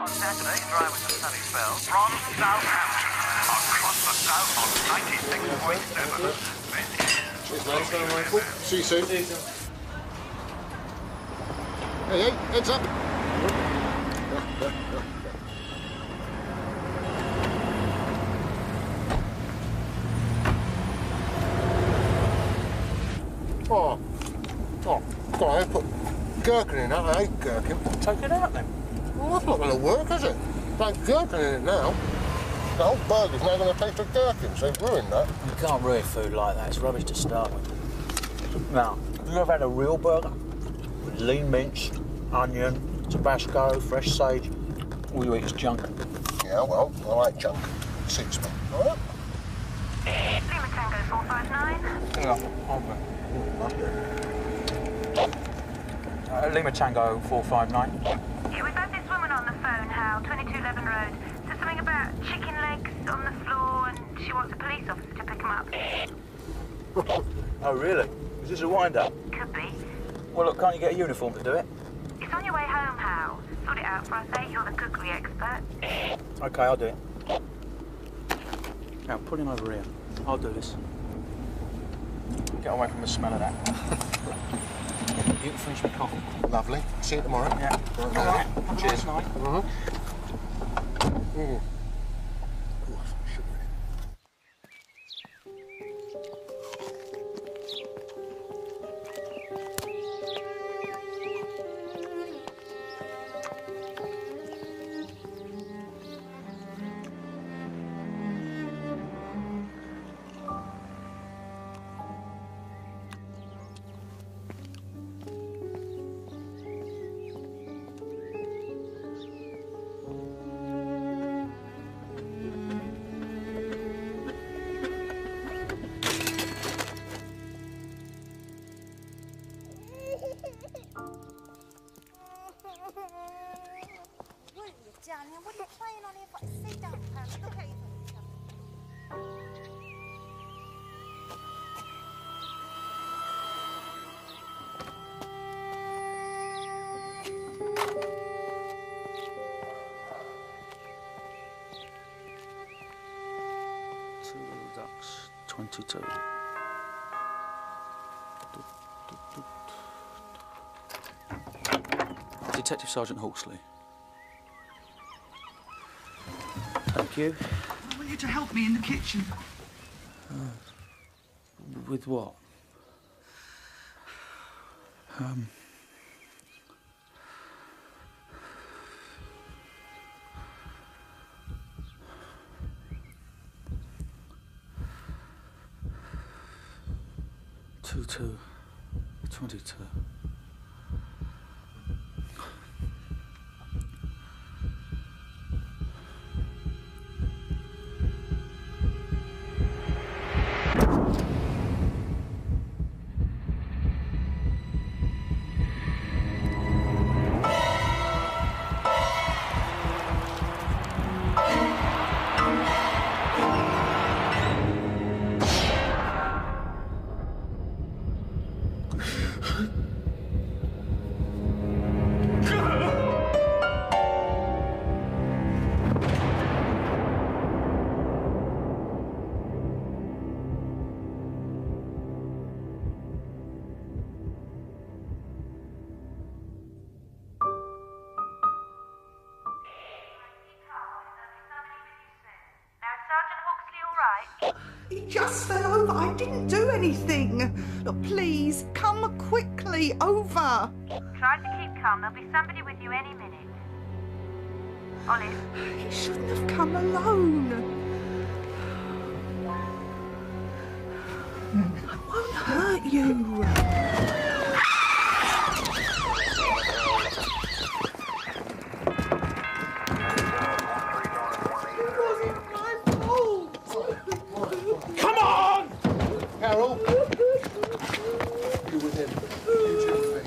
On Saturday, dry with a sunny spell. From Southampton, across the south on 96.7. Cheers, mate. See you soon. Hey, heads up. Oh, God, I put gherkin in that. I hate gherkin. Take it out then. Well, that's not going to work, is it? There's gherkin in it now. The whole burger's now going to taste of gherkin, so you've ruined that. You can't ruin food like that. It's rubbish to start with. Now, have you ever had a real burger? With lean mince, onion, Tabasco, fresh sage. All you eat is junk. Yeah, well, I like junk. It suits me. All right? Lima Tango 459. Lima Tango 459. Yeah, we've had this woman on the phone, Hal, 2211 Road. Said something about chicken legs on the floor and she wants a police officer to pick them up. Oh, really? Is this a wind-up? Could be. Well, look, can't you get a uniform to do it? It's on your way home, Hal. Sort it out for us, eh? You're the cookery expert. OK, I'll do it. Now, put him over here. I'll do this. Get away from the smell of that. You can finish my coffee. Lovely. See you tomorrow. Yeah. All right. Have a Cheers. nice night. Mm. What are you playing on here for? Sit down, Pam. Look at you. Two little ducks, 22. Detective Sergeant Hawksley. Thank you. I want you to help me in the kitchen. With what? Two, 22. He just fell over. I didn't do anything. Look, please, come quickly over. Try to keep calm. There'll be somebody with you any minute. Olive. He shouldn't have come alone. I won't hurt you. Carol! You with him. You tell me.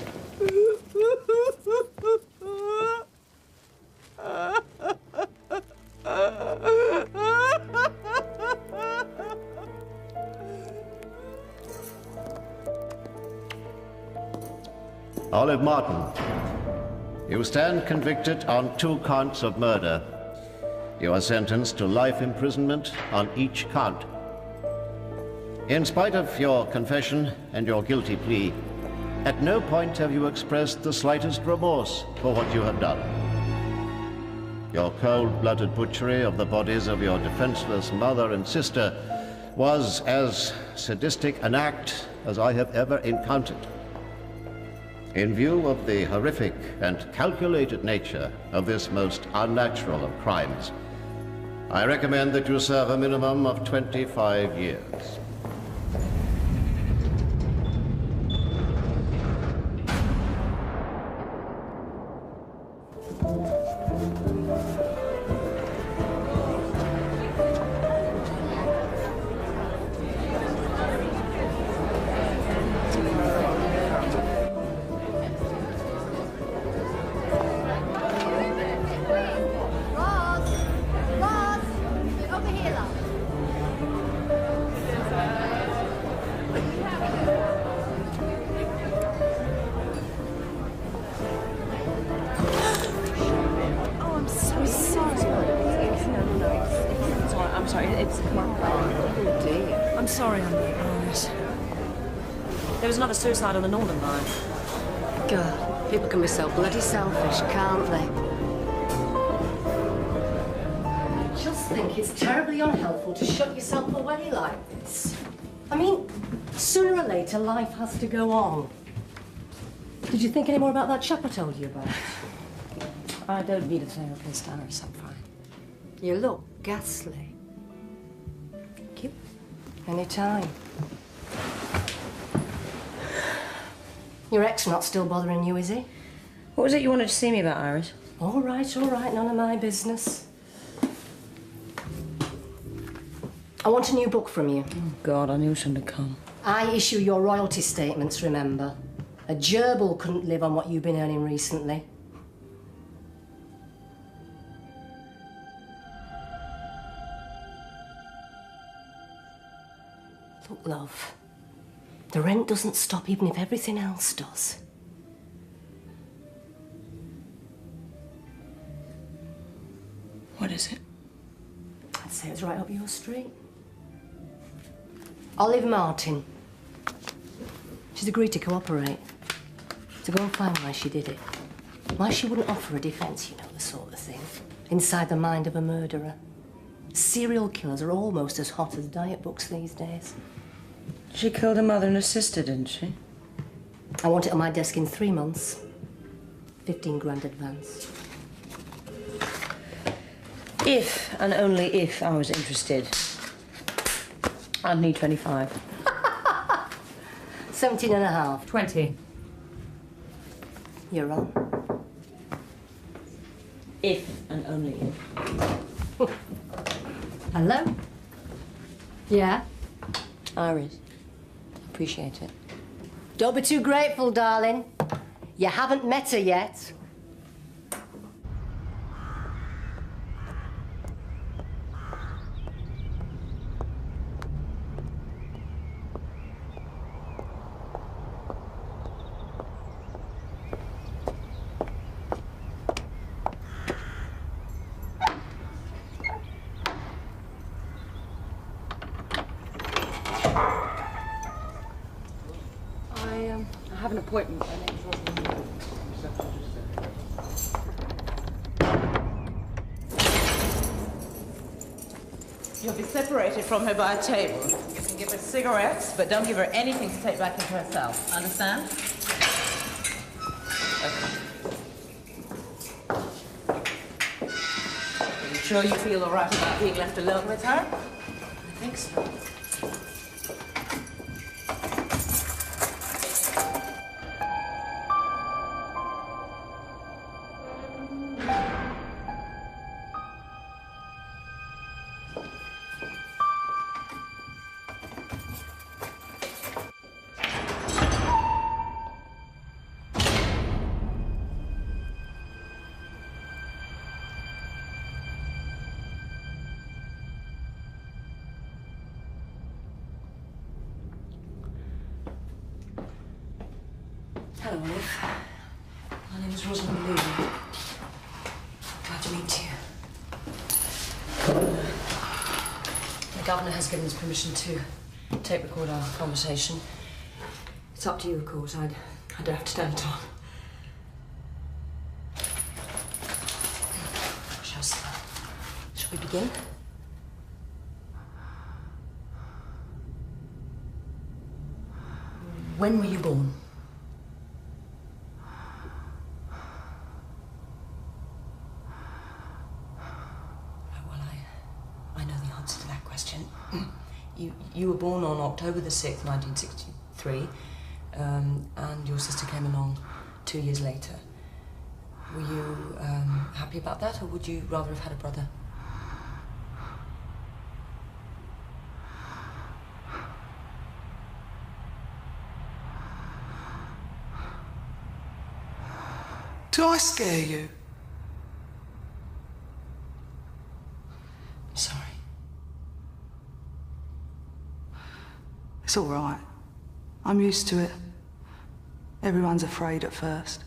Olive Martin. You stand convicted on 2 counts of murder. You are sentenced to life imprisonment on each count. In spite of your confession and your guilty plea, at no point have you expressed the slightest remorse for what you have done. Your cold-blooded butchery of the bodies of your defenseless mother and sister was as sadistic an act as I have ever encountered. In view of the horrific and calculated nature of this most unnatural of crimes, I recommend that you serve a minimum of 25 years. There was another suicide on the Northern Line. God, people can be so bloody selfish, can't they? I just think it's terribly unhelpful to shut yourself away like this. I mean, sooner or later, life has to go on. Did you think any more about that chap I told you about? I don't need a therapist, Iris. I'm fine. You look ghastly. Thank you. Any time. Your ex not still bothering you, is he? What was it you wanted to see me about, Iris? All right, none of my business. I want a new book from you. Oh, God, I knew it shouldn't have come. I issue your royalty statements, remember? A gerbil couldn't live on what you've been earning recently. Look, love. The rent doesn't stop even if everything else does. What is it? I'd say it's right up your street. Olive Martin. She's agreed to cooperate. To go and find why she did it. Why she wouldn't offer a defense, you know, the sort of thing. Inside the mind of a murderer. Serial killers are almost as hot as diet books these days. She killed her mother and her sister, didn't she? I want it on my desk in 3 months. 15 grand advance. If and only if I was interested, I'd need 25. 17 and a half. 20. You're on. If and only if. Hello? Yeah? Iris, appreciate it. Don't be too grateful, darling. You haven't met her yet. I have an appointment. You'll be separated from her by a table. You can give her cigarettes, but don't give her anything to take back into herself. Understand? Okay. Are you sure you feel all right about being left alone with her? I think so. Hello, Olive. Honey, name is Rosamund Lee. Glad to meet you. The governor has given us permission to tape record our conversation. It's up to you, of course. I don't have to turn it on. Shall we begin? When were you born? Well, I know the answer to that question. You were born on October the 6th, 1963, and your sister came along 2 years later. Were you happy about that, or would you rather have had a brother? Do I scare you? Sorry. It's all right. I'm used to it. Everyone's afraid at first.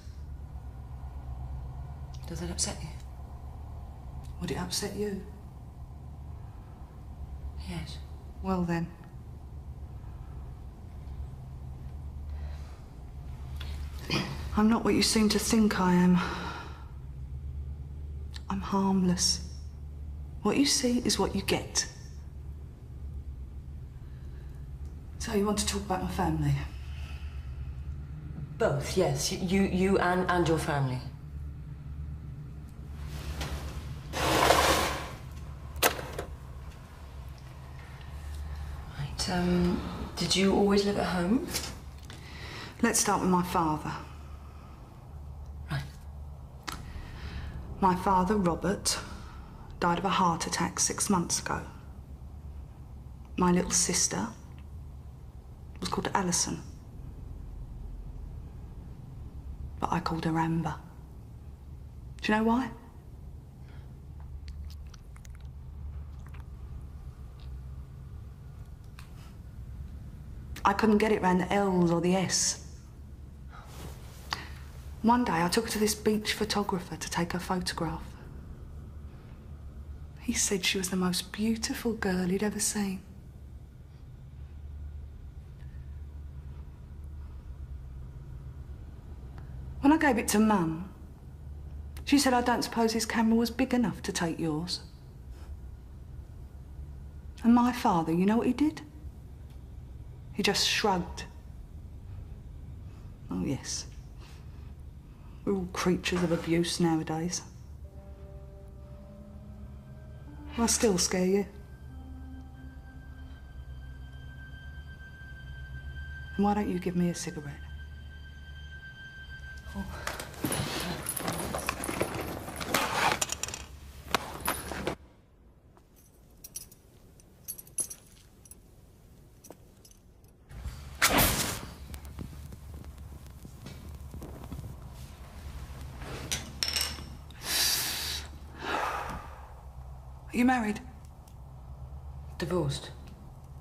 Does that upset you? Would it upset you? Yes. Well then. I'm not what you seem to think I am. I'm harmless. What you see is what you get. So you want to talk about my family? Both, yes. You and your family. Right, did you always live at home? Let's start with my father. Right. My father, Robert, died of a heart attack 6 months ago. My little sister was called Alison. But I called her Amber. Do you know why? I couldn't get it round the L's or the S. One day I took her to this beach photographer to take her photograph. He said she was the most beautiful girl he'd ever seen. When I gave it to Mum, she said, I don't suppose his camera was big enough to take yours. And my father, you know what he did? He just shrugged. Oh, yes. We're all creatures of abuse nowadays. Will I still scare you? And why don't you give me a cigarette? Oh. Are you married? Divorced.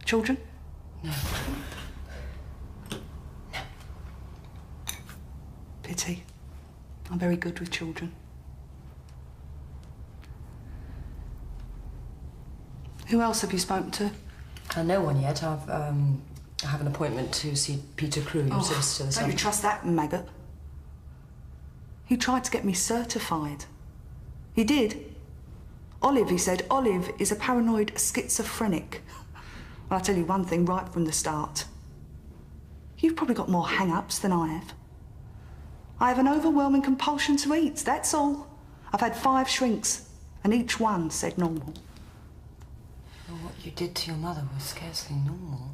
Children? No. Pity. I'm very good with children. Who else have you spoken to? No one yet. I have an appointment to see Peter Crewe, your solicitor, this Don't you trust that maggot? He tried to get me certified. He did. Olive, he said, Olive is a paranoid schizophrenic. Well, I'll tell you one thing right from the start. You've probably got more hang-ups than I have. I have an overwhelming compulsion to eat, that's all. I've had 5 shrinks, and each one said normal. Well, what you did to your mother was scarcely normal.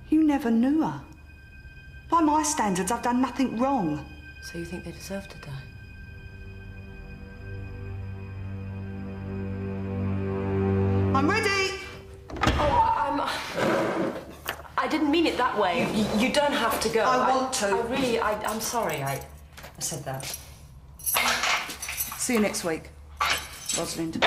You never knew her. By my standards, I've done nothing wrong. So you think they deserve to die? I'm ready! I didn't mean it that way. You don't have to go. I want to. I'm sorry. I said that. See you next week, Rosalind.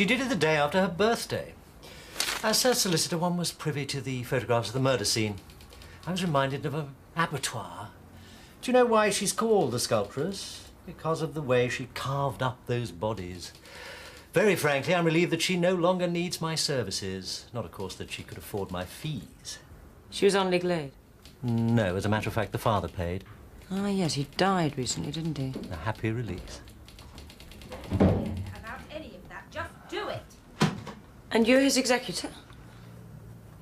She did it the day after her birthday. As her solicitor, one was privy to the photographs of the murder scene. I was reminded of an abattoir. Do you know why she's called the Sculptress? Because of the way she carved up those bodies. Very frankly, I'm relieved that she no longer needs my services. Not, of course, that she could afford my fees. She was on legal aid? No, as a matter of fact, the father paid. Ah, yes, he died recently, didn't he? A happy release. About any of that, just do it. And you're his executor?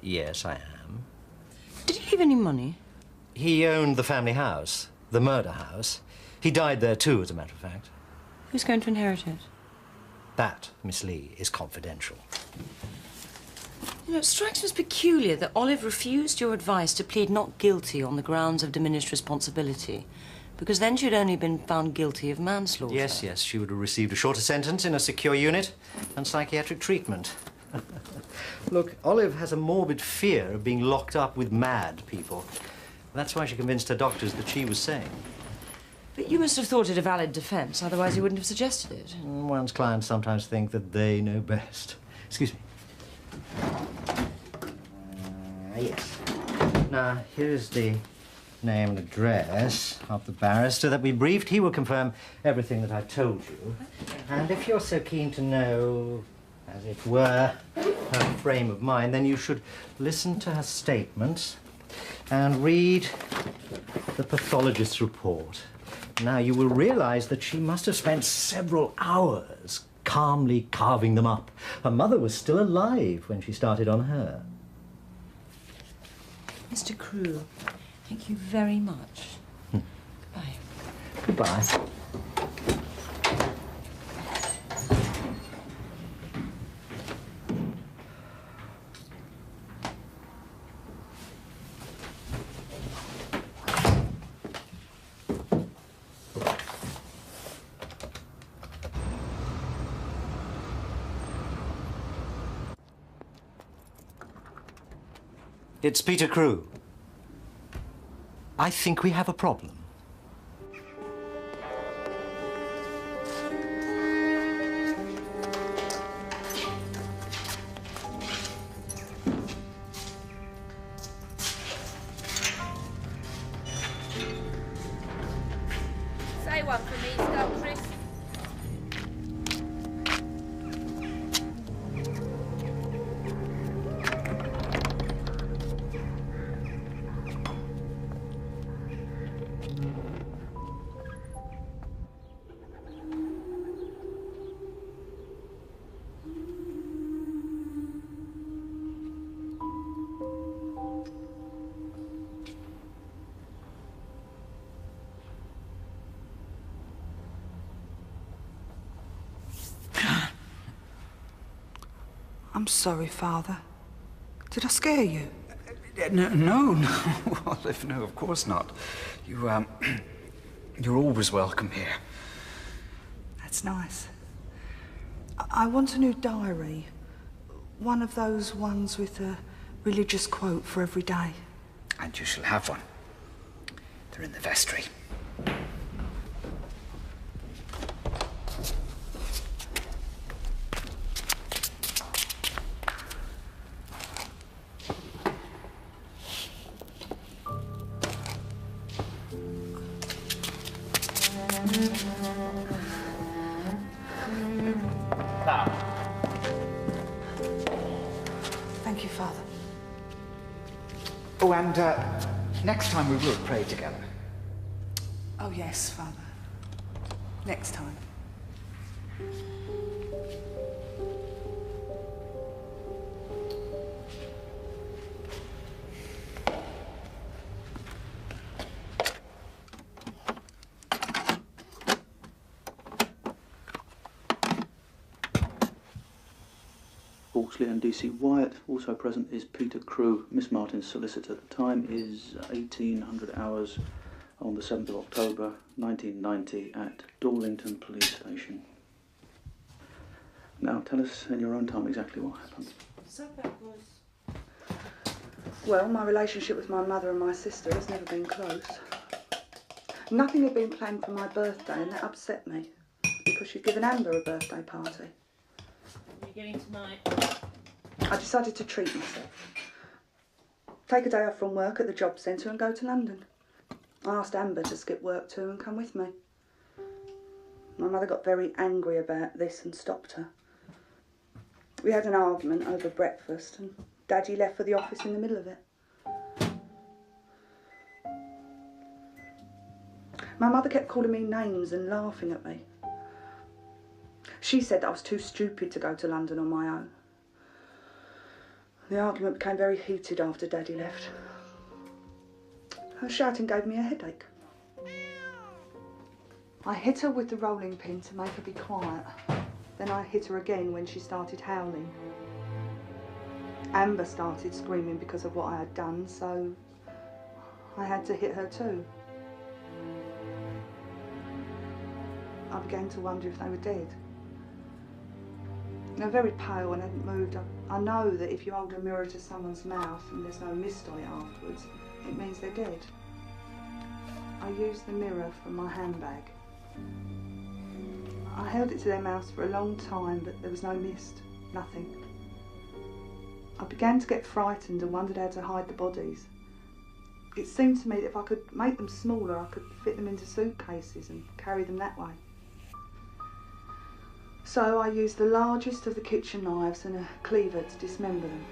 Yes, I am. Did he leave any money? He owned the family house, the murder house. He died there too, as a matter of fact. Who's going to inherit it? That, Miss Lee, is confidential. You know, it strikes me as peculiar that Olive refused your advice to plead not guilty on the grounds of diminished responsibility, because then she'd only been found guilty of manslaughter. Yes, yes, she would have received a shorter sentence in a secure unit and psychiatric treatment. Look, Olive has a morbid fear of being locked up with mad people. That's why she convinced her doctors that she was sane. But you must have thought it a valid defense, otherwise you wouldn't have suggested it. One's clients sometimes think that they know best. Excuse me. Yes. Now, here's the name and address of the barrister that we briefed. He will confirm everything that I've told you. And if you're so keen to know, as it were, her frame of mind, then you should listen to her statements and read the pathologist's report. Now, you will realize that she must have spent several hours calmly carving them up. Her mother was still alive when she started on her. Mr. Crewe, thank you very much. Goodbye. Goodbye. It's Peter Crewe. I think we have a problem. Say one for me, Sculptress. I'm sorry, Father. Did I scare you? No, Olive, no, of course not. You're always welcome here. That's nice. I want a new diary. One of those ones with a religious quote for every day. And you shall have one. They're in the vestry. Thank you, Father. Oh, and next time we will pray together. Oh, yes, Father. Next time. Hawksley and DC Wyatt. Also present is Peter Crewe, Miss Martin's solicitor. The time is 1800 hours on the 7th of October 1990 at Dorlington Police Station. Now tell us in your own time exactly what happened. Well, my relationship with my mother and my sister has never been close. Nothing had been planned for my birthday, and that upset me, because she'd given Amber a birthday party. What are you getting tonight? I decided to treat myself. Take a day off from work at the job centre and go to London. I asked Amber to skip work too and come with me. My mother got very angry about this and stopped her. We had an argument over breakfast and Daddy left for the office in the middle of it. My mother kept calling me names and laughing at me. She said that I was too stupid to go to London on my own. The argument became very heated after Daddy left. Her shouting gave me a headache. I hit her with the rolling pin to make her be quiet. Then I hit her again when she started howling. Amber started screaming because of what I had done, so I had to hit her too. I began to wonder if they were dead. They're very pale and hadn't moved. I know that if you hold a mirror to someone's mouth and there's no mist on it afterwards, it means they're dead. I used the mirror from my handbag. I held it to their mouths for a long time, but there was no mist, nothing. I began to get frightened and wondered how to hide the bodies. It seemed to me that if I could make them smaller, I could fit them into suitcases and carry them that way. So I used the largest of the kitchen knives and a cleaver to dismember them.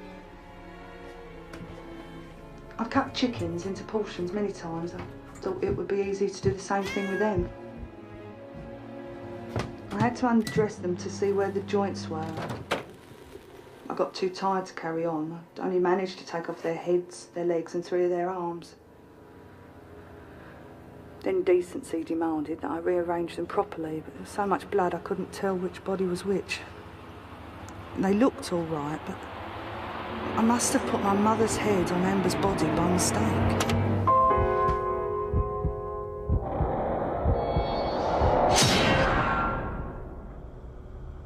I've cut chickens into portions many times. I thought it would be easy to do the same thing with them. I had to undress them to see where the joints were. I got too tired to carry on. I'd only managed to take off their heads, their legs and 3 of their arms. Then decency demanded that I rearrange them properly, but there was so much blood I couldn't tell which body was which. And they looked all right, but I must have put my mother's head on Amber's body by mistake.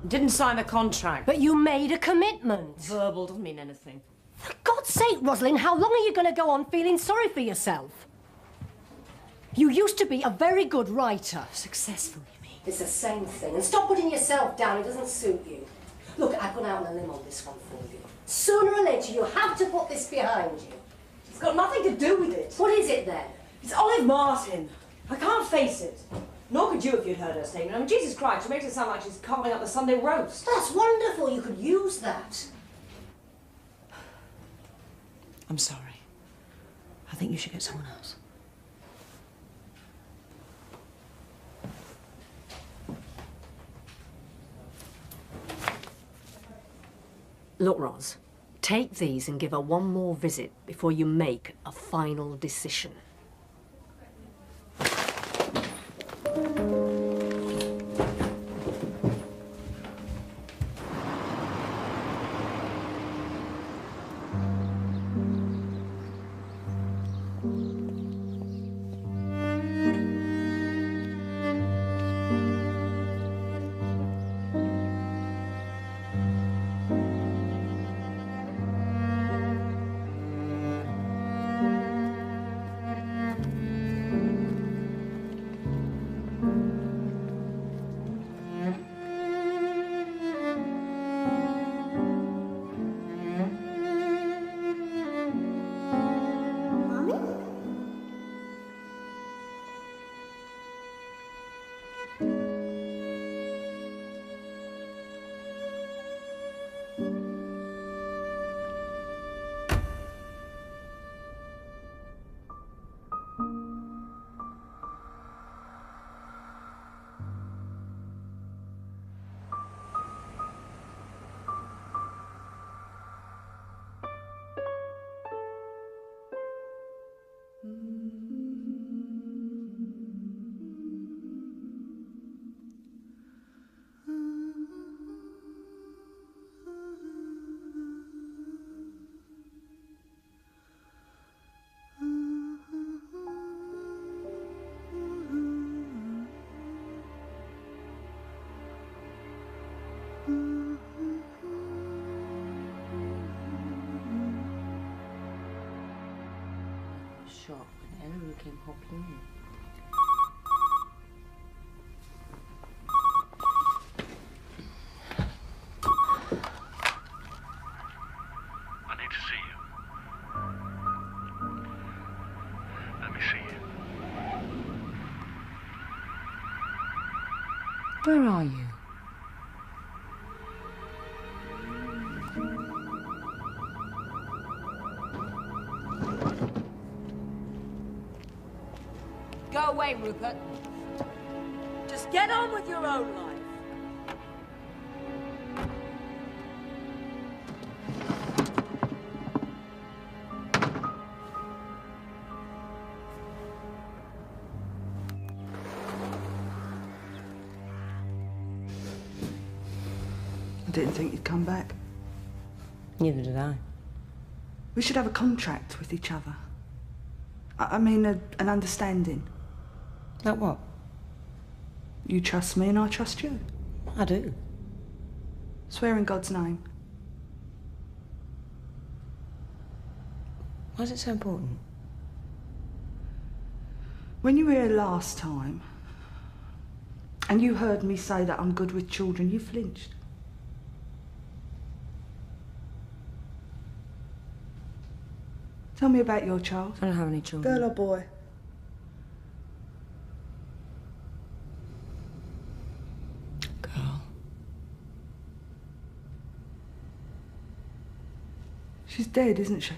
Didn't sign the contract. But you made a commitment. Verbal doesn't mean anything. For God's sake, Rosalind, how long are you going to go on feeling sorry for yourself? You used to be a very good writer. Successful, you mean? It's the same thing. And stop putting yourself down. It doesn't suit you. Look, I've gone out on a limb on this one for you. Sooner or later, you have to put this behind you. It's got nothing to do with it. What is it, then? It's Olive Martin. I can't face it. Nor could you if you'd heard her statement. I mean, Jesus Christ, she makes it sound like she's carving up the Sunday roast. That's wonderful. You could use that. I'm sorry. I think you should get someone else. Look, Ros, take these and give her one more visit before you make a final decision. Shock when Ellery came hopping in. Where are you? Go away, Rupert. Just get on with your own life. I didn't think you'd come back. Neither did I. We should have a contract with each other. I mean, an understanding. Like what? You trust me and I trust you. I do. Swear in God's name. Why is it so important? When you were here last time, and you heard me say that I'm good with children, you flinched. Tell me about your child. I don't have any children. Girl or boy? Girl. She's dead, isn't she?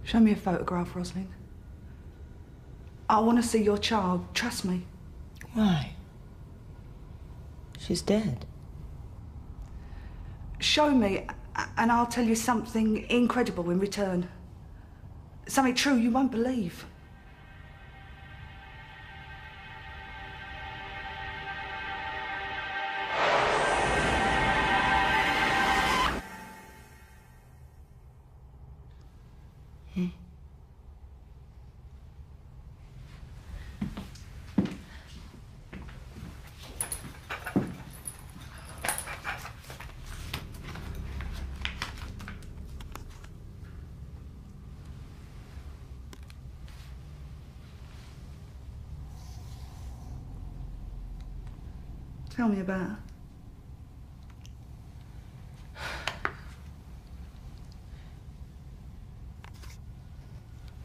Show me a photograph, Rosalind. I want to see your child. Trust me. Why? She's dead. Show me, and I'll tell you something incredible in return. Something true you won't believe. Tell me about her.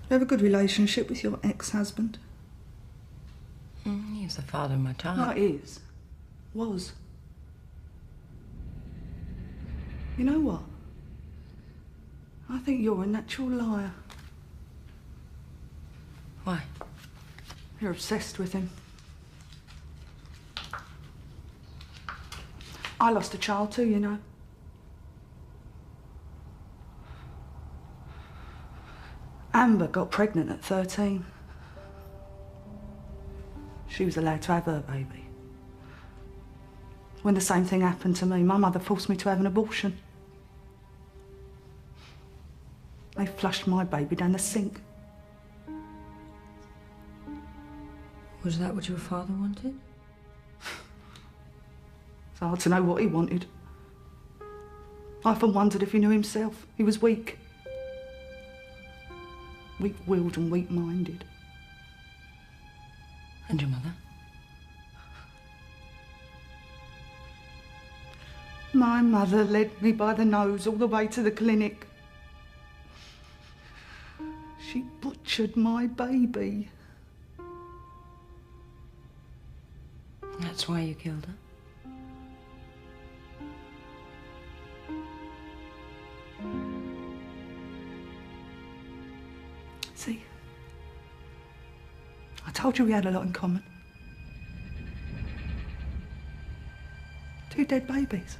You have a good relationship with your ex-husband? He was the father of my child. Oh, is. Was. You know what? I think you're a natural liar. Why? You're obsessed with him. I lost a child too, you know. Amber got pregnant at 13. She was allowed to have her baby. When the same thing happened to me, my mother forced me to have an abortion. They flushed my baby down the sink. Was that what your father wanted? It's hard to know what he wanted. I often wondered if he knew himself. He was weak. Weak-willed and weak-minded. And your mother? My mother led me by the nose all the way to the clinic. She butchered my baby. That's why you killed her? See? I told you we had a lot in common. 2 dead babies.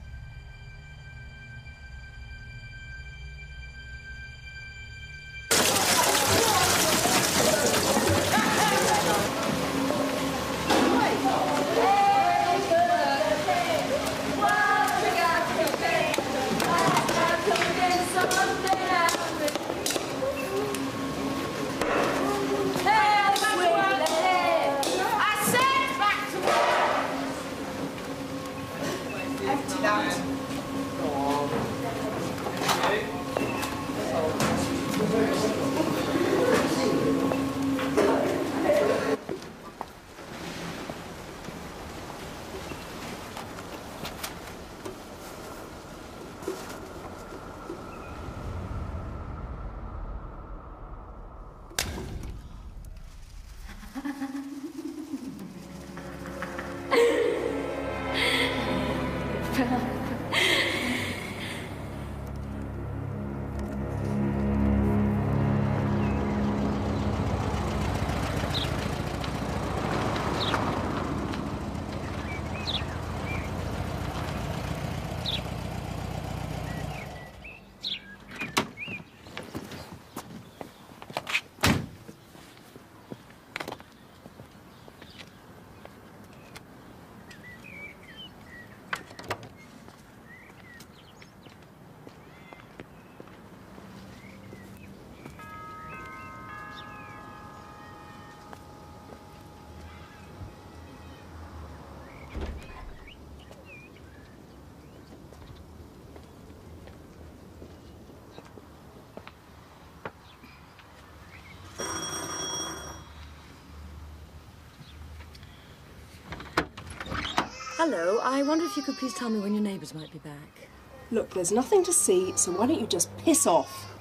Hello, I wonder if you could please tell me when your neighbours might be back. Look, there's nothing to see, so why don't you just piss off?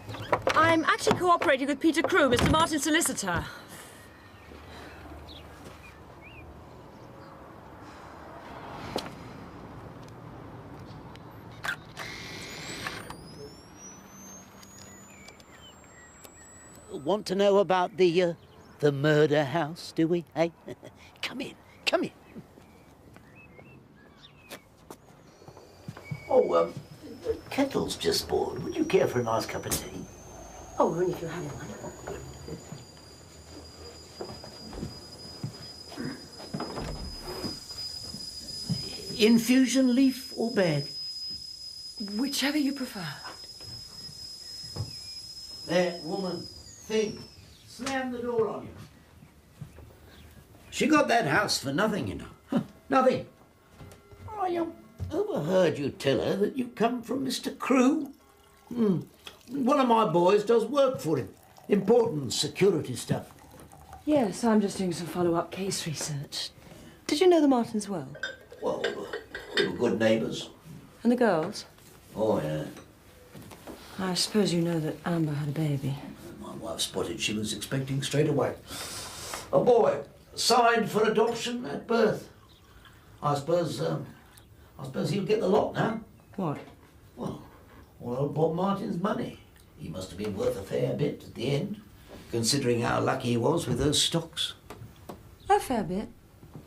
I'm actually cooperating with Peter Crewe, Mr. Martin's solicitor. Want to know about the murder house, do we, eh? Come in, come in. Oh, the kettle's just boiled. Would you care for a nice cup of tea? Oh, only if you have one. Infusion leaf or bag? Whichever you prefer. There, woman, thing, slam the door on you. She got that house for nothing, you know. Huh, nothing. I overheard you tell her that you come from Mr. Crewe. One of my boys does work for him. Important security stuff. Yes, I'm just doing some follow-up case research. Did you know the Martins well? Well, we were good neighbours. And the girls? Oh, yeah. I suppose you know that Amber had a baby. My wife spotted she was expecting straight away. A boy, signed for adoption at birth. I suppose he'll get the lot now. What? Well, all old Bob Martin's money. He must have been worth a fair bit at the end, considering how lucky he was with those stocks. A fair bit.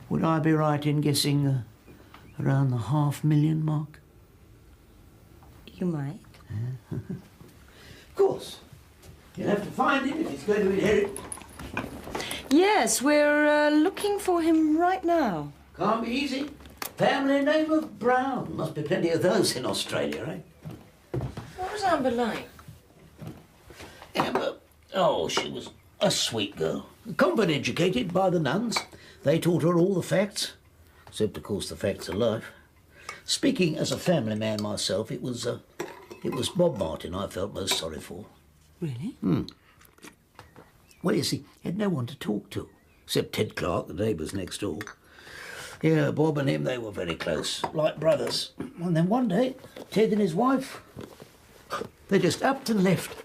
Would I be right in guessing around the $500,000 mark? You might. Of course. You'll have to find him if he's going to inherit. Yes, we're looking for him right now. Can't be easy. Family name of Brown. Must be plenty of those in Australia, eh? What was Amber like? Amber? Oh, she was a sweet girl. Convent educated by the nuns. They taught her all the facts. Except, of course, the facts of life. Speaking as a family man myself, it was Bob Martin I felt most sorry for. Really? Well, you see, he had no one to talk to, except Ted Clark, the neighbours next door. Yeah, Bob and him, they were very close, like brothers. And then one day, Ted and his wife, they just upped and left.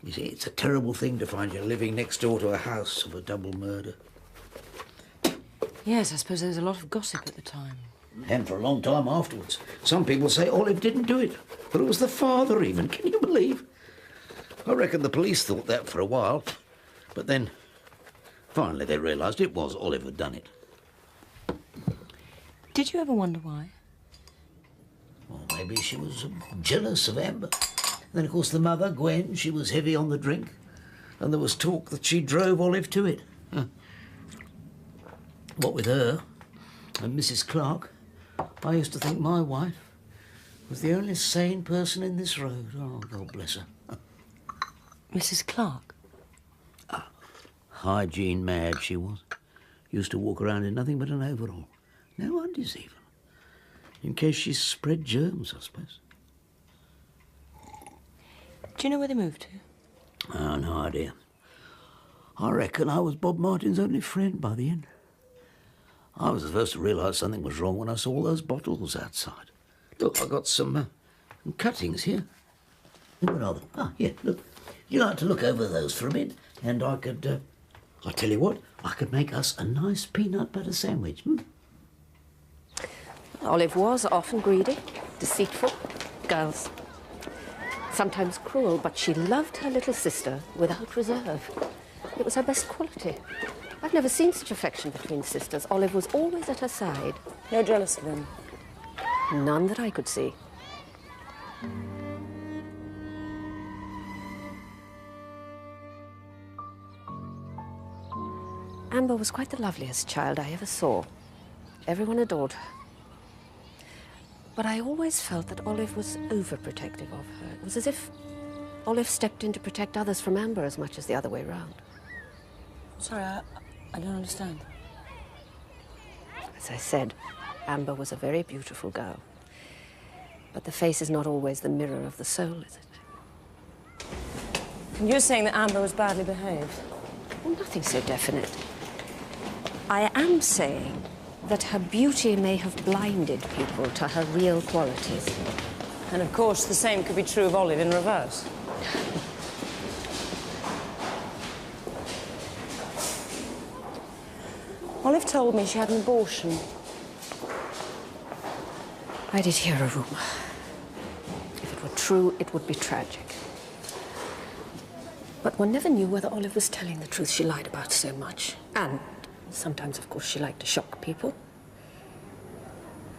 You see, it's a terrible thing to find you living next door to a house of a double murder. Yes, I suppose there was a lot of gossip at the time. And for a long time afterwards. Some people say Olive didn't do it, but it was the father even. Can you believe? I reckon the police thought that for a while, but then finally they realised it was Olive had done it. Did you ever wonder why? Well, maybe she was jealous of Amber. Then, of course, the mother, Gwen, she was heavy on the drink, and there was talk that she drove Olive to it. What with her and Mrs. Clark, I used to think my wife was the only sane person in this road. Oh, God bless her. Mrs. Clark? Hygiene mad she was. Used to walk around in nothing but an overall. No undies even. In case she spread germs, I suppose. Do you know where they moved to? Oh, no idea. I reckon I was Bob Martin's only friend by the end. I was the first to realise something was wrong when I saw those bottles outside. Look, I got some cuttings here. What are they? Ah, yeah, look. You like to look over those for a bit, and I could, I tell you what, I could make us a nice peanut butter sandwich. Olive was often greedy, deceitful, girls. Sometimes cruel, but she loved her little sister without reserve. It was her best quality. I've never seen such affection between sisters. Olive was always at her side. No jealousy then? None that I could see. Amber was quite the loveliest child I ever saw. Everyone adored her. But I always felt that Olive was overprotective of her. It was as if Olive stepped in to protect others from Amber as much as the other way round. Sorry, I don't understand. As I said, Amber was a very beautiful girl. But the face is not always the mirror of the soul, is it? And you're saying that Amber was badly behaved? Well, nothing so definite. I am saying that her beauty may have blinded people to her real qualities. And of course, the same could be true of Olive in reverse. Olive told me she had an abortion. I did hear a rumor. If it were true, it would be tragic. But one never knew whether Olive was telling the truth she lied about so much. And sometimes, of course, she liked to shock people.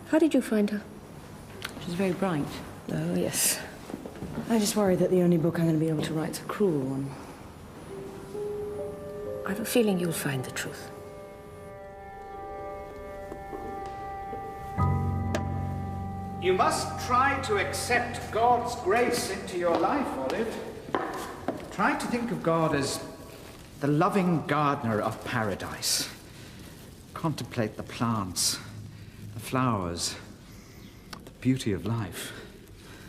How did you find her? She's very bright. Oh, yes. I just worry that the only book I'm going to be able to write is a cruel one. I have a feeling you'll find the truth. You must try to accept God's grace into your life, Olive. Try to think of God as the loving gardener of paradise. Contemplate the plants, the flowers, the beauty of life.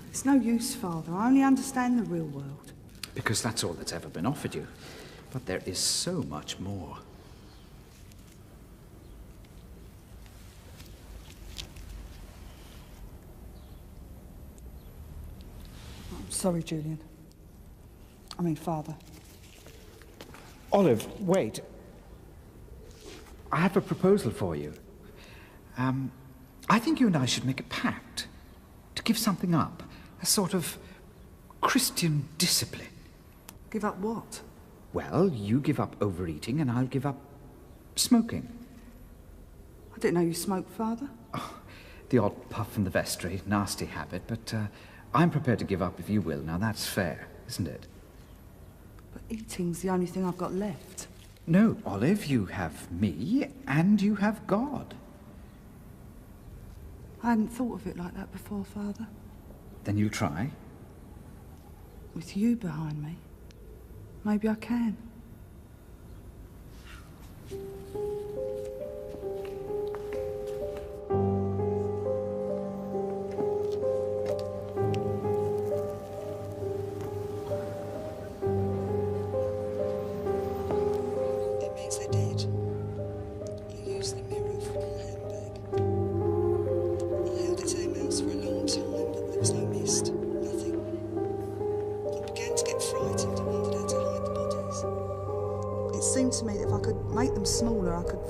It's no use, Father. I only understand the real world. Because that's all that's ever been offered you. But there is so much more. I'm sorry, Julian. I mean, Father. Olive, wait. I have a proposal for you. I think you and I should make a pact to give something up, a sort of Christian discipline. Give up what? Well, you give up overeating and I'll give up smoking. I didn't know you smoked, Father. Oh, the odd puff from the vestry, nasty habit, but I'm prepared to give up if you will. Now that's fair, isn't it? But eating's the only thing I've got left. No, Olive, you have me and you have God. I hadn't thought of it like that before, Father. Then you'll try. With you behind me, maybe I can.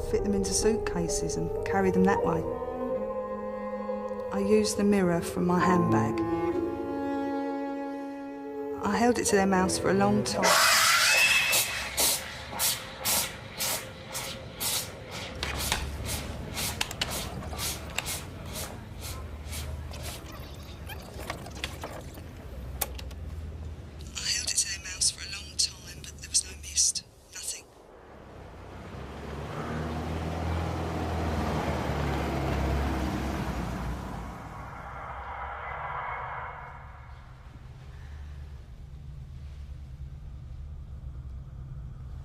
Fit them into suitcases and carry them that way. I used the mirror from my handbag. I held it to their mouths for a long time.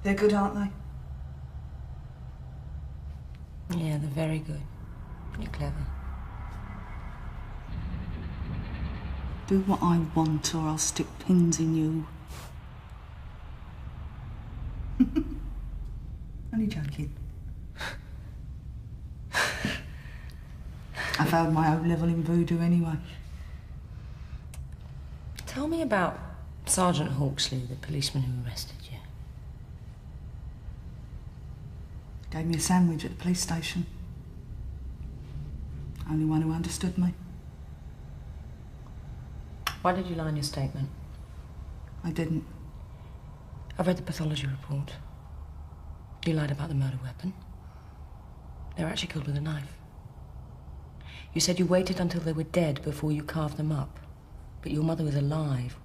They're good, aren't they? Yeah, they're very good. You're clever. Do what I want or I'll stick pins in you. Only joking. I failed my O-level in voodoo anyway. Tell me about Sergeant Hawksley, the policeman who arrested you. Gave me a sandwich at the police station. Only one who understood me. Why did you lie in your statement? I didn't. I've read the pathology report. You lied about the murder weapon. They were actually killed with a knife. You said you waited until they were dead before you carved them up. But your mother was alive.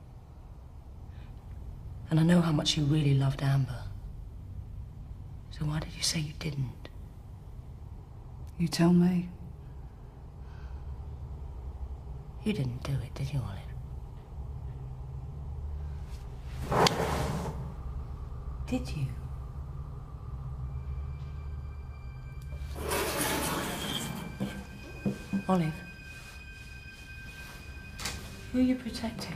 And I know how much you really loved Amber. So why did you say you didn't? You tell me. You didn't do it, did you, Olive? Did you? Olive? Who are you protecting?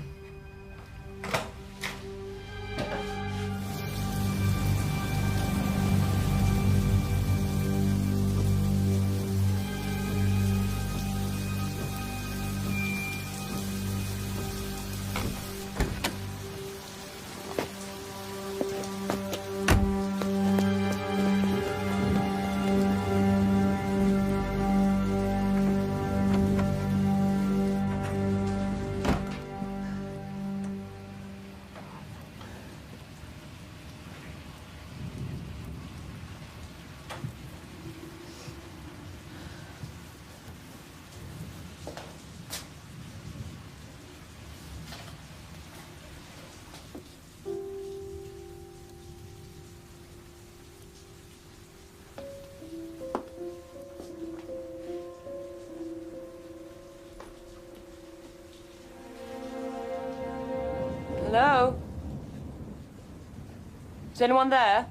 Hello? Is anyone there?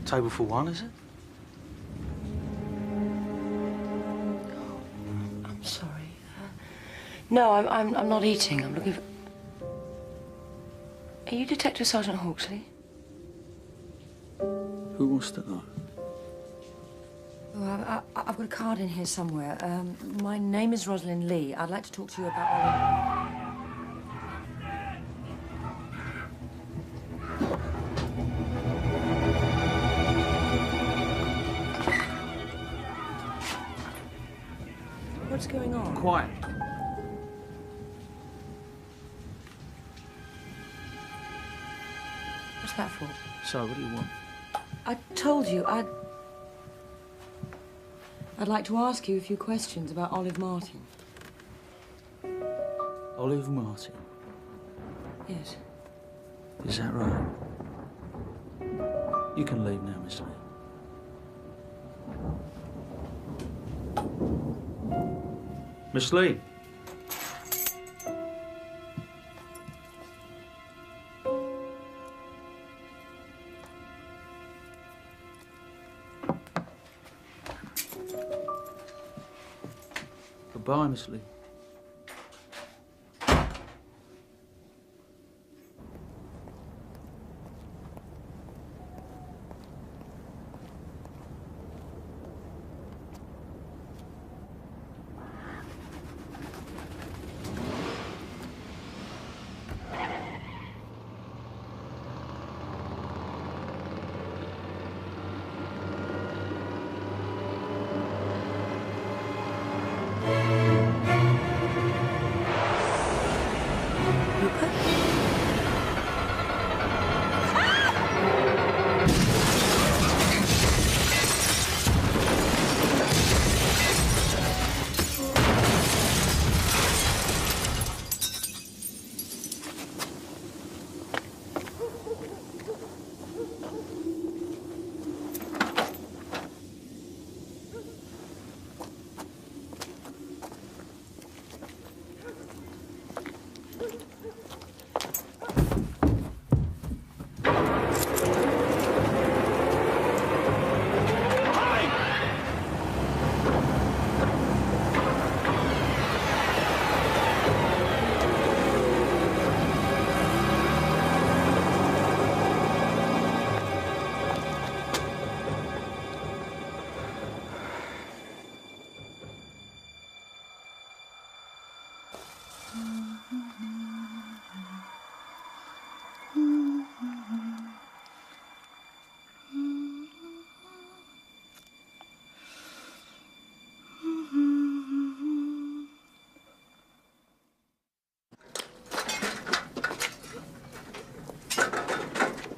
Table for one, is it? I'm sorry. No, I'm not eating. I'm looking for... Are you Detective Sergeant Hawksley? Who wants to know? Oh, I've got a card in here somewhere. My name is Rosalind Lee. I'd like to talk to you about Olive. What's going on? Quiet. What's that for? So, what do you want? I told you I'd like to ask you a few questions about Olive Martin. Olive Martin? Yes. Is that right? You can leave now, Miss Lee. Miss Lee. Goodbye, Miss Lee.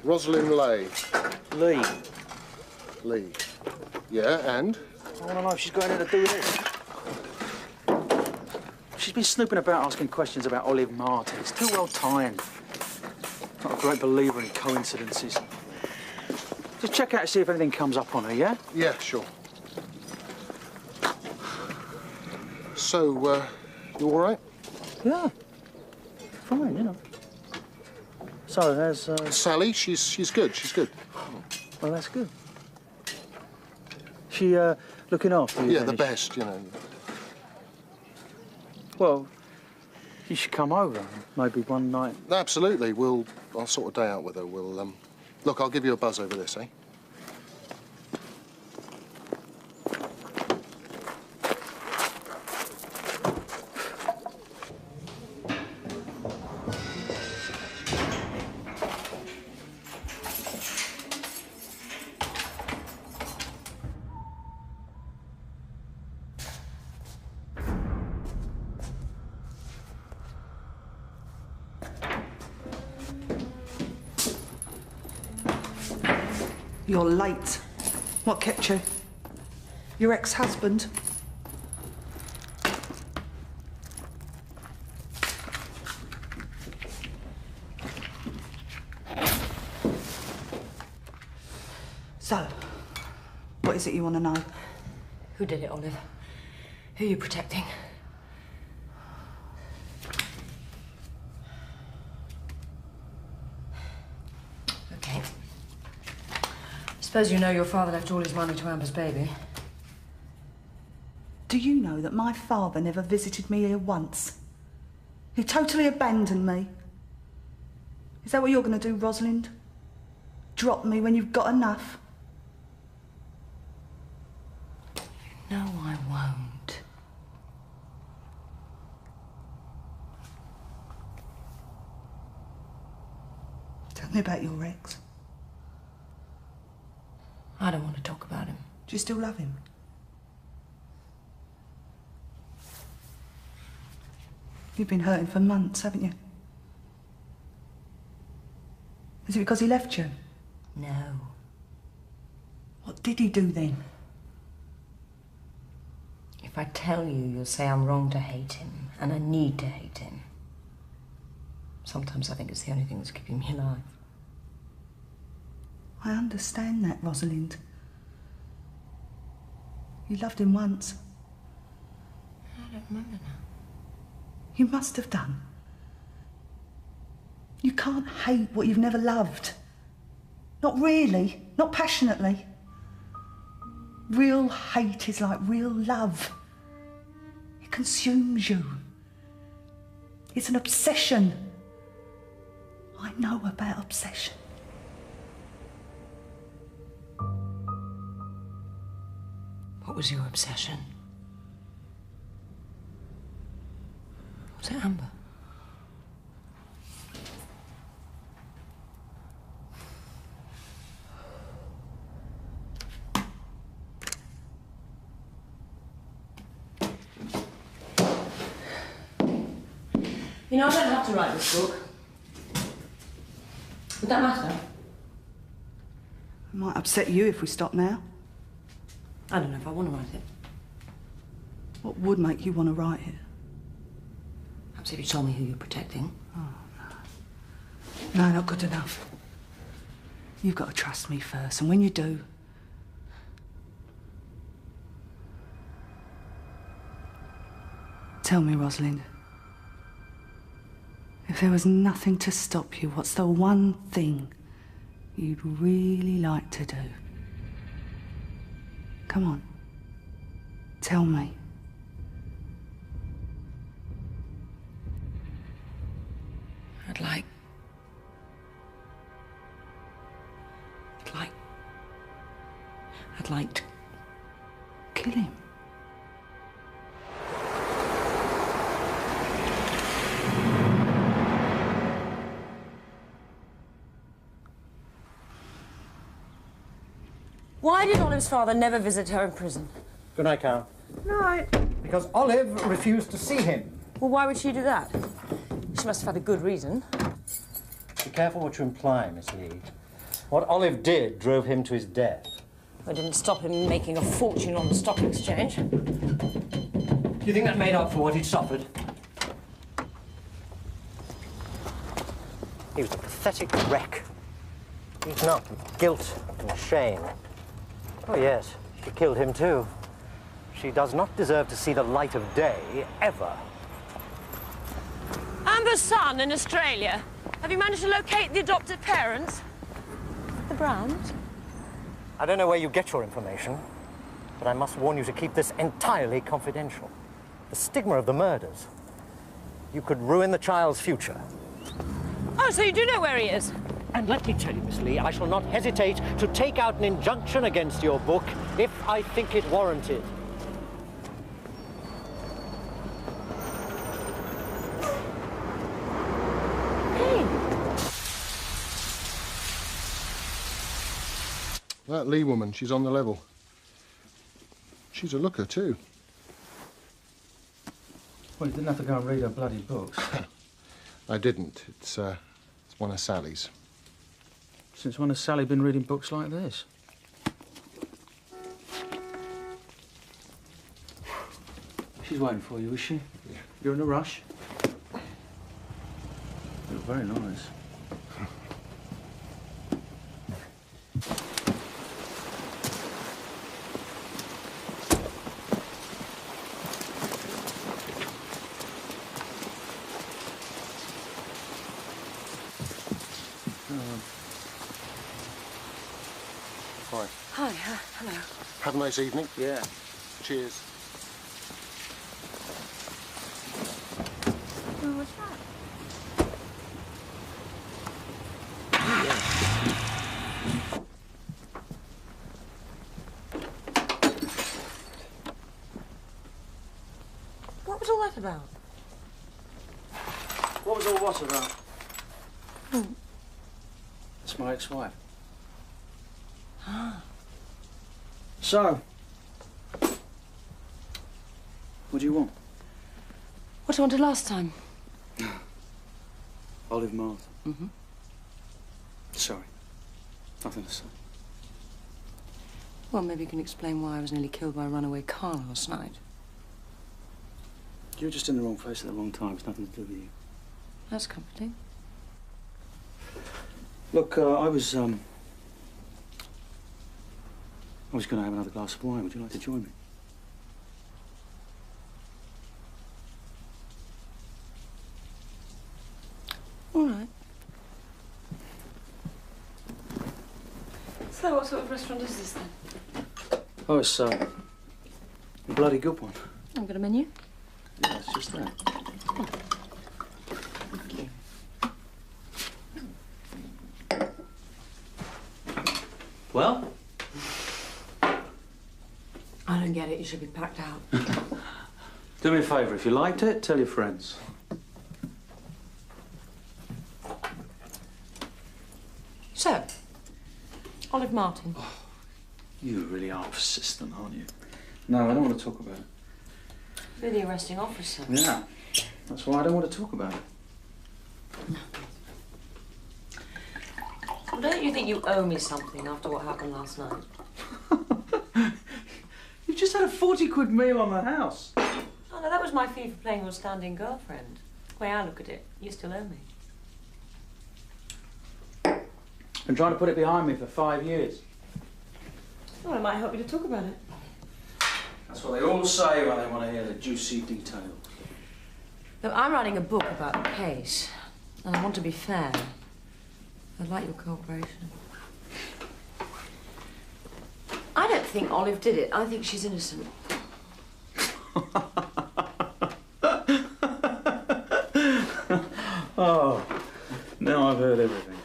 Rosalind Lee. Lee? Lee. Yeah, and? I want to know if she's got anything to do with it. She's been snooping about asking questions about Olive Martin. It's too well timed. Not a great believer in coincidences. Just check out to see if anything comes up on her, yeah? Yeah, sure. So, you all right? Yeah. Fine, you know. So, there's... Sally, she's good, she's good. Well, that's good. She, looking after you? Yeah, the best, you know. Well, you should come over, maybe one night. Absolutely, I'll sort a day out with her. Look, I'll give you a buzz over this, eh? You're late. What kept you? Your ex-husband? So, what is it you want to know? Who did it, Olive? Who are you protecting? Okay. Suppose you know your father left all his money to Amber's baby. Do you know that my father never visited me here once? He totally abandoned me. Is that what you're going to do, Rosalind? Drop me when you've got enough? No, I won't. Tell me about your ex. I don't want to talk about him. Do you still love him? You've been hurting for months, haven't you? Is it because he left you? No. What did he do then? If I tell you, you'll say I'm wrong to hate him, and I need to hate him. Sometimes I think it's the only thing that's keeping me alive. I understand that, Rosalind. You loved him once. I don't remember now. You must have done. You can't hate what you've never loved. Not really, not passionately. Real hate is like real love. It consumes you. It's an obsession. I know about obsession. What was your obsession? Was it Amber? You know, I don't have to write this book. Would that matter? It might upset you if we stop now. I don't know if I want to write it. What would make you want to write it? Perhaps if you told me who you're protecting. Oh, no. No, not good enough. You've got to trust me first, and when you do... Tell me, Rosalind. If there was nothing to stop you, what's the one thing you'd really like to do? Come on. Tell me. I'd like to kill him. Why did Olive's father never visit her in prison? Good night, Carol. No. Because Olive refused to see him. Well, why would she do that? She must have had a good reason. Be careful what you imply, Miss Lee. What Olive did drove him to his death. It didn't stop him making a fortune on the stock exchange. Do you think that made up for what he'd suffered? He was a pathetic wreck, eaten up with guilt and shame. Oh, yes, she killed him too. She does not deserve to see the light of day, ever. Amber's son in Australia. Have you managed to locate the adopted parents? The Browns? I don't know where you get your information, but I must warn you to keep this entirely confidential. The stigma of the murders. You could ruin the child's future. Oh, so you do know where he is? And let me tell you, Miss Lee, I shall not hesitate to take out an injunction against your book if I think it warranted. That Lee woman, she's on the level. She's a looker, too. Well, you didn't have to go and read her bloody books. I didn't. It's one of Sally's. Since when has Sally been reading books like this? She's waiting for you, is she? Yeah. You're in a rush? You're very nice. Hi. Hi, hello. Have a nice evening. Yeah. Cheers. Oh, what's that? What was all that about? What was all what about? Hmm. It's my ex-wife. Ah. So, what do you want? What I wanted last time. Olive Martha. Mm-hmm. Sorry. Nothing to say. Well, maybe you can explain why I was nearly killed by a runaway car last night. You were just in the wrong place at the wrong time. It's nothing to do with you. That's comforting. Look, I was going to have another glass of wine. Would you like to join me? All right. So, what sort of restaurant is this then? Oh, it's a bloody good one. I've got a menu. Yeah, it's just there. Thank you. Well? I don't get it. You should be packed out. Do me a favour. If you liked it, tell your friends. So, Olive Martin. Oh, you really are persistent, aren't you? No, I don't want to talk about it. You're the arresting officer. Yeah. That's why I don't want to talk about it. Well, don't you think you owe me something after what happened last night? You just had a 40-quid meal on the house. Oh, no, that was my fee for playing your stand-in girlfriend. The way I look at it, you still owe me. Been trying to put it behind me for 5 years. Well, it might help you to talk about it. That's what they all say when they want to hear the juicy details. Look, I'm writing a book about the case, and I want to be fair. I'd like your cooperation. I don't think Olive did it. I think she's innocent. Oh, now I've heard everything.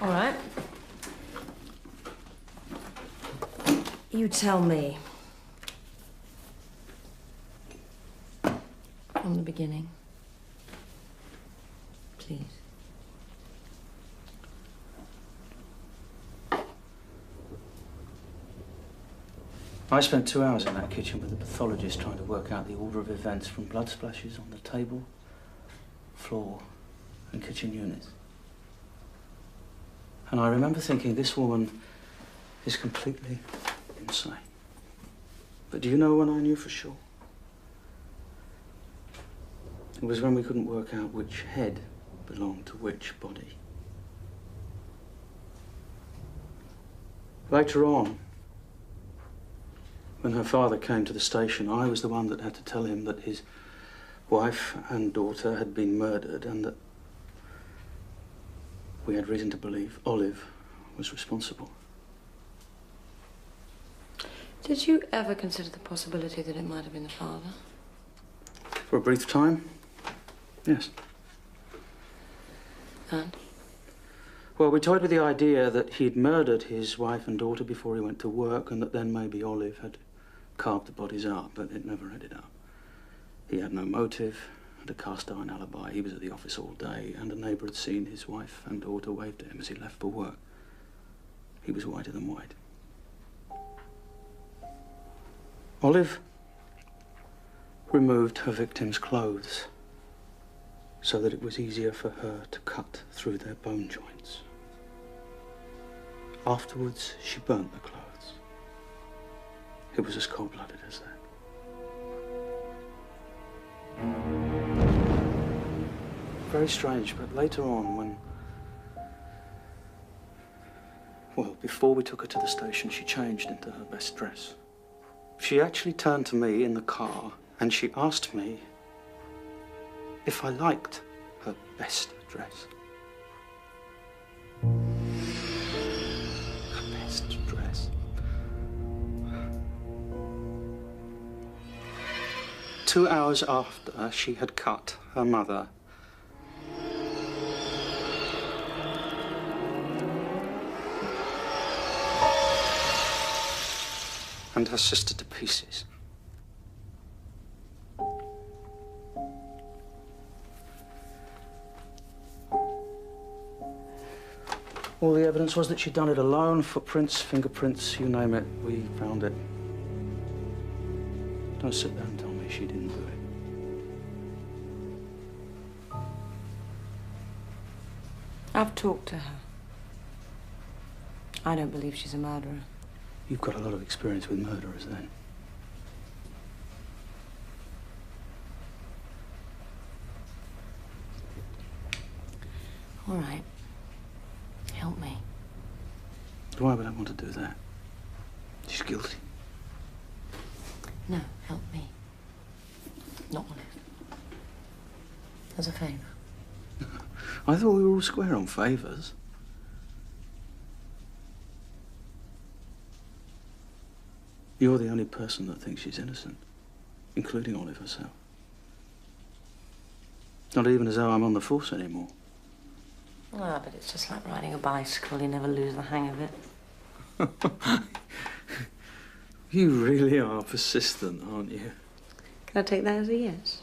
All right. You tell me. From the beginning. Please. I spent 2 hours in that kitchen with the pathologist trying to work out the order of events from blood splashes on the table, floor, and kitchen units. And I remember thinking, this woman is completely insane. But do you know when I knew for sure? It was when we couldn't work out which head belonged to which body. Later on, when her father came to the station, I was the one that had to tell him that his wife and daughter had been murdered and that we had reason to believe Olive was responsible. Did you ever consider the possibility that it might have been the father? For a brief time, yes. And? Well, we toyed with the idea that he'd murdered his wife and daughter before he went to work and that then maybe Olive had carved the bodies up, but it never ended up. He had no motive, had a cast-iron alibi. He was at the office all day, and a neighbour had seen his wife and daughter wave to him as he left for work. He was whiter than white. Olive removed her victim's clothes so that it was easier for her to cut through their bone joints. Afterwards, she burnt the clothes. It was as cold-blooded as that. Very strange, but later on when... Well, before we took her to the station, she changed into her best dress. She actually turned to me in the car and she asked me if I liked her best dress. Her best dress. 2 hours after she had cut her mother, and her sister to pieces. All the evidence was that she'd done it alone. Footprints, fingerprints, you name it, we found it. Don't sit there and tell me she didn't do it. I've talked to her. I don't believe she's a murderer. You've got a lot of experience with murderers, then. All right. Help me. Why would I want to do that? She's guilty. No, help me. Not Olive. As a favour. I thought we were all square on favours. You're the only person that thinks she's innocent, including Olive herself. Not even as though I'm on the force anymore. Ah, but it's just like riding a bicycle. You never lose the hang of it. You really are persistent, aren't you? Can I take that as a yes?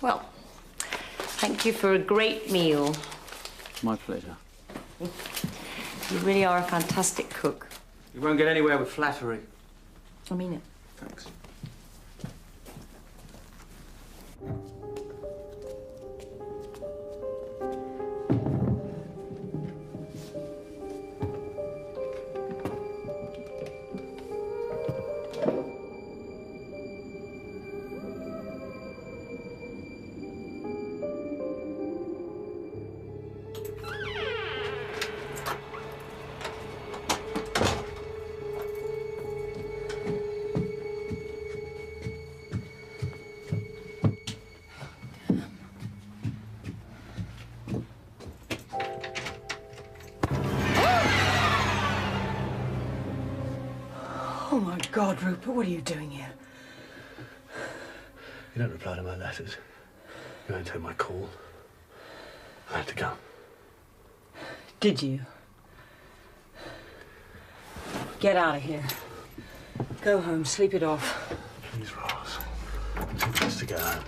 Well, thank you for a great meal. My pleasure. You really are a fantastic cook. You won't get anywhere with flattery. I mean it. Thanks. Oh, my God, Rupert, what are you doing here? You don't reply to my letters. You don't take my call. I had to come. Did you? Get out of here. Go home, sleep it off. Please, Rose. Too close to get home.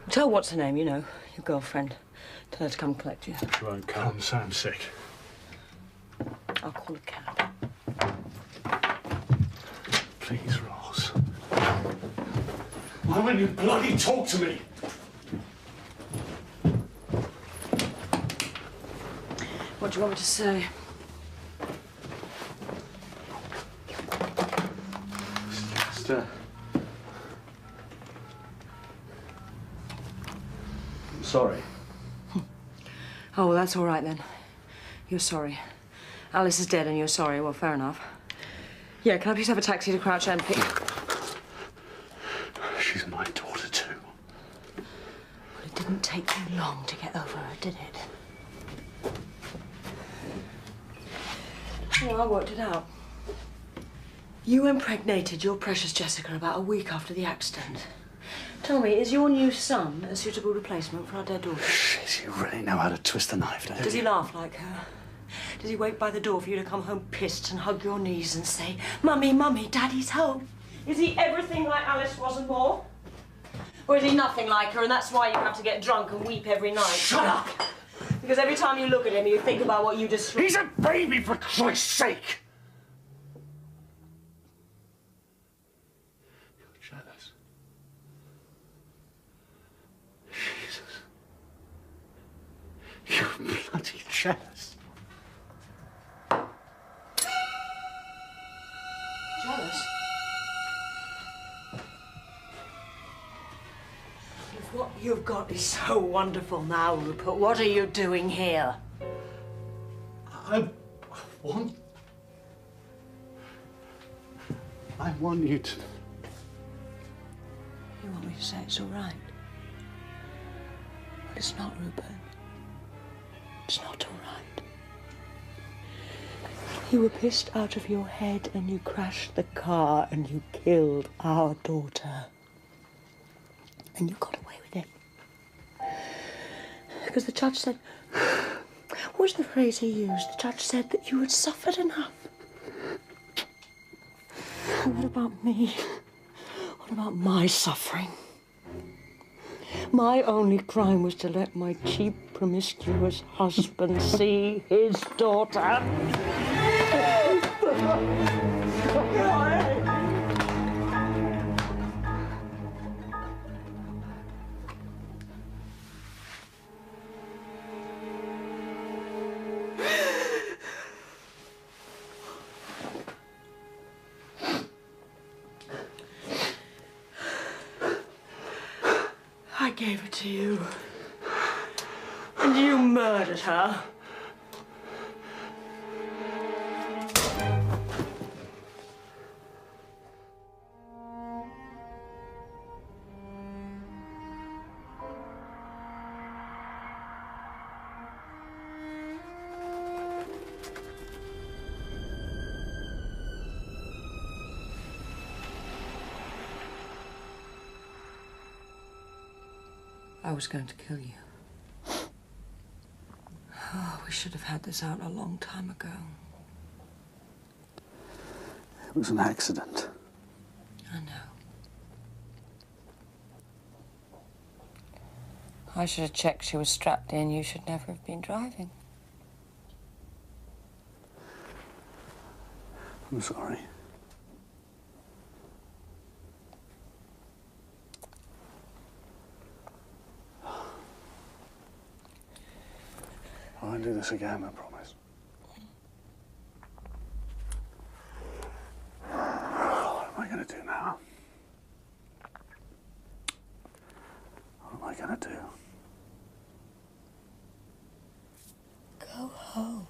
Tell what's her name, you know, your girlfriend. Tell her to come collect you. She won't come. Sam's sick. I'll call a cab. Please, Rose. Why won't you bloody talk to me? What do you want me to say? Just, I'm sorry. Oh, well, that's all right, then. You're sorry. Alice is dead and you're sorry. Well, fair enough. Yeah, can I please have a taxi to Crouch End? She's my daughter, too. Well, it didn't take you long to get over her, did it? Well, I worked it out. You impregnated your precious Jessica about a week after the accident. Tell me, is your new son a suitable replacement for our dead daughter? Shit, you really know how to twist a knife, don't you? Does he laugh like her? Does he wait by the door for you to come home pissed and hug your knees and say, Mummy, Mummy, Daddy's home? Is he everything like Alice was and more? Or is he nothing like her and that's why you have to get drunk and weep every night? Shut up! Because every time you look at him, you think about what you destroyed. He's a baby, for Christ's sake! You're jealous. Jesus. You're bloody jealous. Jealous? You've got me so wonderful now, Rupert. What are you doing here? I want you to... You want me to say it's all right? Well, it's not, Rupert. It's not all right. You were pissed out of your head and you crashed the car and you killed our daughter. And you got away with it. Because the judge said... What was the phrase he used? The judge said that you had suffered enough. And what about me? What about my suffering? My only crime was to let my cheap, promiscuous husband see his daughter. I gave it to you. And you murdered her. I was going to kill you. Oh, we should have had this out a long time ago. It was an accident. I know. I should have checked she was strapped in. You should never have been driving. I'm sorry. I won't do this again, I promise. What am I going to do now? What am I going to do? Go home.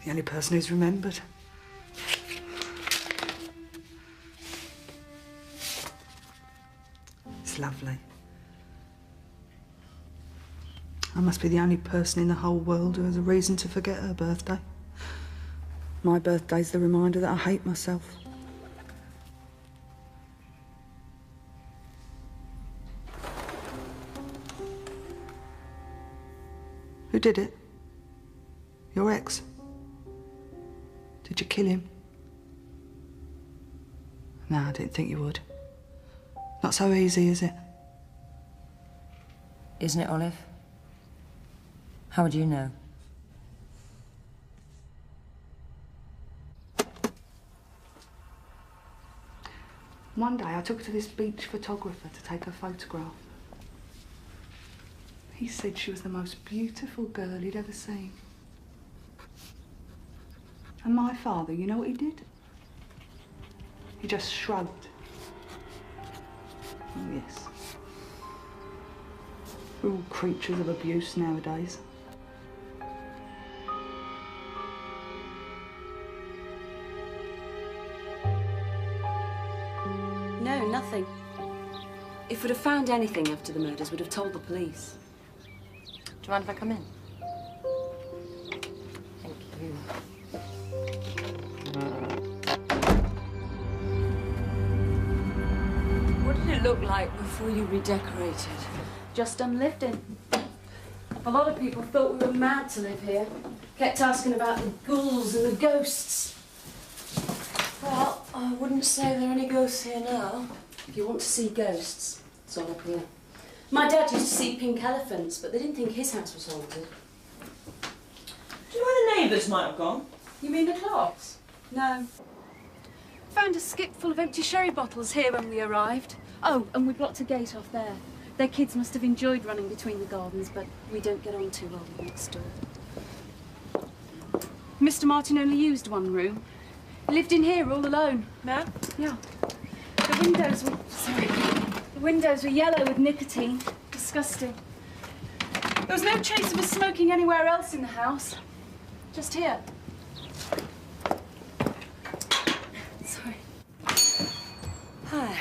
The only person who's remembered. It's lovely. I must be the only person in the whole world who has a reason to forget her birthday. My birthday's the reminder that I hate myself. Who did it? Your ex? Did you kill him? No, I didn't think you would. Not so easy, is it? Isn't it, Olive? How would you know? One day I took her to this beach photographer to take her photograph. He said she was the most beautiful girl he'd ever seen. And my father, you know what he did? He just shrugged. Oh, yes. We're all creatures of abuse nowadays. No, nothing. If we'd have found anything after the murders, we'd have told the police. Do you mind if I come in? Thank you. What did it look like before you redecorated? Just done lifting. A lot of people thought we were mad to live here. Kept asking about the ghouls and the ghosts. Well, I wouldn't say there are any ghosts here now. If you want to see ghosts, it's all up here. My dad used to see pink elephants, but they didn't think his house was haunted. Do you know where the neighbours might have gone? You mean the Clarks? No. Found a skip full of empty sherry bottles here when we arrived. Oh, and we blocked a gate off there. Their kids must have enjoyed running between the gardens, but we don't get on too well with next door. Mr. Martin only used one room. He lived in here all alone. No? Yeah. The windows were... Sorry. The windows were yellow with nicotine. Disgusting. There was no trace of us smoking anywhere else in the house. Just here. Sorry. Hi.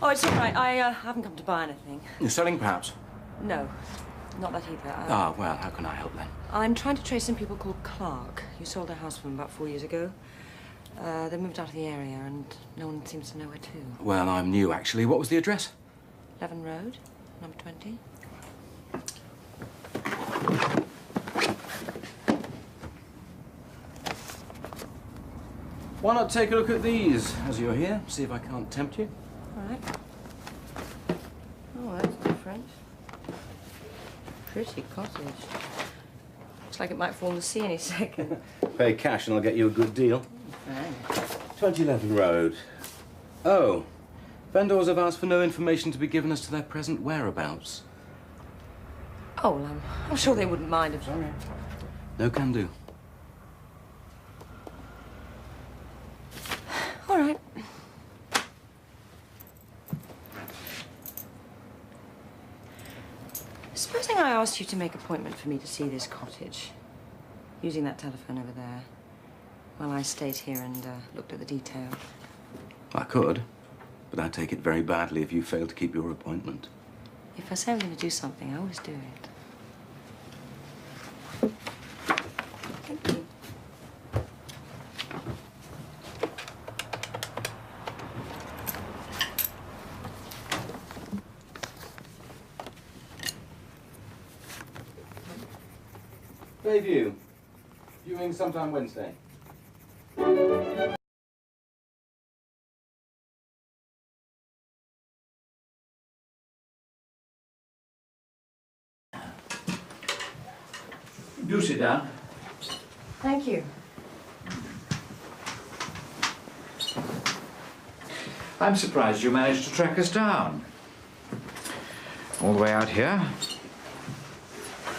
Oh, it's all right. I haven't come to buy anything. You're selling, perhaps? No, not that either. Ah, well, how can I help then? I'm trying to trace some people called Clarke. You sold a house for them about 4 years ago. They moved out of the area and no one seems to know where to. Well, I'm new, actually. What was the address? 11 Road, number 20. Why not take a look at these as you're here? See if I can't tempt you. All right. Oh, that's different. Pretty cottage. Looks like it might fall in the sea any second. Pay cash and I'll get you a good deal. Thanks. 2011 Road. Oh, vendors have asked for no information to be given as to their present whereabouts. Oh, well, I'm sure they wouldn't mind if... Sorry. No can do. All right. Supposing I asked you to make an appointment for me to see this cottage, using that telephone over there, while I stayed here and looked at the detail. I could, but I'd take it very badly if you failed to keep your appointment. If I say I'm going to do something, I always do it. Thank you. Bayview. Viewing sometime Wednesday. Do sit down. Thank you. I'm surprised you managed to track us down. All the way out here?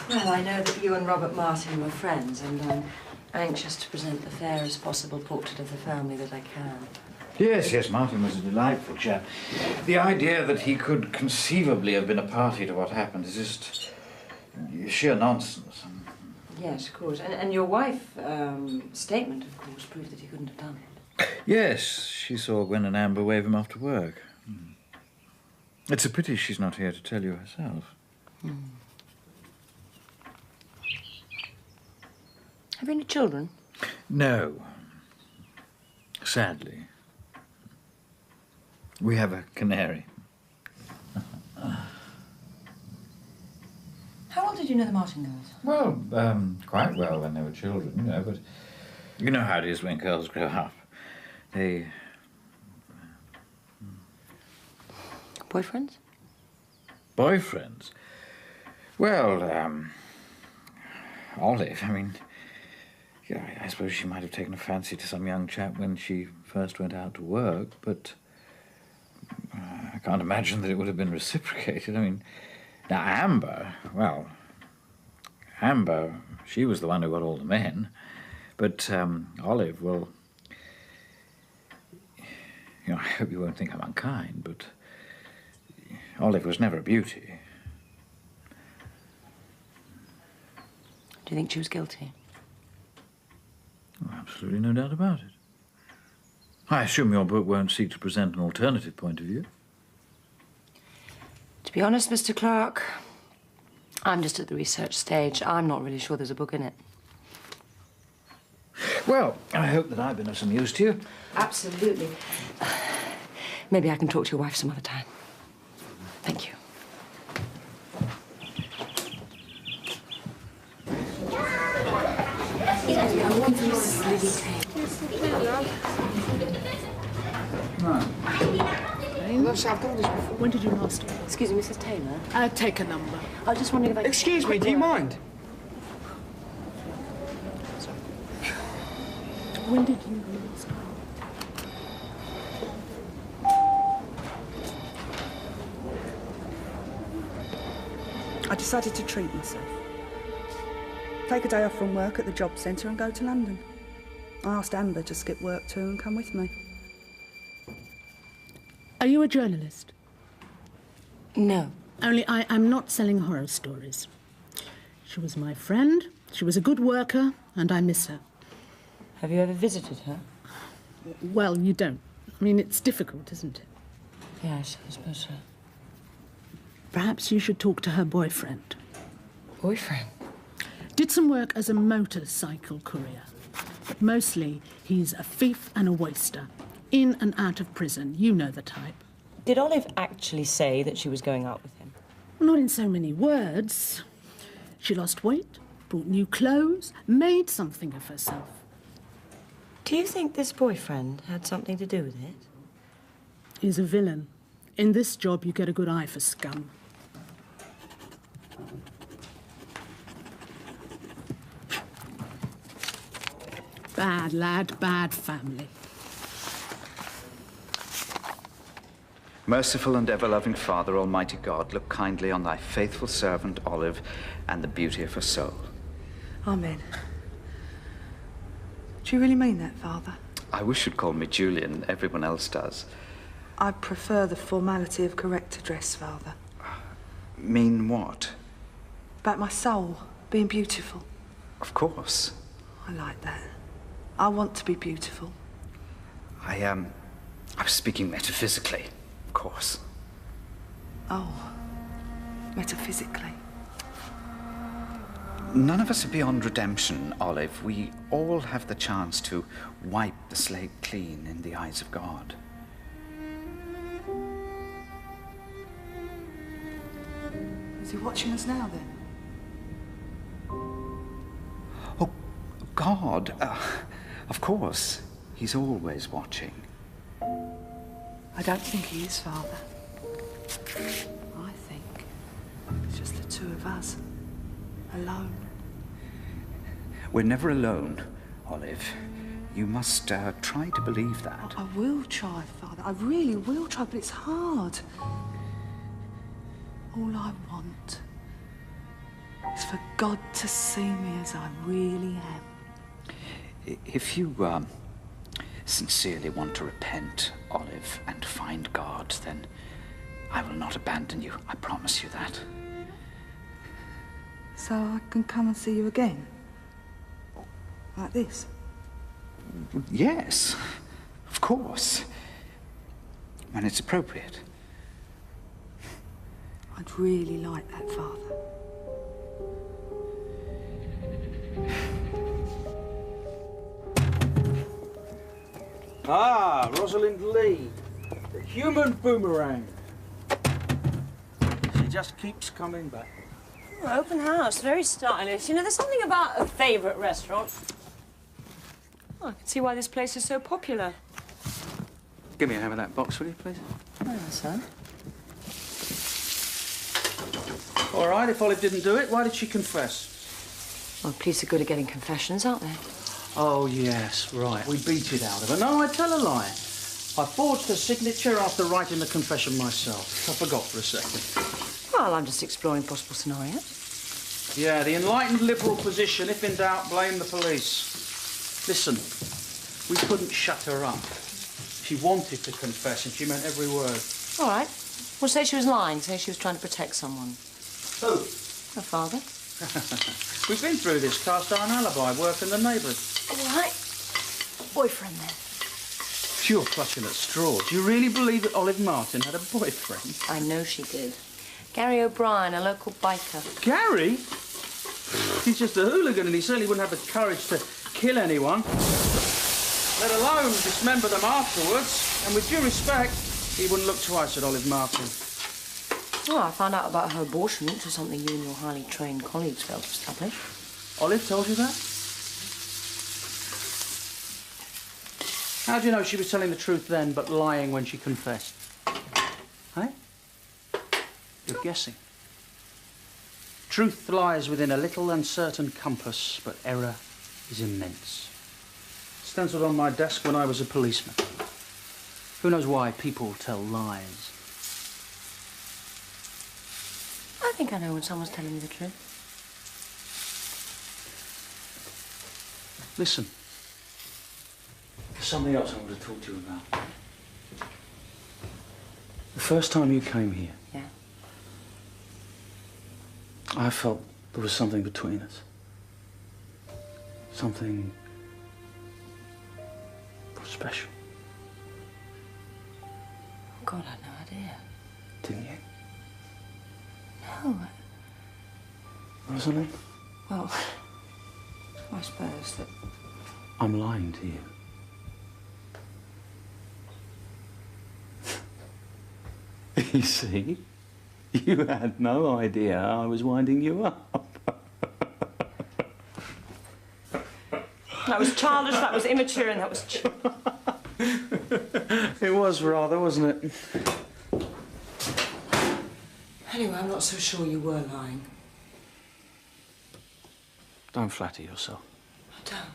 Well, I know that you and Robert Martin were friends, and I'm anxious to present the fairest possible portrait of the family that I can. Yes, yes, Martin was a delightful chap. The idea that he could conceivably have been a party to what happened is just sheer nonsense. Yes, of course. And your wife's statement, of course, proved that he couldn't have done it. Yes, she saw Gwen and Amber wave him off to work. It's a pity she's not here to tell you herself. Have you any children? No. Sadly. We have a canary. How old did you know the Martin girls? Well, quite well when they were children, you know, but you know how it is when girls grow up. They... Boyfriends? Boyfriends? Well, Olive, I mean... Yeah, I suppose she might have taken a fancy to some young chap when she first went out to work, but I can't imagine that it would have been reciprocated. I mean, now Amber, well, Amber, she was the one who got all the men, but Olive, well, you know, I hope you won't think I'm unkind, but Olive was never a beauty. Do you think she was guilty? Oh, absolutely no doubt about it. I assume your book won't seek to present an alternative point of view. To be honest, Mr. Clarke, I'm just at the research stage. I'm not really sure there's a book in it. Well, I hope that I've been of some use to you. Absolutely. Maybe I can talk to your wife some other time. Thank you. Mrs. Lily Taylor. When did you last? Excuse me, Mrs. Taylor. Take a number. I was just wondering if I could... Excuse me, do you mind? When did you last? I decided to treat myself. Take a day off from work at the job centre and go to London. I asked Amber to skip work too and come with me. Are you a journalist? No. Only I am not selling horror stories. She was my friend, she was a good worker, and I miss her. Have you ever visited her? Well, you don't. I mean, it's difficult, isn't it? Yes, I suppose so. Perhaps you should talk to her boyfriend. Boyfriend? Did some work as a motorcycle courier. But mostly, he's a thief and a waster. In and out of prison. You know the type. Did Olive actually say that she was going out with him? Not in so many words. She lost weight, bought new clothes, made something of herself. Do you think this boyfriend had something to do with it? He's a villain. In this job, you get a good eye for scum. Bad lad, bad family. Merciful and ever-loving Father, Almighty God, look kindly on thy faithful servant, Olive, and the beauty of her soul. Amen. Do you really mean that, Father? I wish you'd call me Julian. Everyone else does. I prefer the formality of correct address, Father. Mean what? About my soul being beautiful. Of course. I like that. I want to be beautiful. I was speaking metaphysically, of course. Oh, metaphysically. None of us are beyond redemption, Olive. We all have the chance to wipe the slate clean in the eyes of God. Is he watching us now, then? Oh, God. Of course. He's always watching. I don't think he is, Father. I think it's just the two of us. Alone. We're never alone, Olive. You must try to believe that. I will try, Father. I really will try, but it's hard. All I want is for God to see me as I really am. If you sincerely want to repent, Olive, and find God, then I will not abandon you. I promise you that. So I can come and see you again? Like this? Yes, of course. When it's appropriate. I'd really like that, Father. Ah, Rosalind Lee, the human boomerang. She just keeps coming back. Oh, open house, very stylish. You know, there's something about a favourite restaurant. Oh, I can see why this place is so popular. Give me a hand with that box, will you, please? Oh, son. All right, if Olive didn't do it, why did she confess? Well, police are good at getting confessions, aren't they? Oh, yes, right. We beat it out of her. No, I tell a lie. I forged her signature after writing the confession myself. I forgot for a second. Well, I'm just exploring possible scenarios. Yeah, the enlightened liberal position. If in doubt, blame the police. Listen, we couldn't shut her up. She wanted to confess, and she meant every word. All right. Well, say she was lying. Say she was trying to protect someone. Who? Her father. We've been through this cast-iron alibi, work and the neighbours. All right. Boyfriend, then. You're clutching at straws. You really believe that Olive Martin had a boyfriend? I know she did. Gary O'Brien, a local biker. Gary? He's just a hooligan and he certainly wouldn't have the courage to kill anyone, let alone dismember them afterwards. And with due respect, he wouldn't look twice at Olive Martin. Oh, I found out about her abortion, which is something you and your highly trained colleagues failed to establish. Olive told you that? How do you know she was telling the truth then, but lying when she confessed? Eh? You're guessing. Truth lies within a little uncertain compass, but error is immense. Stenciled on my desk when I was a policeman. Who knows why people tell lies? I think I know when someone's telling me the truth. Listen. There's something else I want to talk to you about. The first time you came here, yeah, I felt there was something between us. Something special. God, I had no idea. Didn't you? No. Rosalind? Well, I suppose that... I'm lying to you. You see? You had no idea I was winding you up. That was childish, that was immature, and that was... It was rather, wasn't it? Anyway, I'm not so sure you were lying. Don't flatter yourself. I don't.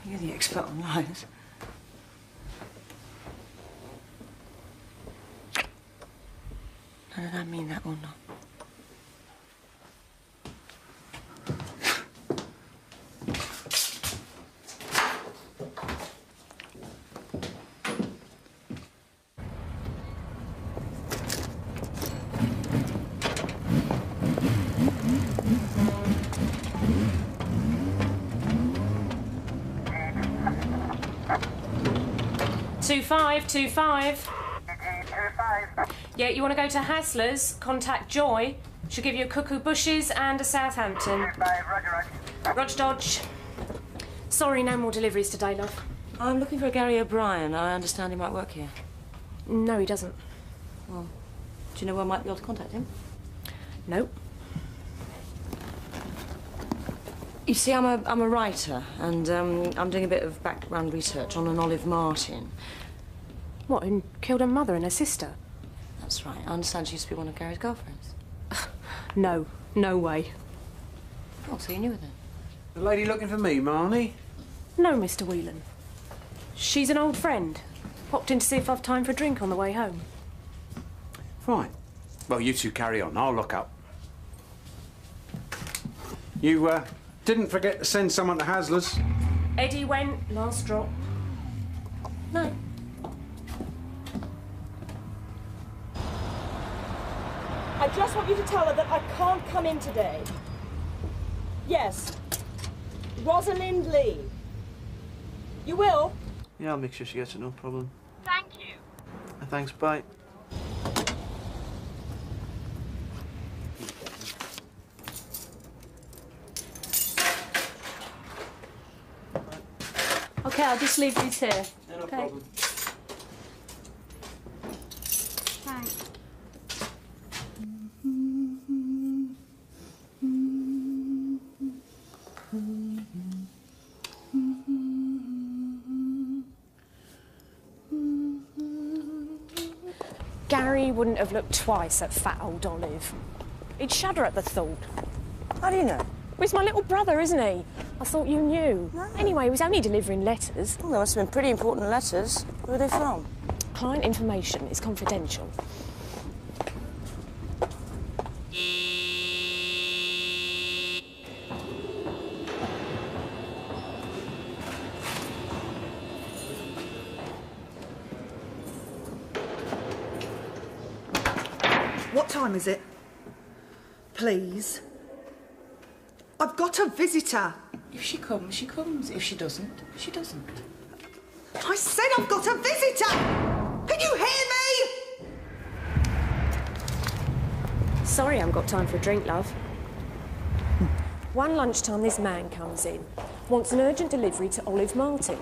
You're the expert on lies. Now, did I mean that or not? Two five. Yeah, you want to go to Hasler's? Contact Joy. She'll give you a Cuckoo Bushes and a Southampton. Roger Dodge. Sorry, no more deliveries today, love. I'm looking for a Gary O'Brien. I understand he might work here. No, he doesn't. Well, do you know where I might be able to contact him? Nope. You see, I'm a writer, and I'm doing a bit of background research on an Olive Martin. What, who killed her mother and her sister? That's right. I understand she used to be one of Gary's girlfriends. No, no way. Oh, so you knew her then? The lady looking for me, Marnie? No, Mr. Whelan. She's an old friend. Popped in to see if I've time for a drink on the way home. Fine. Well, you two carry on. I'll look up. You, didn't forget to send someone to Hasler's? Eddie went, last drop. No. I just want you to tell her that I can't come in today. Yes. Rosalind Lee. You will? Yeah, I'll make sure she gets it, no problem. Thank you. Thanks, bye. OK, I'll just leave these here. Yeah, no okay. problem. Thanks. Gary wouldn't have looked twice at fat old Olive. He'd shudder at the thought. How do you know? Well, he's my little brother, isn't he? I thought you knew. No. Anyway, he was only delivering letters. Well, there must have been pretty important letters. Where are they from? Client information is confidential. What time is it? Please. I've got a visitor. If she comes, she comes. If she doesn't, she doesn't. I said I've got a visitor! Can you hear me? Sorry I haven't got time for a drink, love. One lunchtime this man comes in, wants an urgent delivery to Olive Martin.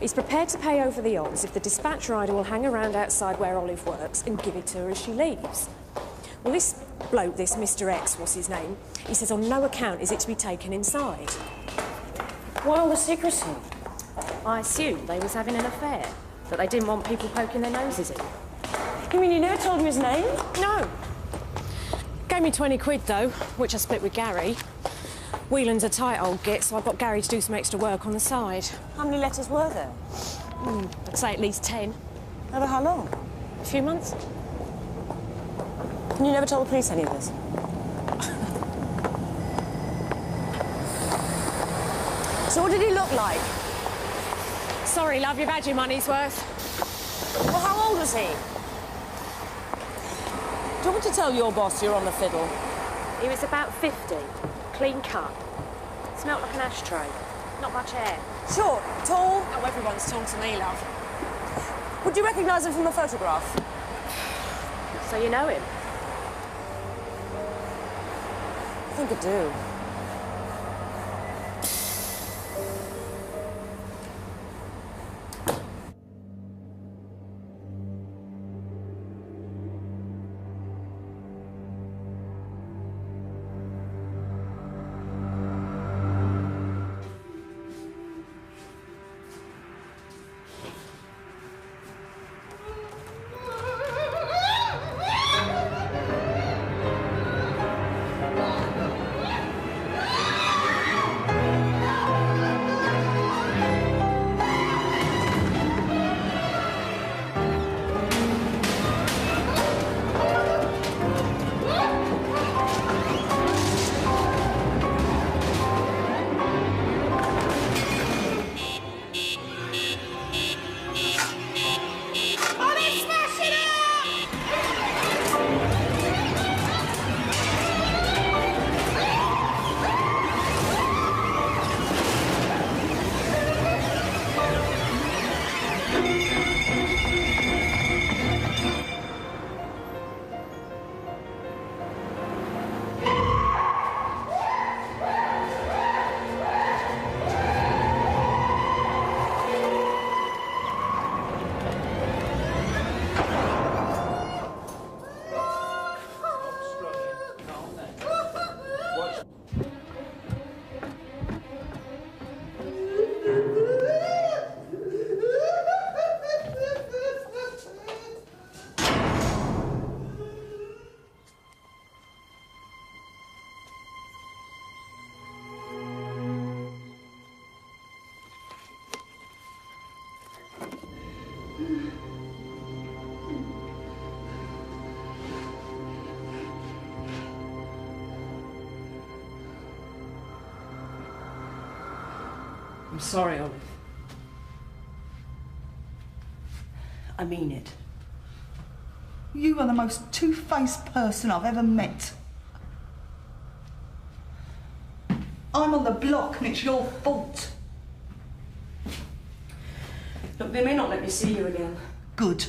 He's prepared to pay over the odds if the dispatch rider will hang around outside where Olive works and give it to her as she leaves. Well, this bloke, this Mr. X, what's his name, he says on no account is it to be taken inside. Why all the secrecy? I assumed they was having an affair, that they didn't want people poking their noses in. You mean you never told him his name? No. Gave me 20 quid, though, which I split with Gary. Whelan's a tight old git, so I've got Gary to do some extra work on the side. How many letters were there? I'd say at least 10. Over how long? A few months. And you never told the police any of this? So what did he look like? Sorry, love, you've had your money's worth. Well, how old was he? Do you want me to tell your boss you're on the fiddle? He was about 50, clean cut. Smelt like an ashtray. Not much hair. Short, tall? Oh, everyone's tall to me, love. Would you recognise him from a photograph? So you know him? I think I do. I'm sorry, Olive. I mean it. You are the most two-faced person I've ever met. I'm on the block and it's your fault. Look, they may not let me see you again. Good.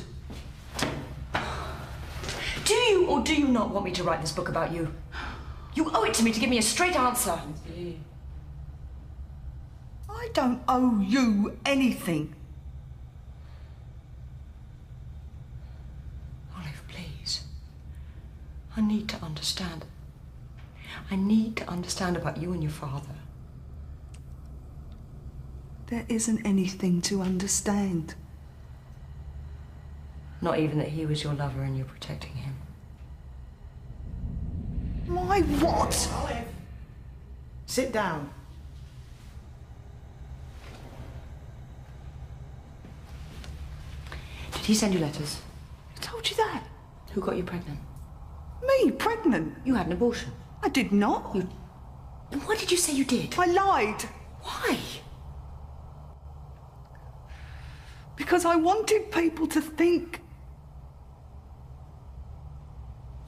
Do you or do you not want me to write this book about you? You owe it to me to give me a straight answer. I don't owe you anything. Olive, please. I need to understand. I need to understand about you and your father. There isn't anything to understand. Not even that he was your lover and you're protecting him. My what? Olive, sit down. Did he send you letters? I told you that. Who got you pregnant? Me, pregnant? You had an abortion. I did not. You... Then why did you say you did? I lied. Why? Because I wanted people to think.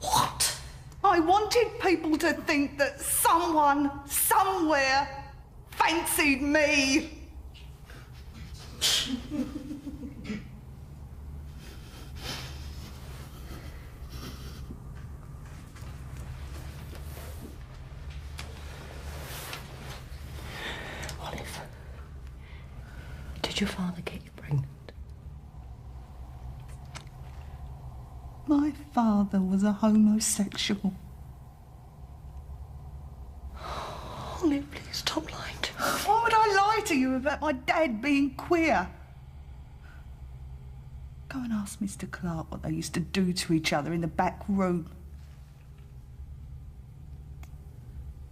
What? I wanted people to think that someone, somewhere, fancied me. Olive, did your father get you pregnant? My father was a homosexual. him about my dad being queer. Go and ask Mr. Clark what they used to do to each other in the back room.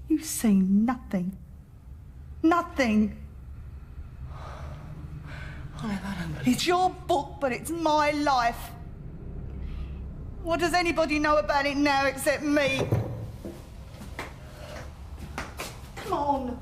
You've seen nothing. Nothing. Olive, I don't believe It's your book, but it's my life. What does anybody know about it now except me? Come on.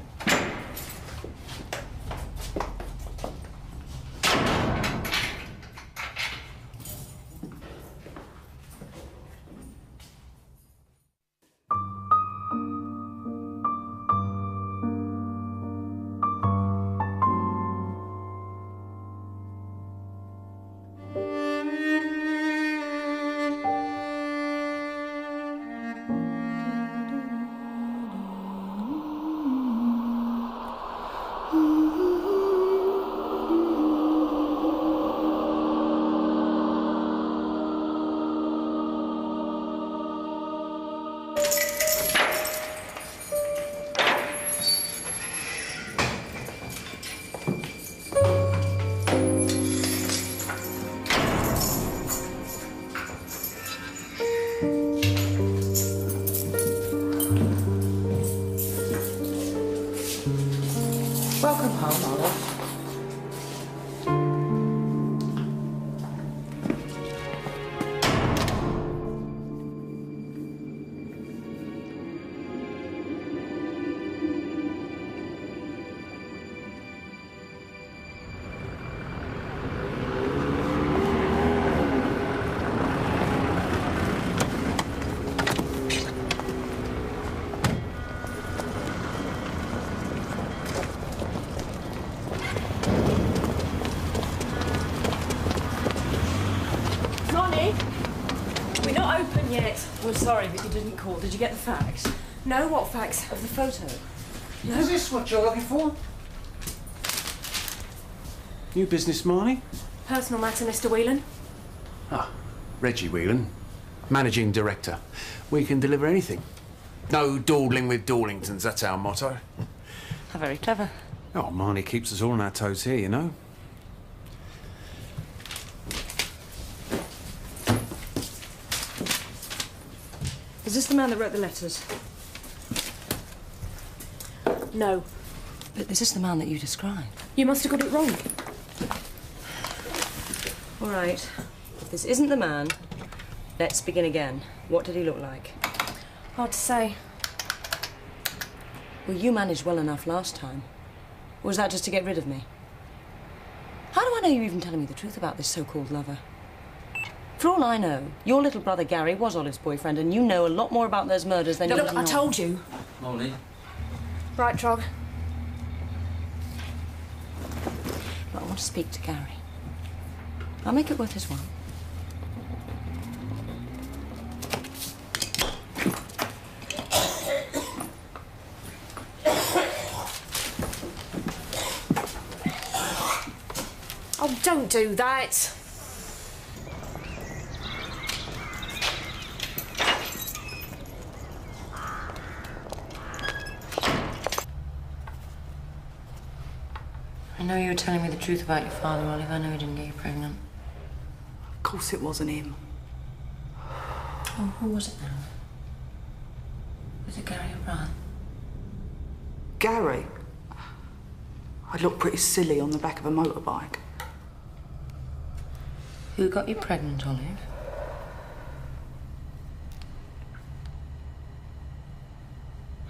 Welcome home, Olive. We're not open yet. We're sorry, but you didn't call. Did you get the facts? No, what facts? Of the photo. No. Is this what you're looking for? New business, Marnie? Personal matter, Mr. Whelan. Ah, Reggie Whelan, Managing Director. We can deliver anything. No dawdling with Dawlingtons, that's our motto. How very clever. Oh, Marnie keeps us all on our toes here, you know. Is this the man that wrote the letters? No. But is this the man that you described? You must have got it wrong. All right. If this isn't the man, let's begin again. What did he look like? Hard to say. Well, you managed well enough last time. Or was that just to get rid of me? How do I know you're even telling me the truth about this so-called lover? For all I know, your little brother Gary was Olive's boyfriend, and you know a lot more about those murders than you Look, I told you. Molly. Right, Trog. But I want to speak to Gary. I'll make it worth his while. Oh, don't do that. I know you were telling me the truth about your father, Olive. I know he didn't get you pregnant. Of course it wasn't him. Oh, who was it then? Was it Gary O'Brien? Gary? I'd look pretty silly on the back of a motorbike. Who got you pregnant, Olive?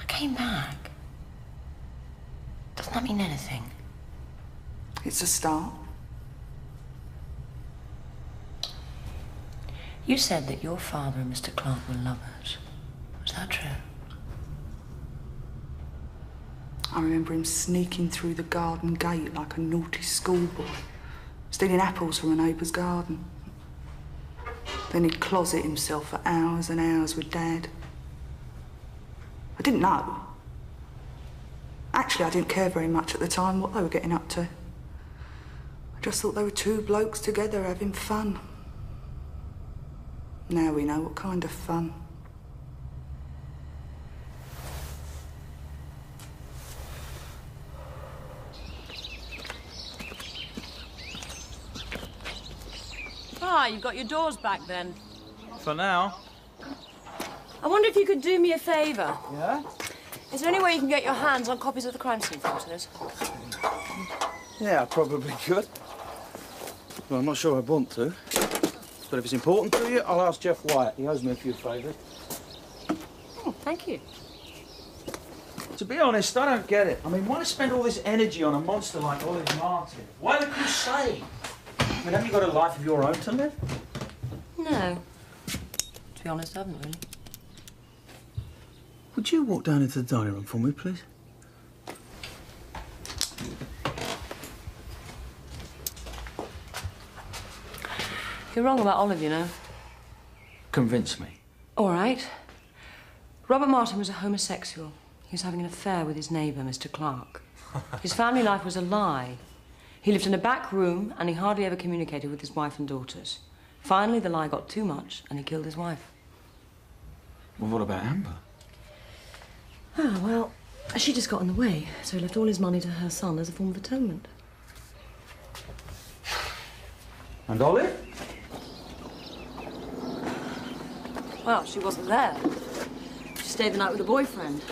I came back. Doesn't that mean anything? It's a start. You said that your father and Mr. Clark were lovers. Was that true? I remember him sneaking through the garden gate like a naughty schoolboy, stealing apples from a neighbour's garden. Then he'd closet himself for hours and hours with Dad. I didn't know. Actually, I didn't care very much at the time what they were getting up to. I just thought they were two blokes together having fun. Now we know what kind of fun. Ah, you've got your doors back then. For now. I wonder if you could do me a favour. Yeah? Is there any way you can get your hands on copies of the crime scene photos? Yeah, I probably could. Well, I'm not sure I want to. But if it's important to you, I'll ask Jeff Wyatt. He owes me a few favours. Oh, thank you. To be honest, I don't get it. I mean, why spend all this energy on a monster like Olive Martin? Why the crusade? I mean, haven't you got a life of your own to live? No. To be honest, I haven't really. Would you walk down into the dining room for me, please? You're wrong about Olive, you know. Convince me. All right. Robert Martin was a homosexual. He was having an affair with his neighbour, Mr. Clarke. His family life was a lie. He lived in a back room and he hardly ever communicated with his wife and daughters. Finally, the lie got too much and he killed his wife. Well, what about Amber? Ah, well, she just got in the way, so he left all his money to her son as a form of atonement. And Olive? Well, she wasn't there. She stayed the night with a boyfriend.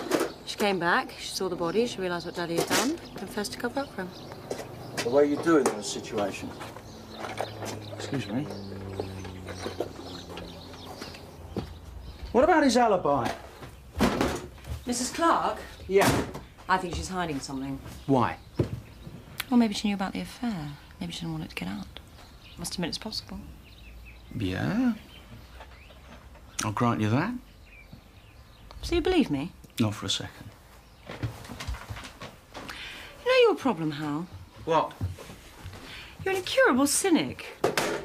She came back, she saw the body, she realised what Daddy had done, confessed to cover up for him. The way you do in those situations. Excuse me. What about his alibi? Mrs. Clarke? Yeah. I think she's hiding something. Why? Well, maybe she knew about the affair. Maybe she didn't want it to get out. Must admit it's possible. Yeah. I'll grant you that. So you believe me? Not for a second. You know your problem, Hal? What? You're an incurable cynic.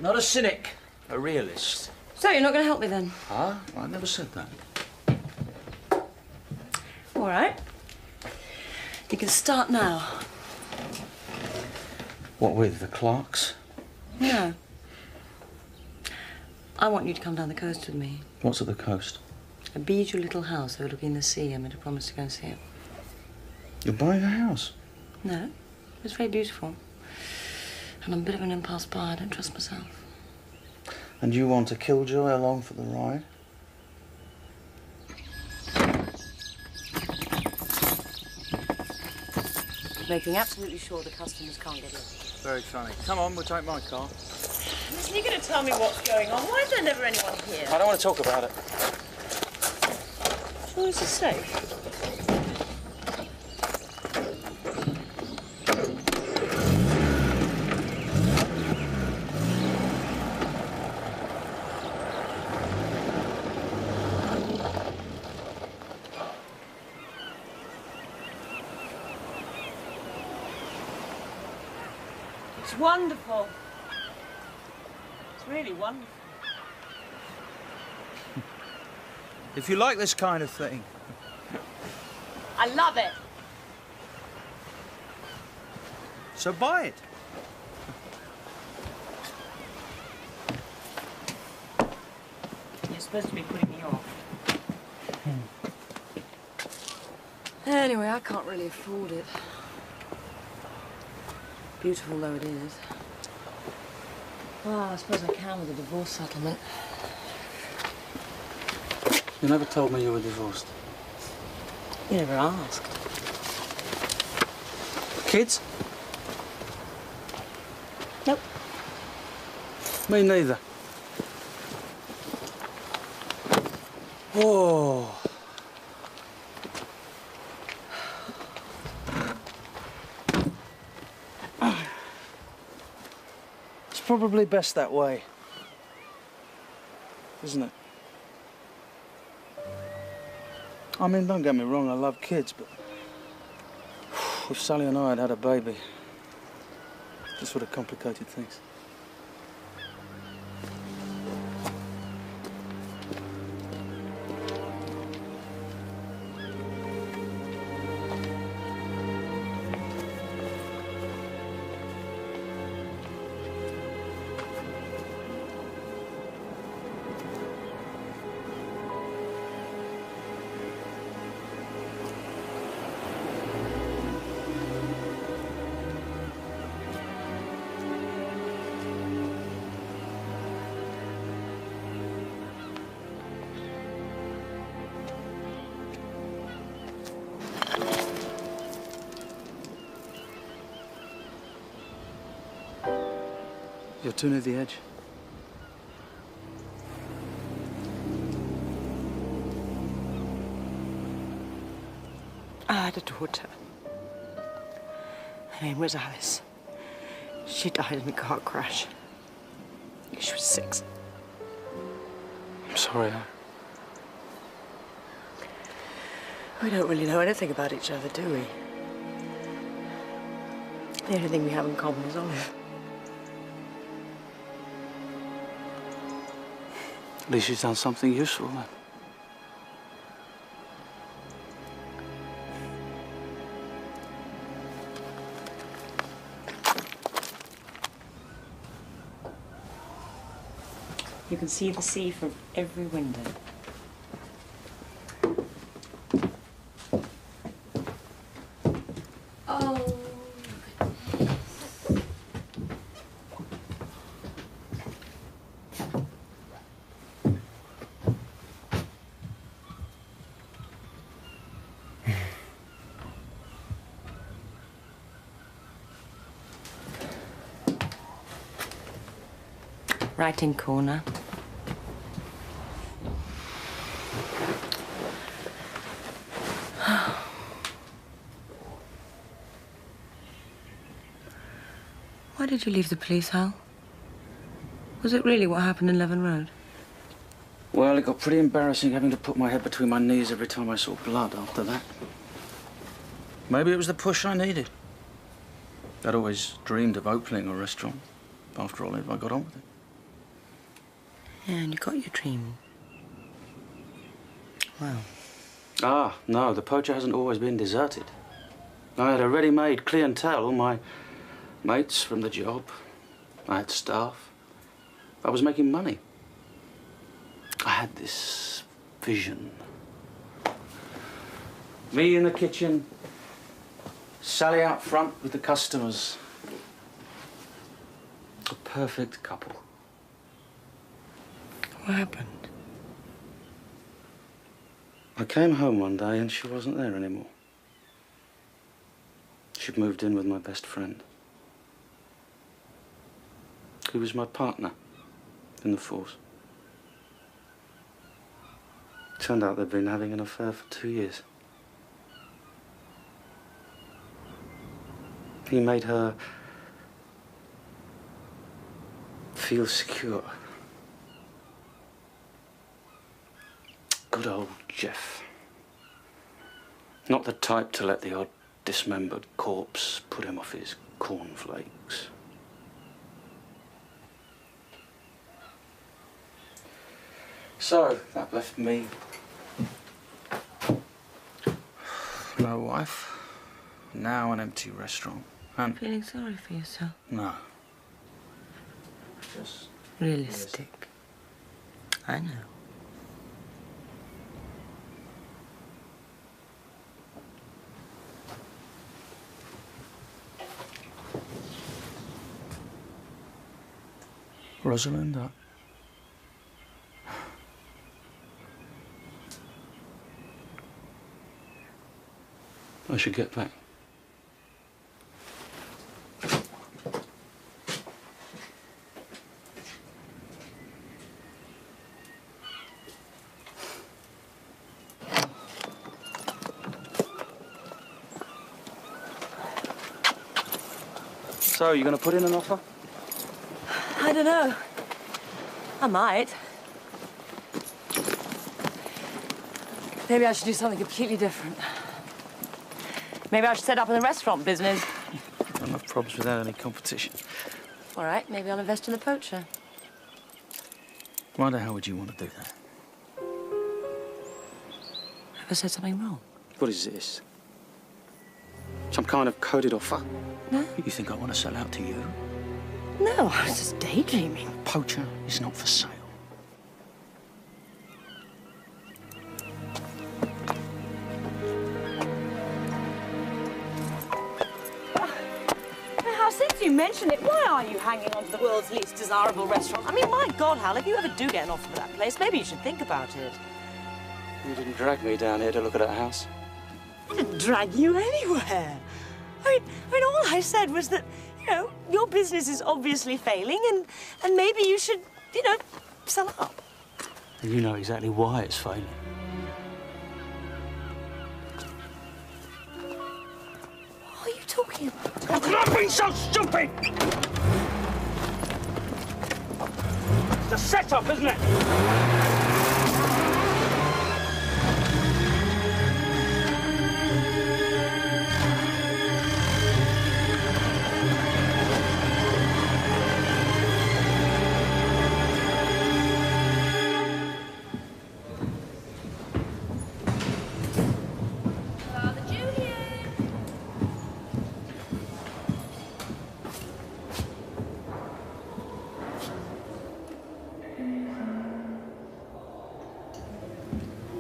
Not a cynic, a realist. So you're not going to help me then? Huh? I never said that. All right. You can start now. What with, the Clarks? No. I want you to come down the coast with me. What's at the coast? A beautiful little house overlooking the sea. I made a promise to go and see it. You're buying a house? No. It's very beautiful. And I'm a bit of an impulse buyer. I don't trust myself. And you want a killjoy along for the ride? Making absolutely sure the customers can't get in. Very funny. Come on, we'll take my car. Listen, you're going to tell me what's going on. Why is there never anyone here? I don't want to talk about it. Sure this is safe? It's wonderful. It's really wonderful. If you like this kind of thing. I love it. So buy it. You're supposed to be putting me off. Anyway, I can't really afford it. Beautiful though it is. Well, I suppose I can with a divorce settlement. You never told me you were divorced. You never asked. Kids? Nope. Me neither. Oh. It's probably best that way, isn't it? I mean, don't get me wrong, I love kids, but if Sally and I had had a baby, this would have complicated things. You're too near the edge. I had a daughter. Her name was Alice. She died in a car crash. She was 6. I'm sorry. We don't really know anything about each other, do we? The only thing we have in common is Olive. At least you've done something useful, then. You can see the sea from every window. Oh. Writing corner. Why did you leave the police, Hal? Was it really what happened in Leven Road? Well, it got pretty embarrassing having to put my head between my knees every time I saw blood after that. Maybe it was the push I needed. I'd always dreamed of opening a restaurant. After all, if I got on with it. Yeah, and you got your dream. Wow. Ah, no, the poacher hasn't always been deserted. I had a ready-made clientele, my mates from the job. I had staff. I was making money. I had this vision. Me in the kitchen, Sally out front with the customers. A perfect couple. What happened? I came home one day and she wasn't there anymore. She'd moved in with my best friend. He was my partner in the force. Turned out they'd been having an affair for 2 years. He made her feel secure. Good old Jeff. Not the type to let the odd dismembered corpse put him off his cornflakes. So, that left me no wife, now an empty restaurant, and... Feeling sorry for yourself? No. Just... Realistic. I know. Rosalind, I should get back. So, you gonna put in an offer? I don't know. I might. Maybe I should do something completely different. Maybe I should set up in the restaurant business. I don't have problems without any competition. All right, maybe I'll invest in the poacher. Why the hell would you want to do that? Have I said something wrong? What is this? Some kind of coded offer? No. You think I want to sell out to you? No, I was just daydreaming. Poacher is not for sale. Now, since you mention it, why are you hanging on to the world's least desirable restaurant? I mean, my God, Hal, if you ever do get an offer for that place, maybe you should think about it. You didn't drag me down here to look at that house. I didn't drag you anywhere. I mean, all I said was that you know, your business is obviously failing and maybe you should, you know, sell up. And you know exactly why it's failing. What are you talking about? How can I be so stupid? It's a setup, isn't it?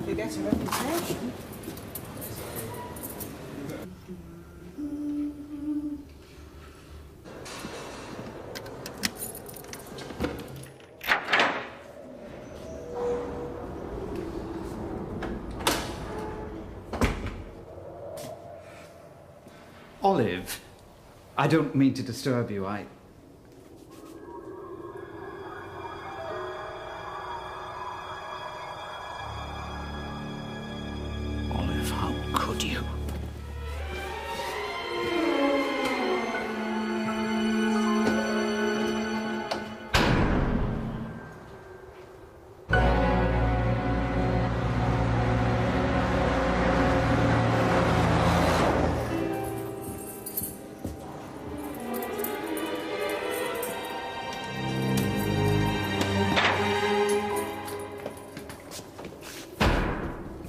You get a reputation. Olive, I don't mean to disturb you. Olive, how could you?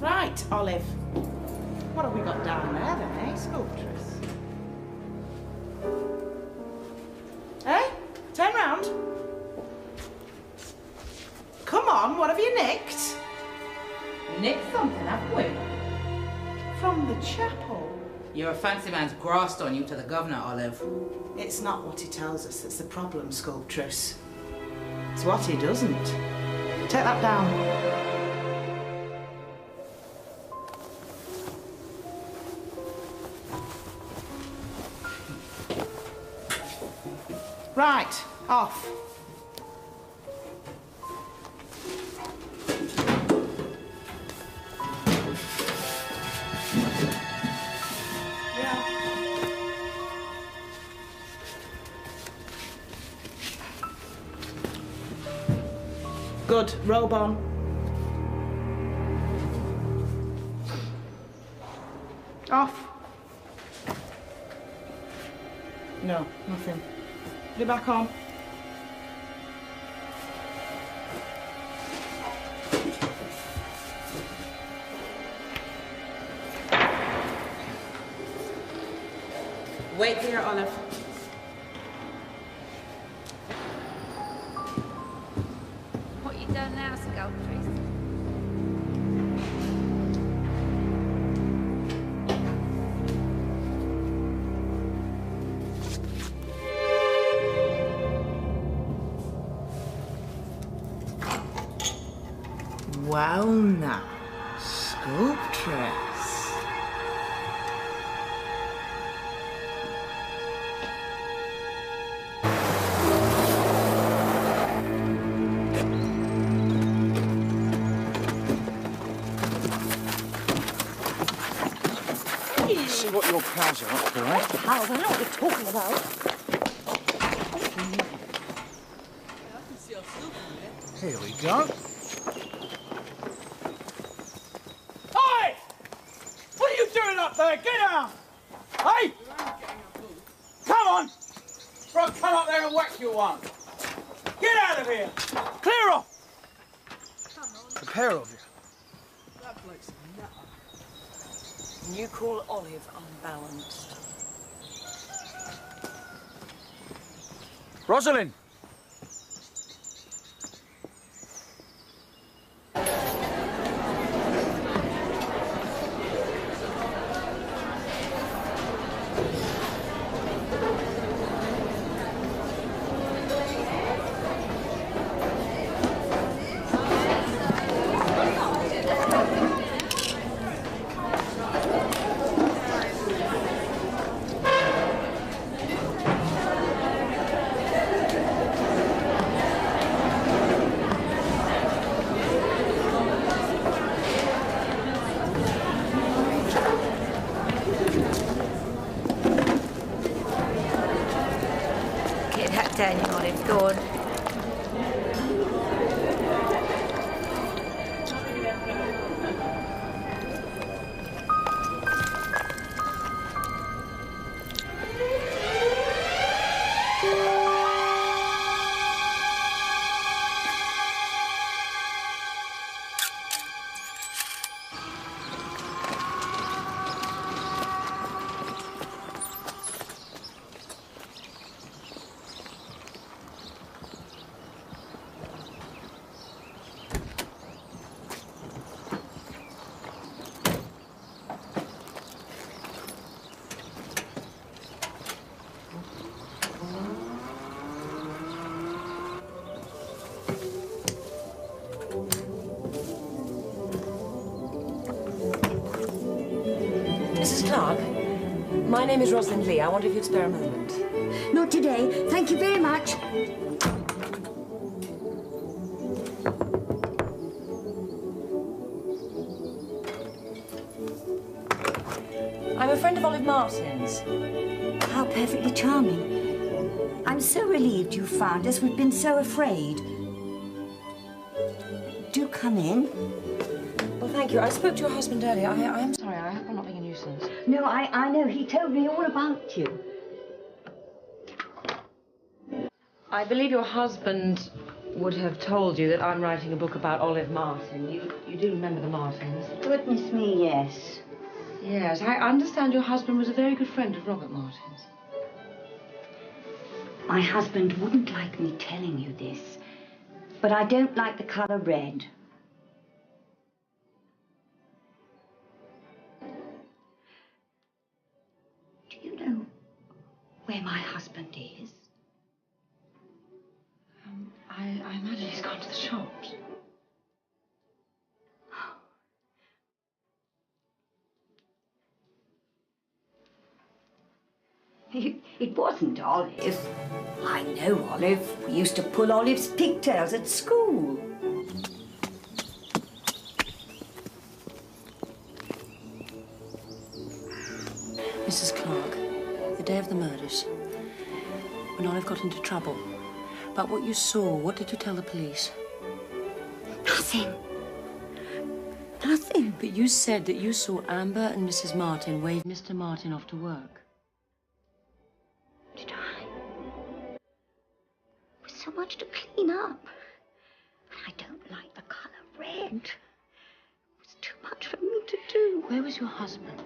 Right, Olive. What have we got down there then, eh, Sculptress? Eh? Turn round. Come on, what have you nicked? Nicked something, haven't we? From the chapel. Your fancy man's grassed on you to the governor, Olive. It's not what he tells us that's the problem, Sculptress. It's what he doesn't. Take that down. Right, off. Good, robe on. Off. No, nothing. Put it back on. Wait here, Olive. What you done now, Sculptress? Well now, Sculptress. See what your pals are up to, eh? Pals, I know what you're talking about. Here we go. Hi! What are you doing up there? Get down! Hey! Come on! Or I'll come up there and whack you one. Get out of here! Clear off! The pair of you. That bloke's a nutter. And you call Olive unbalanced. Rosalind! tell you, Olive. Go on. Mrs. Clark, my name is Rosalind Lee. I wonder if you'd spare a moment. Not today. Thank you very much. I'm a friend of Olive Martin's. How perfectly charming. I'm so relieved you found us. We've been so afraid. Do come in. Well, thank you. I spoke to your husband earlier. I am sorry. I hope I'm not being a nuisance. No, I know. He told me all about you. I believe your husband would have told you that I'm writing a book about Olive Martin. You do remember the Martins? Goodness me, yes. Yes, I understand your husband was a very good friend of Robert Martin's. My husband wouldn't like me telling you this, but I don't like the colour red. Do you know where my husband is? I imagine he's gone to the shops. It wasn't Olive. I know Olive. We used to pull Olive's pigtails at school. Mrs. Clark, the day of the murders, when Olive got into trouble, about what you saw, what did you tell the police? Nothing. Nothing. But you said that you saw Amber and Mrs. Martin wave Mr. Martin off to work. Did I? There's so much to clean up. And I don't like the colour red. It's too much for me to do. Where was your husband?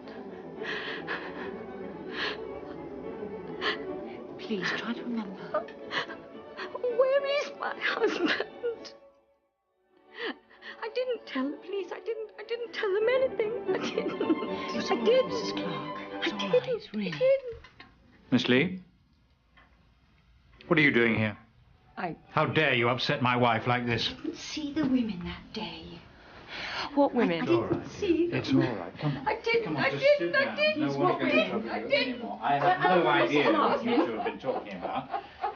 Please, try to remember. Where is my husband? I didn't tell the police. I didn't tell them anything. I didn't. It's I all right, didn't. Mrs. Clark. It's all I right, didn't. really. I didn't. Miss Lee? What are you doing here? I How dare you upset my wife like this? didn't see the women that day. What women? I didn't see them. It's all right. Come on. I didn't. Come on, I just didn't. sit I down. didn't. No one's going to trouble you anymore. I have no idea what you two have been talking about.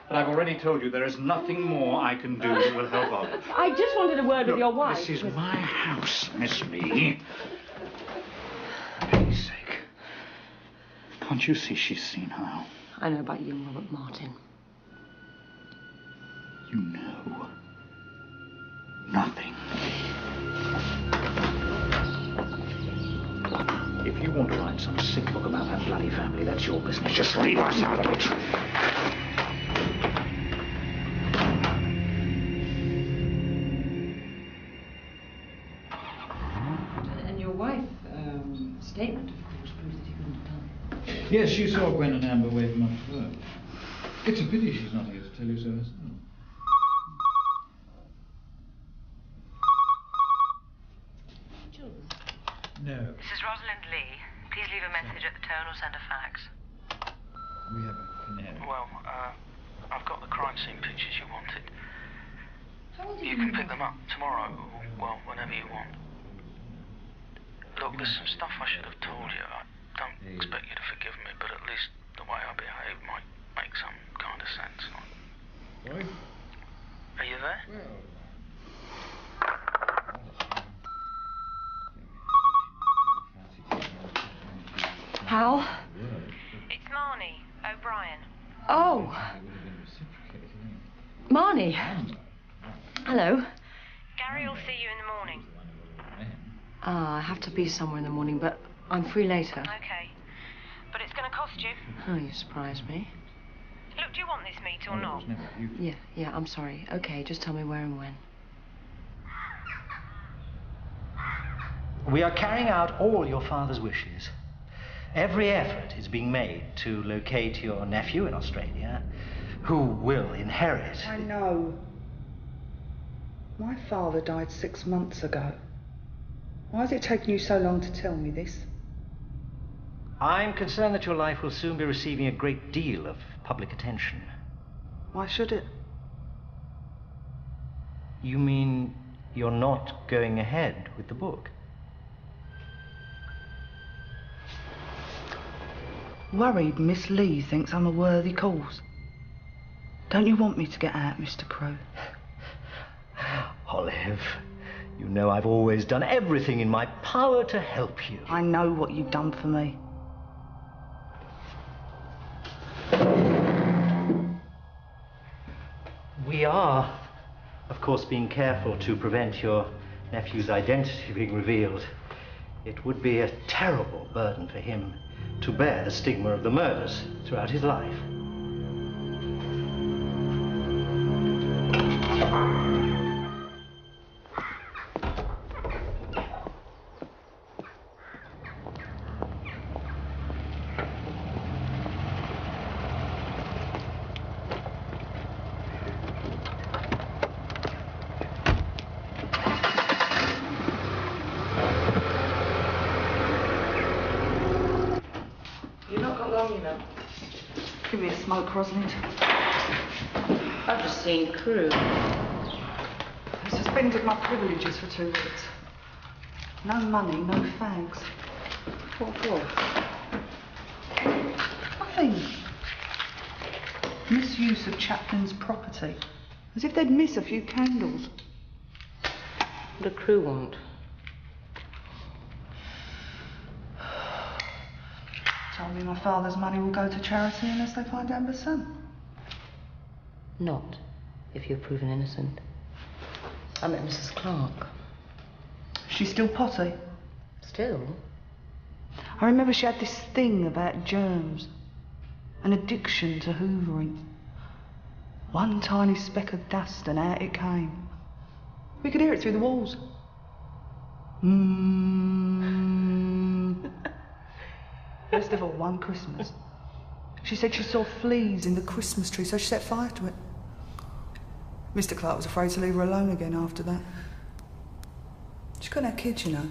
But I've already told you there is nothing more I can do that will help Olive. I just wanted a word with your wife. This is my house, Miss Lee. For pity's sake. Can't you see she's seen how? I know about you and Robert Martin. You know nothing. If you want to write some sick book about that bloody family, that's your business. Just leave us out of it. And your wife, statement, of course, proves that he couldn't have done it. Yes, she saw Gwen and Amber wave him off to work. It's a pity she's not here to tell you so herself. No. This is Rosalind Lee. Please leave a message at the tone or send a fax. We have a canary. Well, I've got the crime scene pictures you wanted. You can pick them up tomorrow, or, well, whenever you want. Look, there's some stuff I should have told you. I don't expect you to forgive me, but at least the way I behave might make some kind of sense. Sorry? Are you there? Hal? It's Marnie O'Brien. Oh. Marnie. Hello. Gary will see you in the morning. I have to be somewhere in the morning, but I'm free later. Okay. But it's going to cost you. Oh, you surprised me. Look, do you want this meat or not? Yeah, I'm sorry. Okay, just tell me where and when. We are carrying out all your father's wishes. Every effort is being made to locate your nephew in Australia, who will inherit. I know. My father died 6 months ago. Why has it taken you so long to tell me this? I'm concerned that your life will soon be receiving a great deal of public attention. Why should it? You mean you're not going ahead with the book? Worried Miss Lee thinks I'm a worthy cause. Don't you want me to get out, Mr. Crowe? Olive, you know I've always done everything in my power to help you. I know what you've done for me. We are, of course, being careful to prevent your nephew's identity being revealed. It would be a terrible burden for him to bear the stigma of the murders throughout his life. Give me a smoke, Rosalind. I've just seen Crew. I suspended my privileges for 2 weeks. No money, no fags. What for? Nothing. Misuse of Chaplin's property. As if they'd miss a few candles. What do Crew want? Told me my father's money will go to charity unless they find Amber's son. Not if you're proven innocent. I met Mrs. Clark. She's still potty? Still? I remember she had this thing about germs. An addiction to hoovering. One tiny speck of dust and out it came. We could hear it through the walls. First of all, one Christmas, she said she saw fleas in the Christmas tree, so she set fire to it. Mr. Clark was afraid to leave her alone again after that. She couldn't have kids, you know.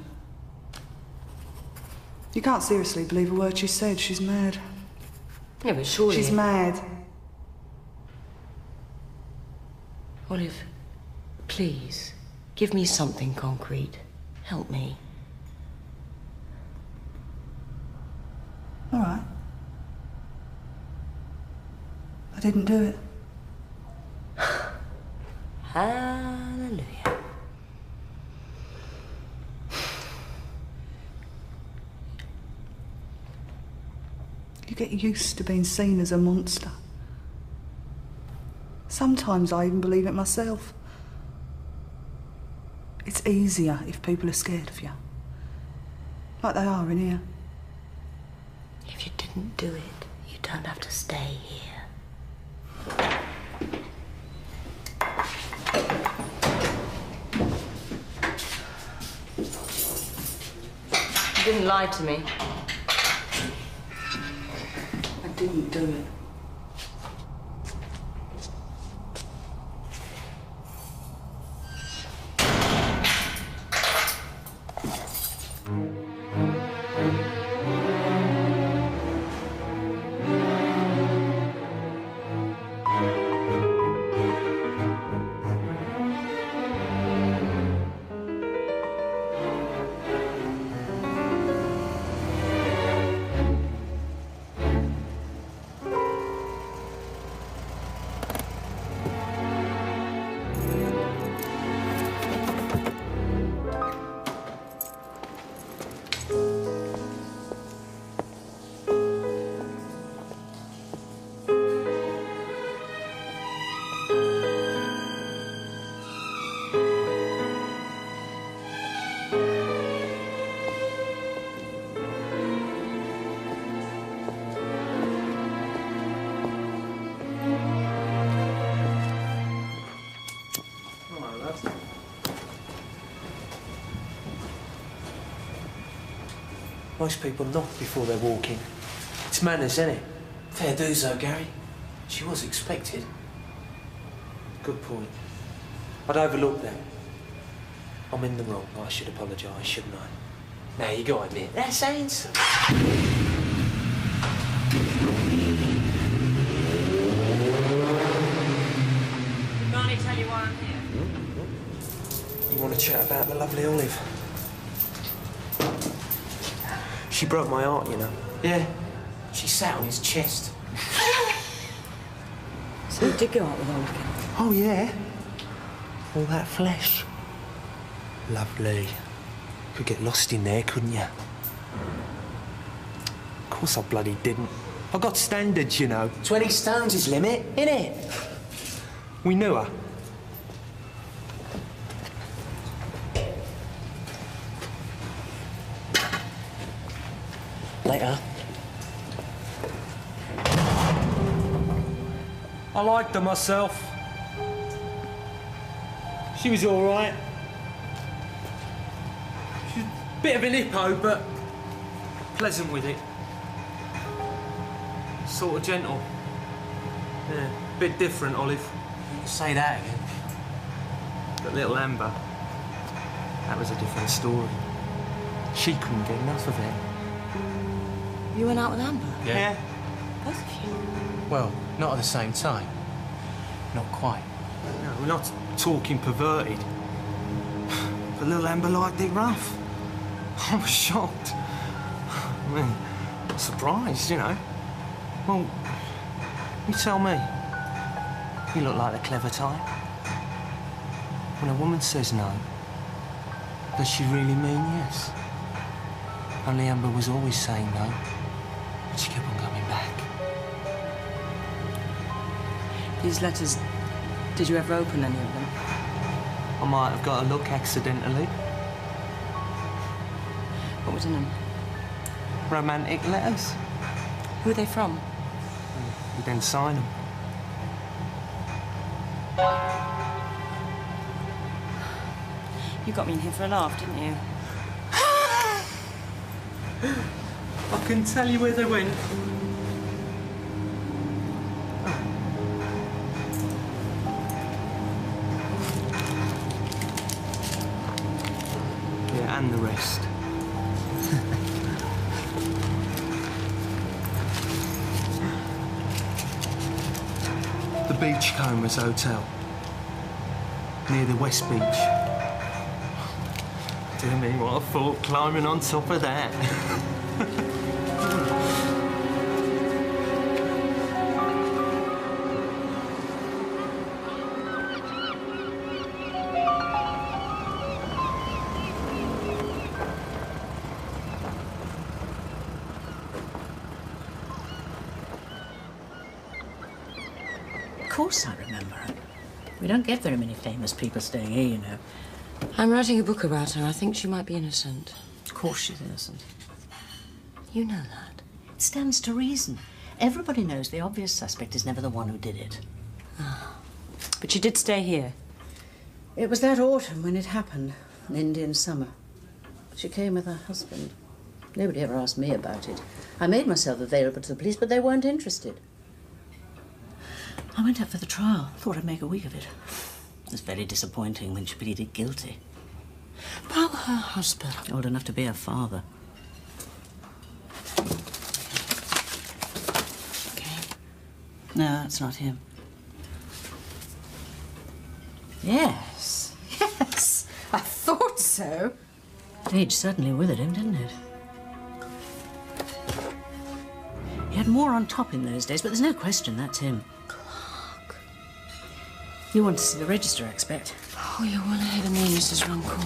You can't seriously believe a word she said. She's mad. Yeah, but surely... She's mad. Olive, please, give me something concrete. Help me. All right. I didn't do it. Hallelujah. You get used to being seen as a monster. Sometimes I even believe it myself. It's easier if people are scared of you. Like they are in here. If you didn't do it, you don't have to stay here. You didn't lie to me. I didn't do it. Most people knock before they're walking. It's manners, isn't it? Fair dues, though, Gary. She was expected. Good point. I'd overlooked that. I'm in the wrong. I should apologise, shouldn't I? Now, you got to admit, that's handsome. Did Barney tell you why I'm here? You want to chat about the lovely Olive? She broke my heart, you know. Yeah. She sat on his chest. So you did go out with Olive? Oh, yeah. All that flesh. Lovely. Could get lost in there, couldn't you? Of course I bloody didn't. I got standards, you know. 20 stone's his limit, innit? We knew her. Later. I liked her myself. She was all right. She's a bit of an hippo, but pleasant with it. Sort of gentle. Yeah, bit different, Olive. Say that again. But little Amber, that was a different story. She couldn't get enough of it. You went out with Amber? Yeah. Both of you? Well, not at the same time. Not quite. No, we're not talking perverted. But little Amber liked it rough. I was shocked. I mean, surprised, you know. Well, you tell me. You look like a clever type. When a woman says no, does she really mean yes? Only Amber was always saying no, but she kept on coming back. These letters, did you ever open any of them? I might have got a look accidentally. What was in them? Romantic letters. Who are they from? You didn't sign them. You got me in here for a laugh, didn't you? I can tell you where they went. Yeah, and the rest. The Beachcombers Hotel, near the West Beach. Dear me, what a thought, climbing on top of that. Of course I remember her. We don't get very many famous people staying here, you know. I'm writing a book about her. I think she might be innocent. Of course she's innocent. You know that. It stands to reason. Everybody knows the obvious suspect is never the one who did it. But she did stay here. It was that autumn when it happened, an Indian summer. She came with her husband. Nobody ever asked me about it. I made myself available to the police, but they weren't interested. I went up for the trial. Thought I'd make a week of it. It was very disappointing when she pleaded guilty. About her husband. Old enough to be her father. Okay. No, that's not him. Yes, yes. I thought so. Age certainly withered him, didn't it? He had more on top in those days, but there's no question that's him. Clark. You want to see the register, I expect. Oh, you're well ahead of me, Mrs. Runcorn.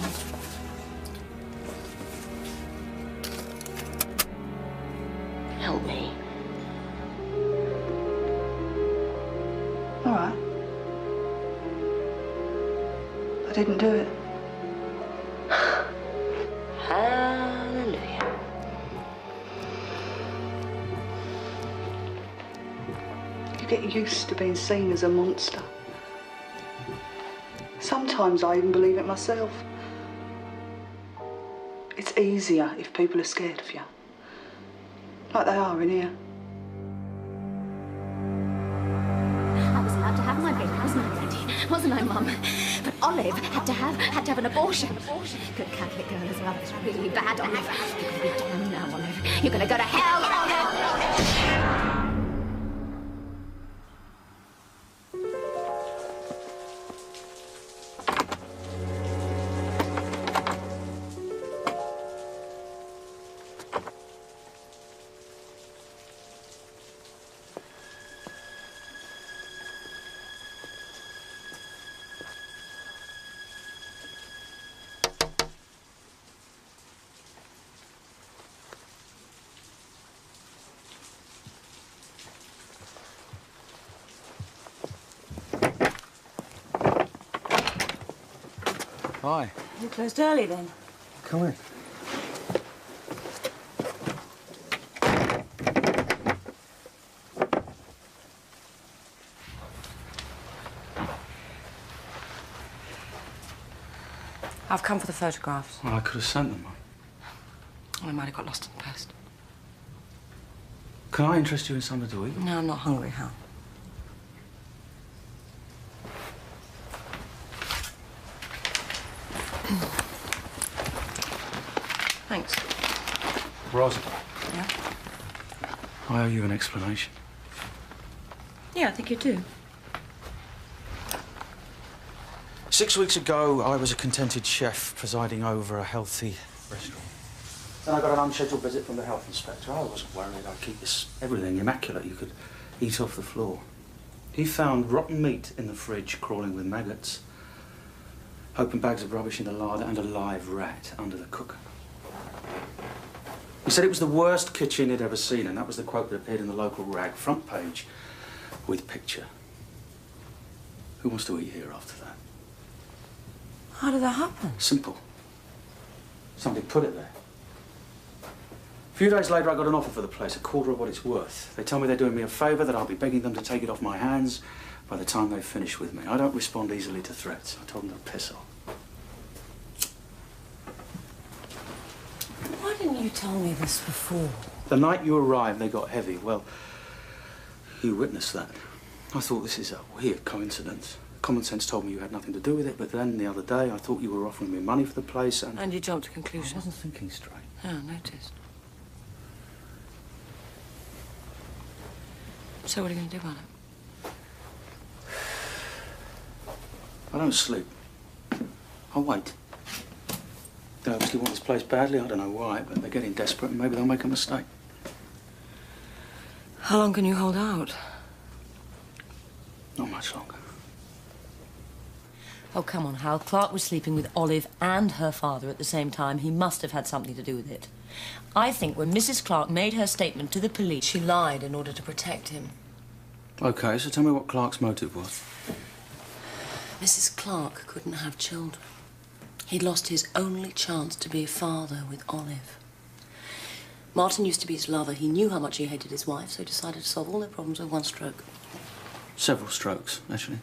Help me. All right. I didn't do it. Hallelujah. You get used to being seen as a monster. Sometimes I even believe it myself. It's easier if people are scared of you. Like they are in here. I was allowed to have my baby, wasn't I, Daddy? Wasn't I, Mum? But Olive had to have an abortion. Good Catholic girl as well. It was really bad, Olive. You're gonna be damned now, Olive. You're gonna go to hell, Olive! Hi. You closed early then? Come in. I've come for the photographs. Well, I could have sent them. Well, I might have got lost in the post. Can I interest you in something to eat? No, I'm not hungry, Hal. Thanks. Rosa. Yeah? I owe you an explanation. Yeah, I think you do. 6 weeks ago, I was a contented chef presiding over a healthy restaurant. Then I got an unscheduled visit from the health inspector. I wasn't worried. I'd keep everything immaculate. You could eat off the floor. He found rotten meat in the fridge crawling with maggots, open bags of rubbish in the larder, and a live rat under the cooker. He said it was the worst kitchen he'd ever seen, and that was the quote that appeared in the local rag front page with picture. Who wants to eat here after that? How did that happen? Simple. Somebody put it there. A few days later, I got an offer for the place, a quarter of what it's worth. They tell me they're doing me a favour, that I'll be begging them to take it off my hands by the time they finish with me. I don't respond easily to threats. I told them to piss off. Why didn't you tell me this before? The night you arrived, they got heavy. Well, you witnessed that. I thought this is a weird coincidence. Common sense told me you had nothing to do with it, but then the other day I thought you were offering me money for the place and... And you jumped to conclusions. I wasn't thinking straight. Yeah, I noticed. So what are you going to do about it? I don't sleep. I'll wait. They obviously want this place badly. I don't know why, but they're getting desperate and maybe they'll make a mistake. How long can you hold out? Not much longer. Oh, come on, Hal. Clark was sleeping with Olive and her father at the same time. He must have had something to do with it. I think when Mrs. Clark made her statement to the police, she lied in order to protect him. OK, so tell me what Clark's motive was. Mrs. Clark couldn't have children. He'd lost his only chance to be a father with Olive. Martin used to be his lover. He knew how much he hated his wife, so he decided to solve all their problems with one stroke. Several strokes, actually.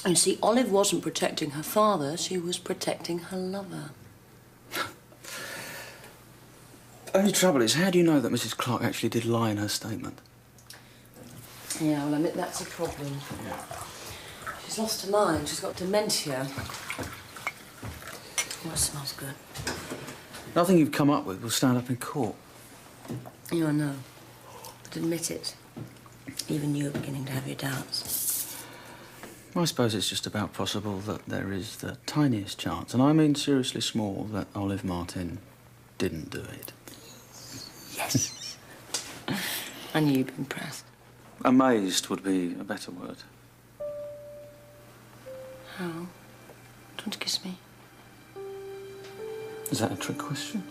And see, Olive wasn't protecting her father, she was protecting her lover. Only trouble is, how do you know that Mrs. Clark actually did lie in her statement? Yeah, well, I admit that's a problem. Yeah. She's lost her mind. She's got dementia. Oh, it smells good. Nothing you've come up with will stand up in court. Yeah, I know. But admit it. Even you're beginning to have your doubts. I suppose it's just about possible that there is the tiniest chance, and I mean seriously small, that Olive Martin didn't do it. Yes. I knew you'd be impressed. Amazed would be a better word. How? Do you want to kiss me? Is that a trick question?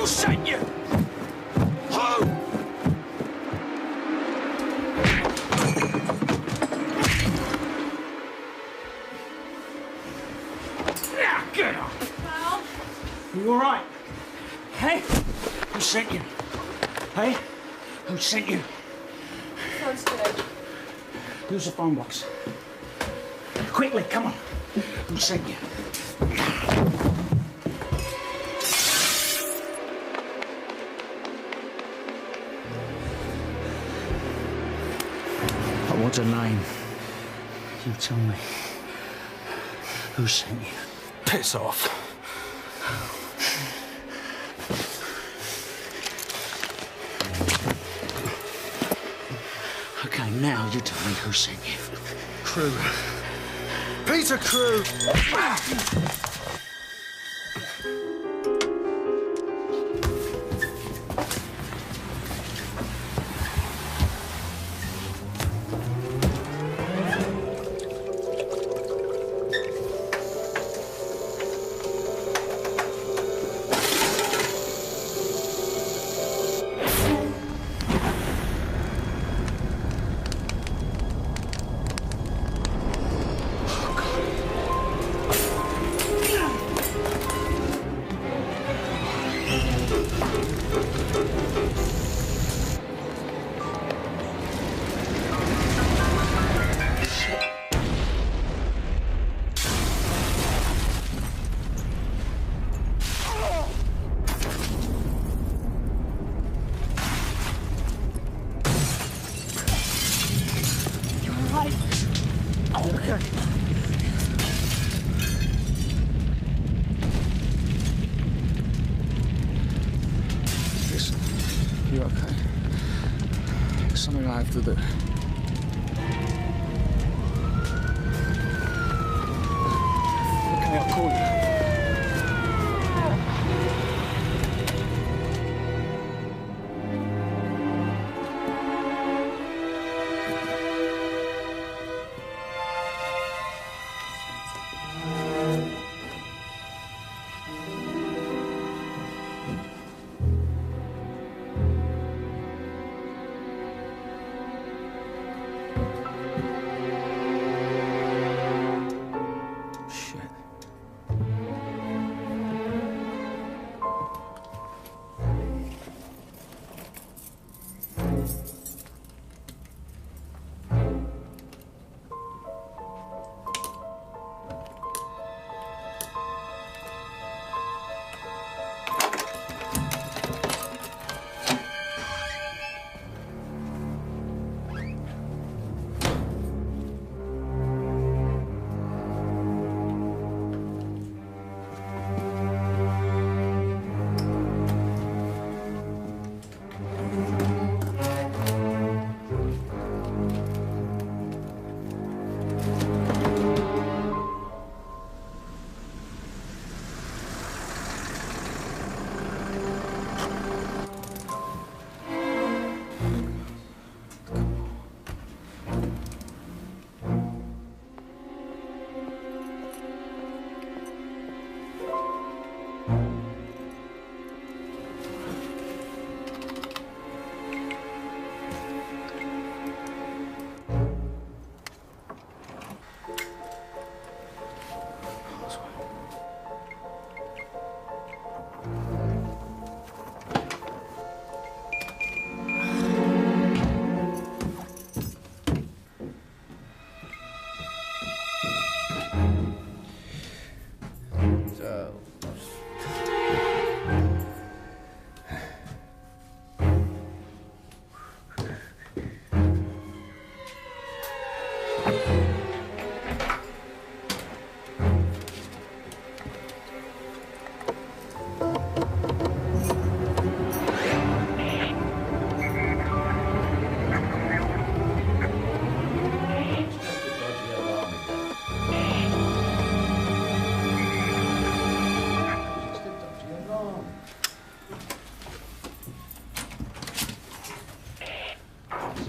Who sent you? Who? Now get up. You all right? Hey? Who sent you? Hey? Who sent you? Sounds good. Use the phone box. Quickly, come on. Who sent you? What's her name? You tell me. Who sent you? Piss off. Okay, now you tell me who sent you. Crew. Peter Crew! You okay? There's something I have to do. Okay, I'll call you.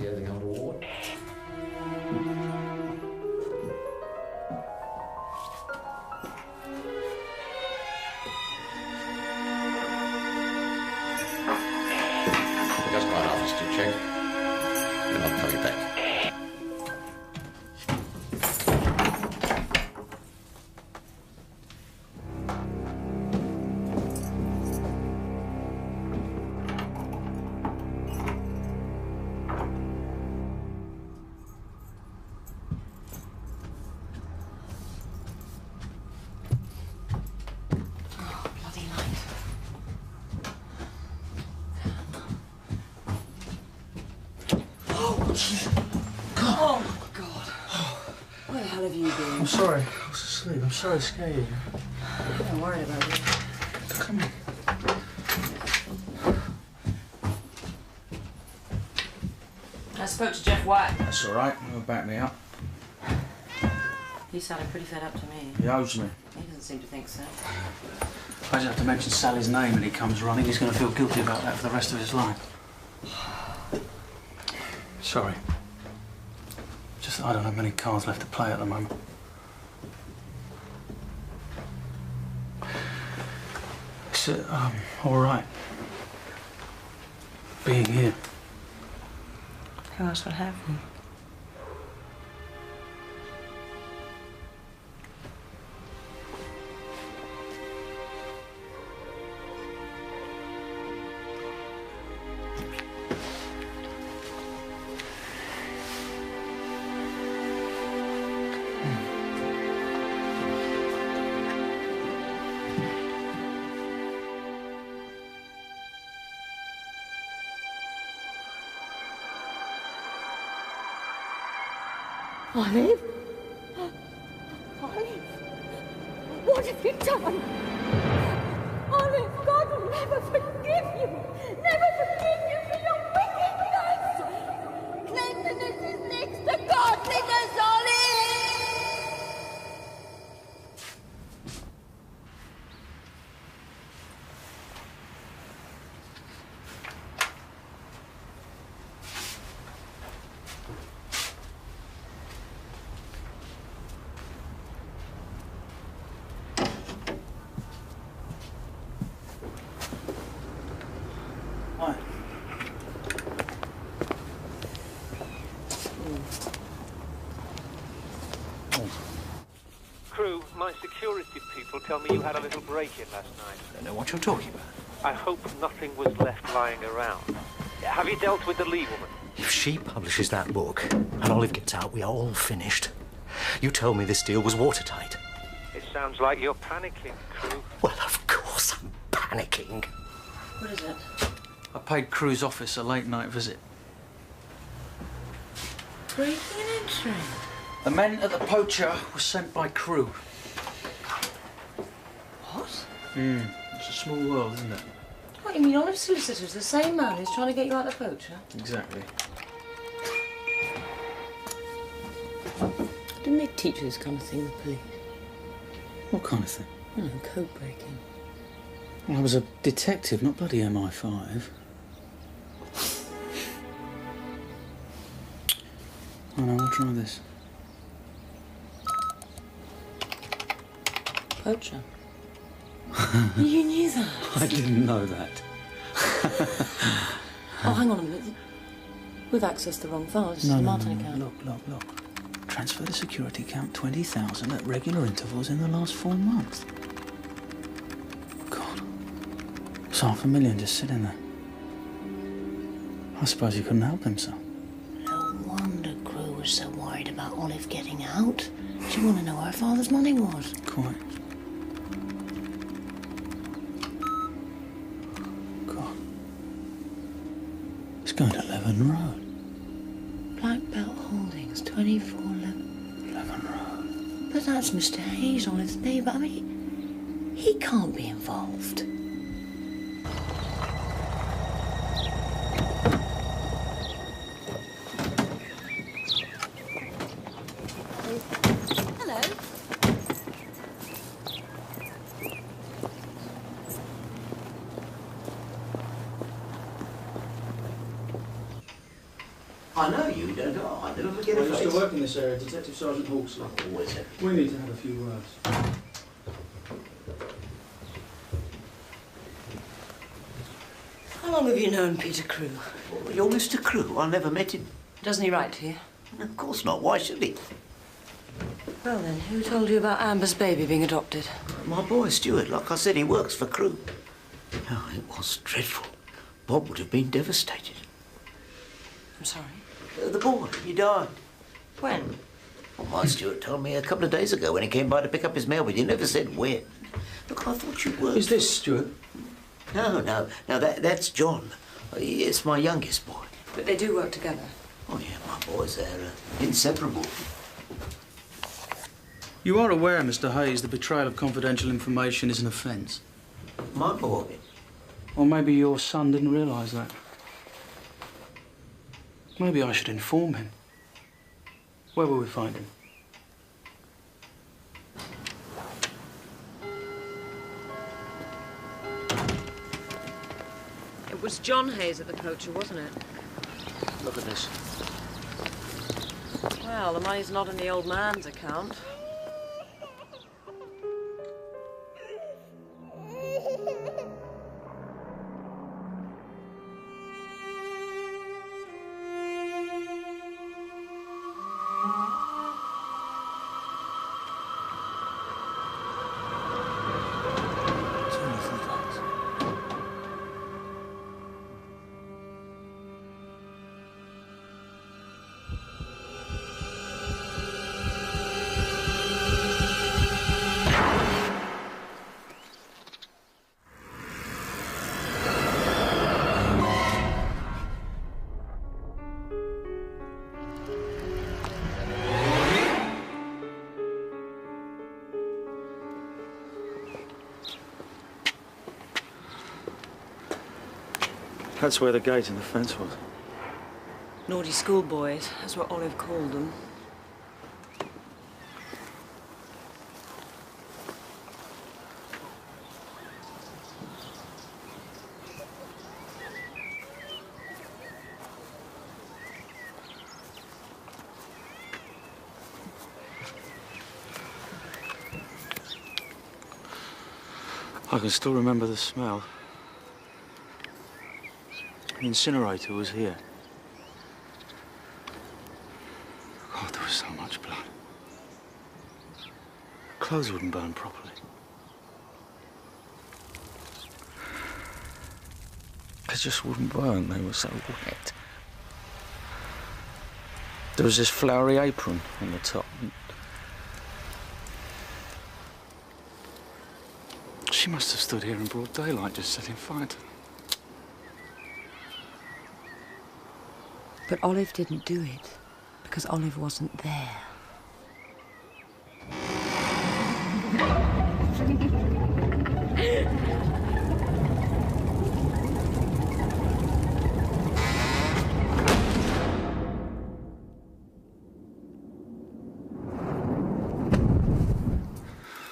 fancy everything underwater. Just my office to check. You're not coming back. Oh, God. Where the hell have you been? I'm sorry. I was asleep. I'm sorry to scare you. Don't worry about it. Come on. I spoke to Jeff White. That's all right. He'll back me up. He sounded pretty fed up to me. He owes me. He doesn't seem to think so. I just have to mention Sally's name when he comes running. He's going to feel guilty about that for the rest of his life. Sorry. Just that I don't have many cards left to play at the moment. It's all right. Being here. Who else would have me? Olive? Olive? What have you done? Olive, God will never forgive you! Never forgive you for your wickedness! Cleanliness is next to godliness, Olive! Crew, my security people tell me you had a little break-in last night. I don't know what you're talking about. I hope nothing was left lying around. Have you dealt with the Lee woman? If she publishes that book and Olive gets out, we are all finished. You told me this deal was watertight. It sounds like you're panicking, Crew. Well, of course I'm panicking. What is it? I paid Crew's office a late-night visit. Breaking and entering. The men at the poacher were sent by Crew. What? It's a small world, isn't it? What, you mean Olive's solicitor's the same man who's trying to get you out of the poacher? Exactly. Didn't they teach you this kind of thing, the police? What kind of thing? I don't know, code breaking. Well, I was a detective, not bloody MI5. Oh no, I'll try this. Poacher? You knew that? I didn't know that. Oh, hang on a minute. We've accessed the wrong file. This is the Martin account. Look. Transfer the security account 20,000 at regular intervals in the last 4 months. God. It's $500,000 just sitting there. I suppose he couldn't help himself. No wonder Crew was so worried about Olive getting out. She wanted to know where her father's money was. Quite. God. It's going to Leven Road. Black Belt Holdings, 2411. Leven Road. But that's Mr. Hayes, Olive's neighbour. I mean, he can't be involved. Hello. I know you don't. Oh, I never forget I a used face. to work in this area, Detective Sergeant Hawksley. Always have. We need to have a few words. How long have you known Peter Crewe? Well, you're Mr. Crewe. I never met him. Doesn't he write to you? Of course not. Why should he? Well then, who told you about Amber's baby being adopted? My boy, Stuart. Like I said, he works for Crewe. Oh, it was dreadful. Bob would have been devastated. I'm sorry. The boy, he died. When? Well, my Stuart told me a couple of days ago when he came by to pick up his mail, but he never said when. Look, I thought you were. Is this Stuart? No, that's John. It's my youngest boy. But they do work together. Oh, yeah, my boys, they're inseparable. You are aware, Mr. Hayes, the betrayal of confidential information is an offence. My boy? Or maybe your son didn't realise that. Maybe I should inform him. Where will we find him? It was John Hayes at the Poacher, wasn't it? Look at this. Well, the money's not in the old man's account. That's where the gate and the fence was. Naughty schoolboys, that's what Olive called them. I can still remember the smell. The incinerator was here. God, there was so much blood. Clothes wouldn't burn properly. They just wouldn't burn, they were so wet. There was this flowery apron on the top. She must have stood here in broad daylight just setting fire to them. But Olive didn't do it because Olive wasn't there.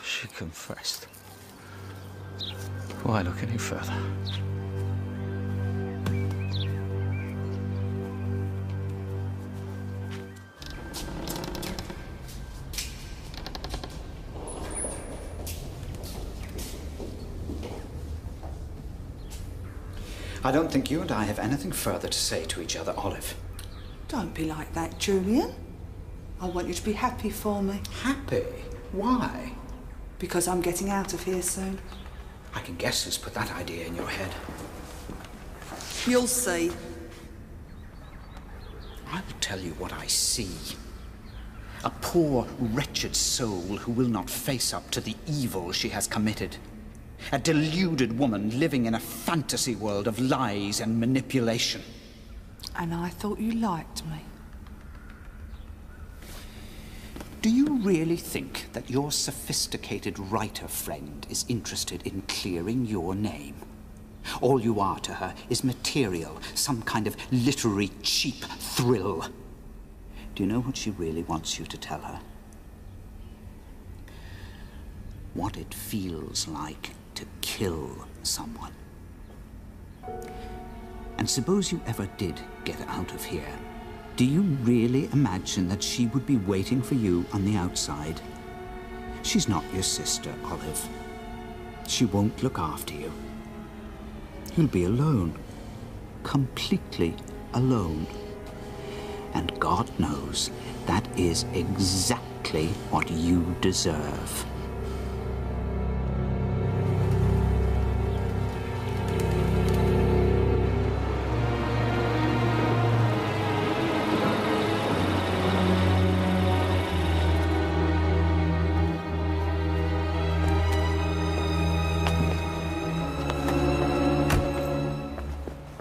She confessed. Why look any further? I don't think you and I have anything further to say to each other, Olive. Don't be like that, Julian. I want you to be happy for me. Happy? Why? Because I'm getting out of here soon. I can guess who's put that idea in your head. You'll see. I will tell you what I see. A poor, wretched soul who will not face up to the evil she has committed. A deluded woman living in a fantasy world of lies and manipulation. And I thought you liked me. Do you really think that your sophisticated writer friend is interested in clearing your name? All you are to her is material, some kind of literary cheap thrill. Do you know what she really wants you to tell her? What it feels like to kill someone. And suppose you ever did get out of here, Do you really imagine that she would be waiting for you on the outside? She's not your sister, Olive. She won't look after you. You'll be alone. Completely alone. And God knows that is exactly what you deserve.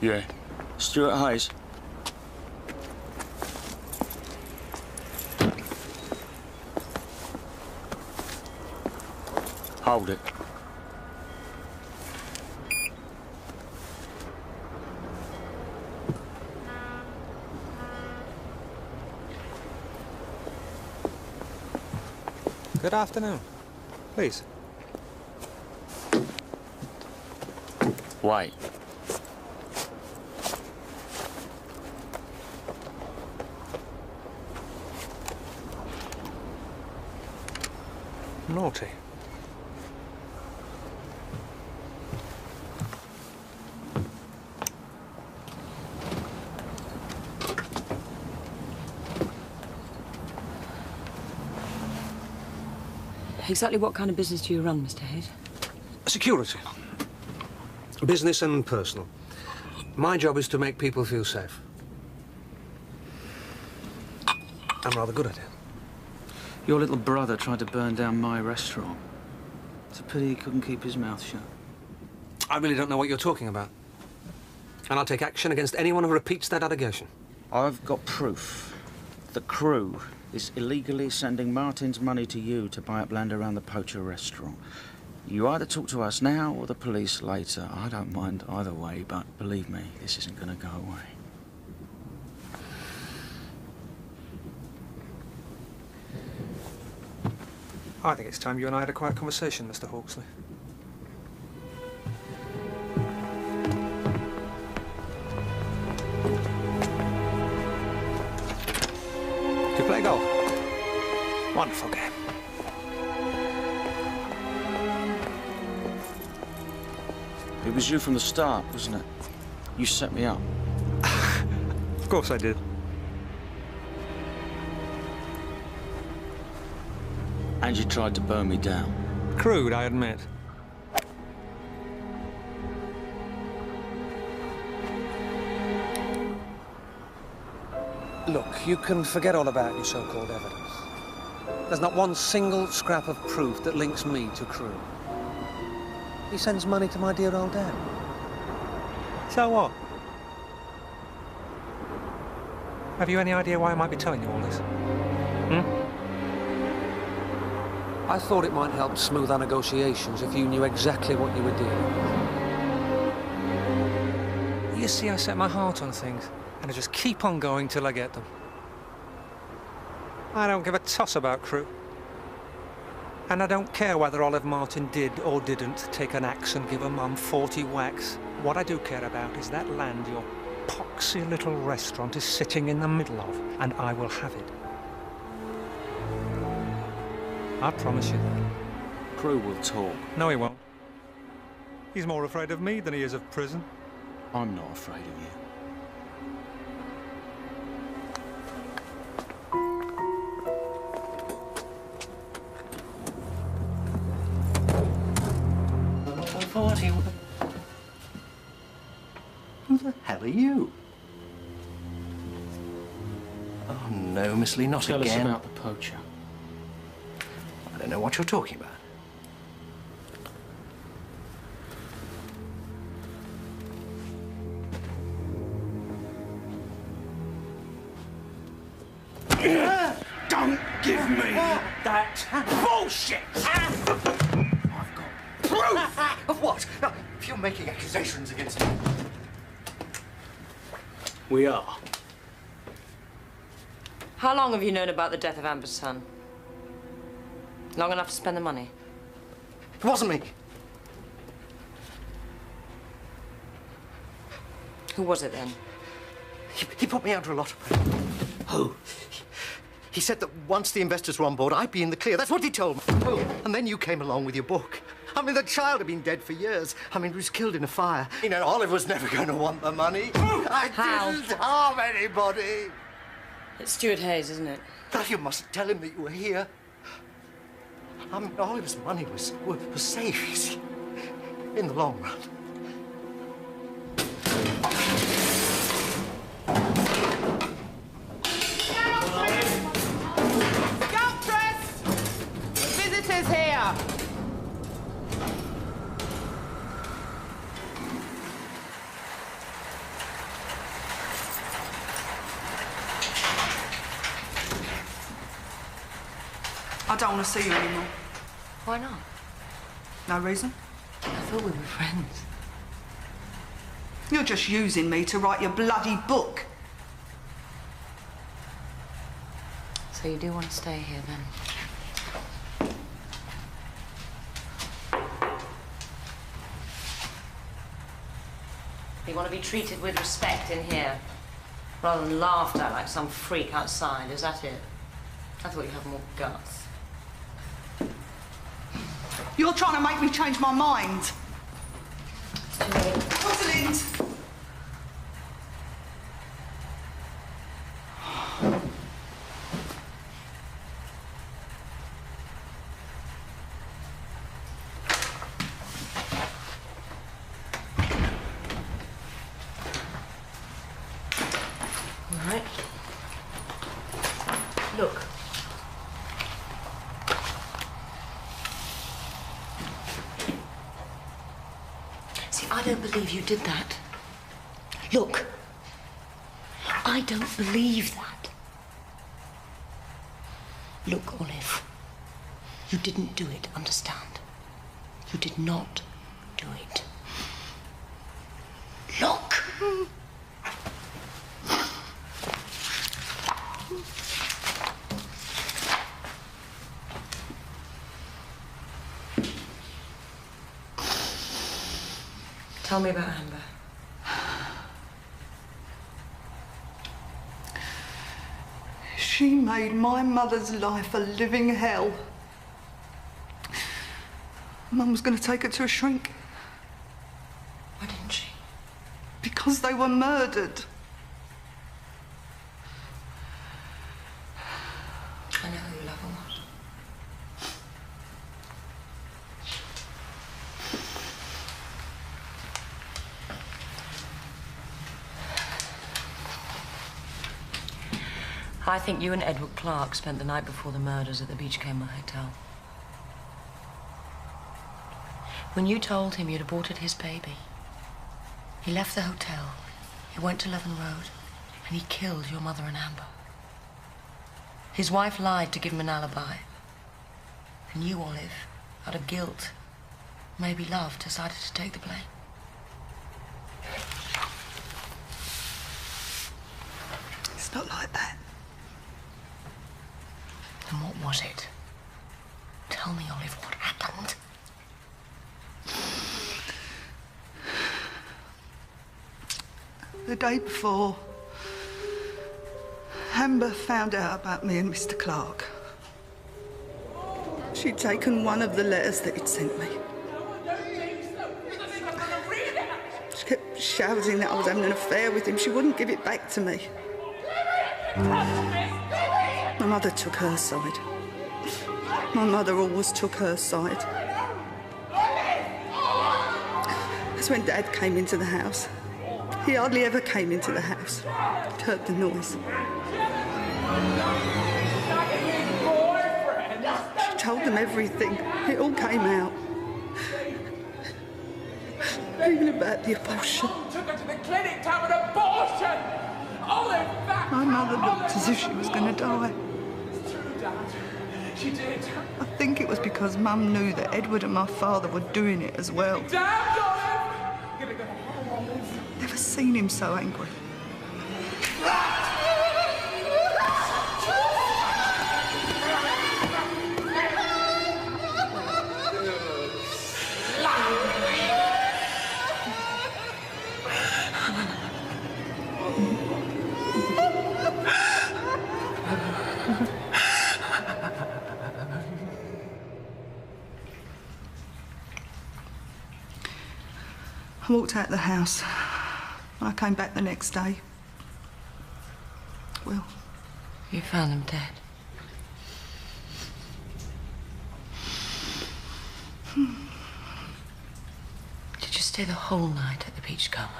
Yeah. Stuart Hayes. Hold it. Good afternoon. Please. Wait. Naughty. Exactly what kind of business do you run, Mr. Hayes? Security. Business and personal. My job is to make people feel safe. I'm rather good at it. Your little brother tried to burn down my restaurant. It's a pity he couldn't keep his mouth shut. I really don't know what you're talking about. And I'll take action against anyone who repeats that allegation. I've got proof. The crew is illegally sending Martin's money to you to buy up land around the Poacher restaurant. You either talk to us now or the police later. I don't mind either way, but believe me, this isn't going to go away. I think it's time you and I had a quiet conversation, Mr. Hawksley. Do you play golf? Wonderful game. It was you from the start, wasn't it? You set me up. Of course I did. And you tried to burn me down. Crude, I admit. Look, you can forget all about your so-called evidence. There's not one single scrap of proof that links me to Crewe. He sends money to my dear old dad. So what? Have you any idea why I might be telling you all this? I thought it might help smooth our negotiations if you knew exactly what you were doing. You see, I set my heart on things, and I just keep on going till I get them. I don't give a toss about Crewe. And I don't care whether Olive Martin did or didn't take an axe and give her mum 40 whacks. What I do care about is that land your poxy little restaurant is sitting in the middle of, and I will have it. I promise you that. Crewe will talk. No, he won't. He's more afraid of me than he is of prison. I'm not afraid of you. Who the hell are you? Oh, no, Miss Lee, not Tell again. us about the poacher. I don't know what you're talking about. Don't give me that bullshit! I've got proof! Of what? Now, if you're making accusations against me... We are. How long have you known about the death of Amber's son? Long enough to spend the money? It wasn't me. Who was it then? He put me under a lot of pressure. Oh. He said that once the investors were on board, I'd be in the clear. That's what he told me. Oh. And then you came along with your book. I mean, the child had been dead for years. I mean, he was killed in a fire. You know, Olive was never going to want the money. I didn't harm anybody. It's Stuart Hayes, isn't it? Oh, you mustn't tell him that you were here. I mean, Olive's money was safe, you see, in the long run. Sculptress! Visitors here! I don't want to see you anymore. Why not? No reason? I thought we were friends. You're just using me to write your bloody book. So you do want to stay here, then? You want to be treated with respect in here, rather than laughed at like some freak outside, is that it? I thought you had more guts. You're trying to make me change my mind. Rosalind! All right. Look. I don't believe you did that. Look, I don't believe that. Look, Olive, you didn't do it, understand? You did not do it. Look! Tell me about Amber. She made my mother's life a living hell. Mum was going to take her to a shrink. Why didn't she? Because they were murdered. I know who your lover was. I think you and Edward Clark spent the night before the murders at the Beachcomber Hotel. When you told him you'd aborted his baby, he left the hotel, he went to Leven Road, and he killed your mother and Amber. His wife lied to give him an alibi. And you, Olive, out of guilt, maybe love, decided to take the blame. It's not like that. Then what was it? Tell me, Olive, what happened? The day before, Amber found out about me and Mr. Clark. She'd taken one of the letters that he'd sent me. She kept shouting that I was having an affair with him. She wouldn't give it back to me. My mother took her side. My mother always took her side. That's when Dad came into the house. He hardly ever came into the house. He'd heard the noise. She told them everything. It all came out. Even about the abortion. Took her to the clinic to have an abortion! Olive, back! My mother looked as if she was going to die. It's true, Dad. She did. I think it was because Mum knew that Edward and my father were doing it as well. Damn, Olive! Gonna go to hell, Olive. Never seen him so angry. I walked out of the house. When I came back the next day, well... You found them dead? Did you stay the whole night at the Beachcomber?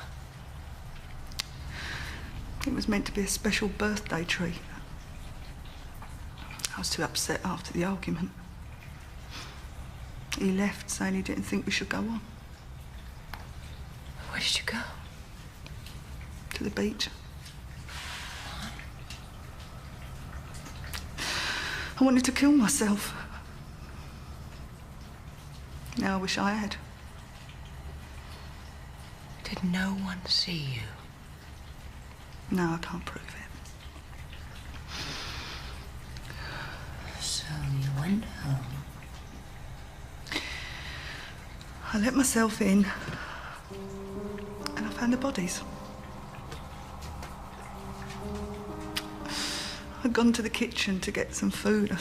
It was meant to be a special birthday treat. I was too upset after the argument. He left, saying he didn't think we should go on. Where did you go? To the beach. I wanted to kill myself. Now I wish I had. Did no one see you? No, I can't prove it. So you went home. I let myself in, and I found the bodies. I'd gone to the kitchen to get some food. I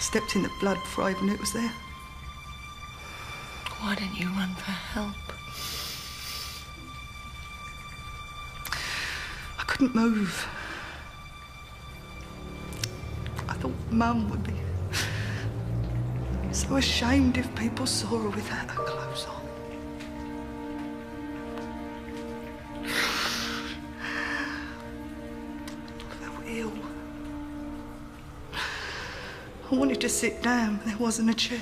stepped in the blood before I even knew it was there. Why didn't you run for help? I couldn't move. I thought Mum would be so ashamed if people saw her without her clothes on. I felt ill. I wanted to sit down, but there wasn't a chair.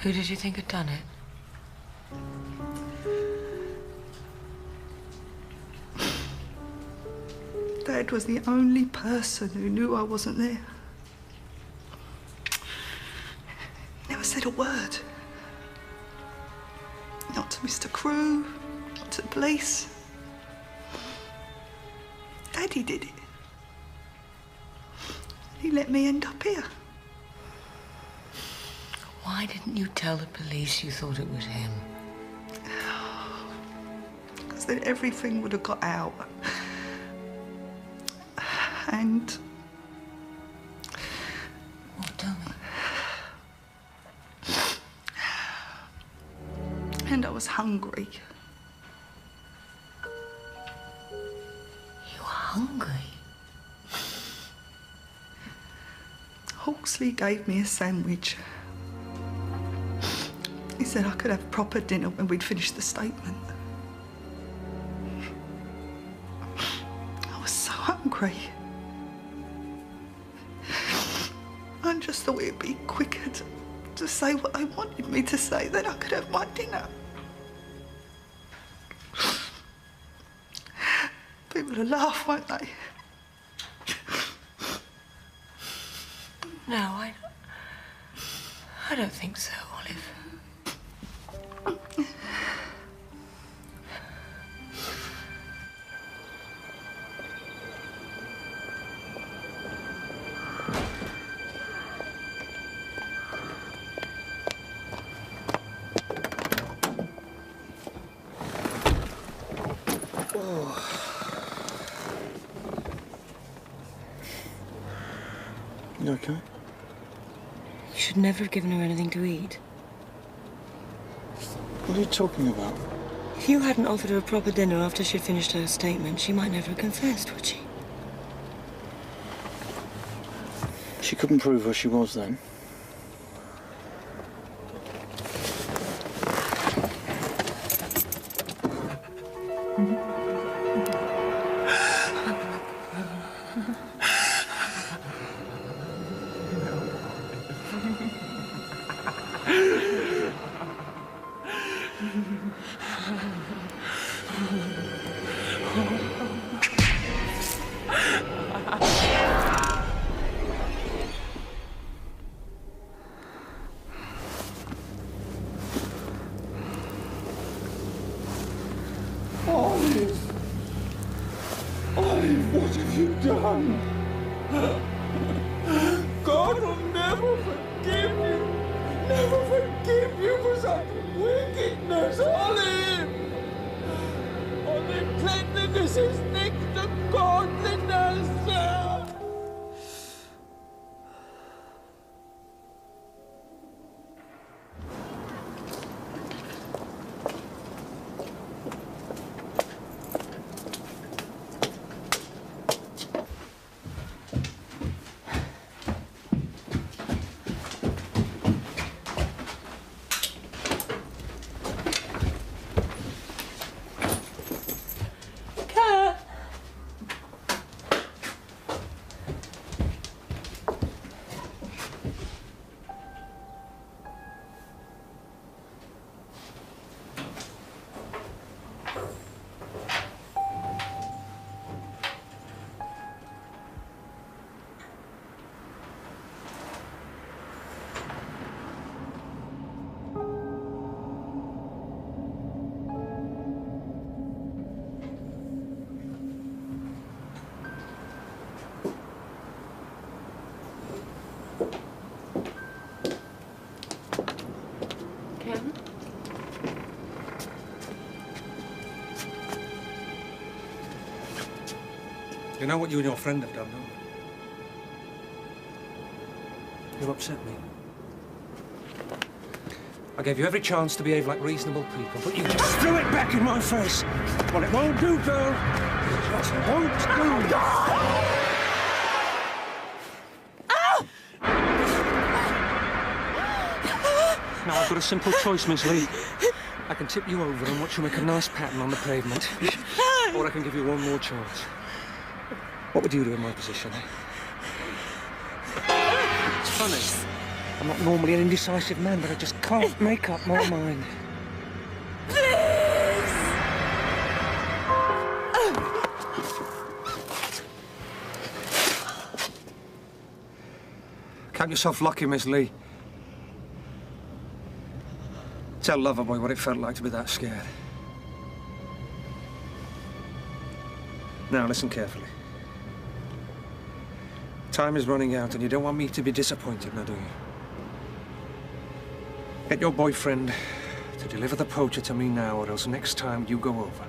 Who did you think had done it? Dad was the only person who knew I wasn't there. He never said a word. Not to Mr. Crewe, not to the police. Daddy did it. He let me end up here. Why didn't you tell the police you thought it was him? Because then everything would have got out. And... What, tell me? And I was hungry. You were hungry? Hawksley gave me a sandwich. He said I could have proper dinner when we'd finished the statement. I was so hungry. I just thought it'd be quicker to say what they wanted me to say, then I could have my dinner. People will laugh, won't they? No, I don't think so, Olive. You okay? You should never have given her anything to eat. What are you talking about? If you hadn't offered her a proper dinner after she'd finished her statement, she might never have confessed, would she? She couldn't prove who she was then. Olive, what have you done? God will never forgive you. Never forgive you for such wickedness, Olive. Olive, cleanliness is next to godliness. can. You know what you and your friend have done, don't you? You've upset me. I gave you every chance to behave like reasonable people, but you just threw it back in my face. Well, it won't do, girl. It just won't do. Now I've got a simple choice, Miss Lee. I can tip you over and watch you make a nice pattern on the pavement. Or I can give you one more chance. What would you do in my position, eh? It's funny. I'm not normally an indecisive man, but I just can't make up my mind. Count yourself lucky, Miss Lee. Tell Loverboy what it felt like to be that scared. Now, listen carefully. Time is running out, and you don't want me to be disappointed, now do you? Get your boyfriend to deliver the poacher to me now, or else next time you go over.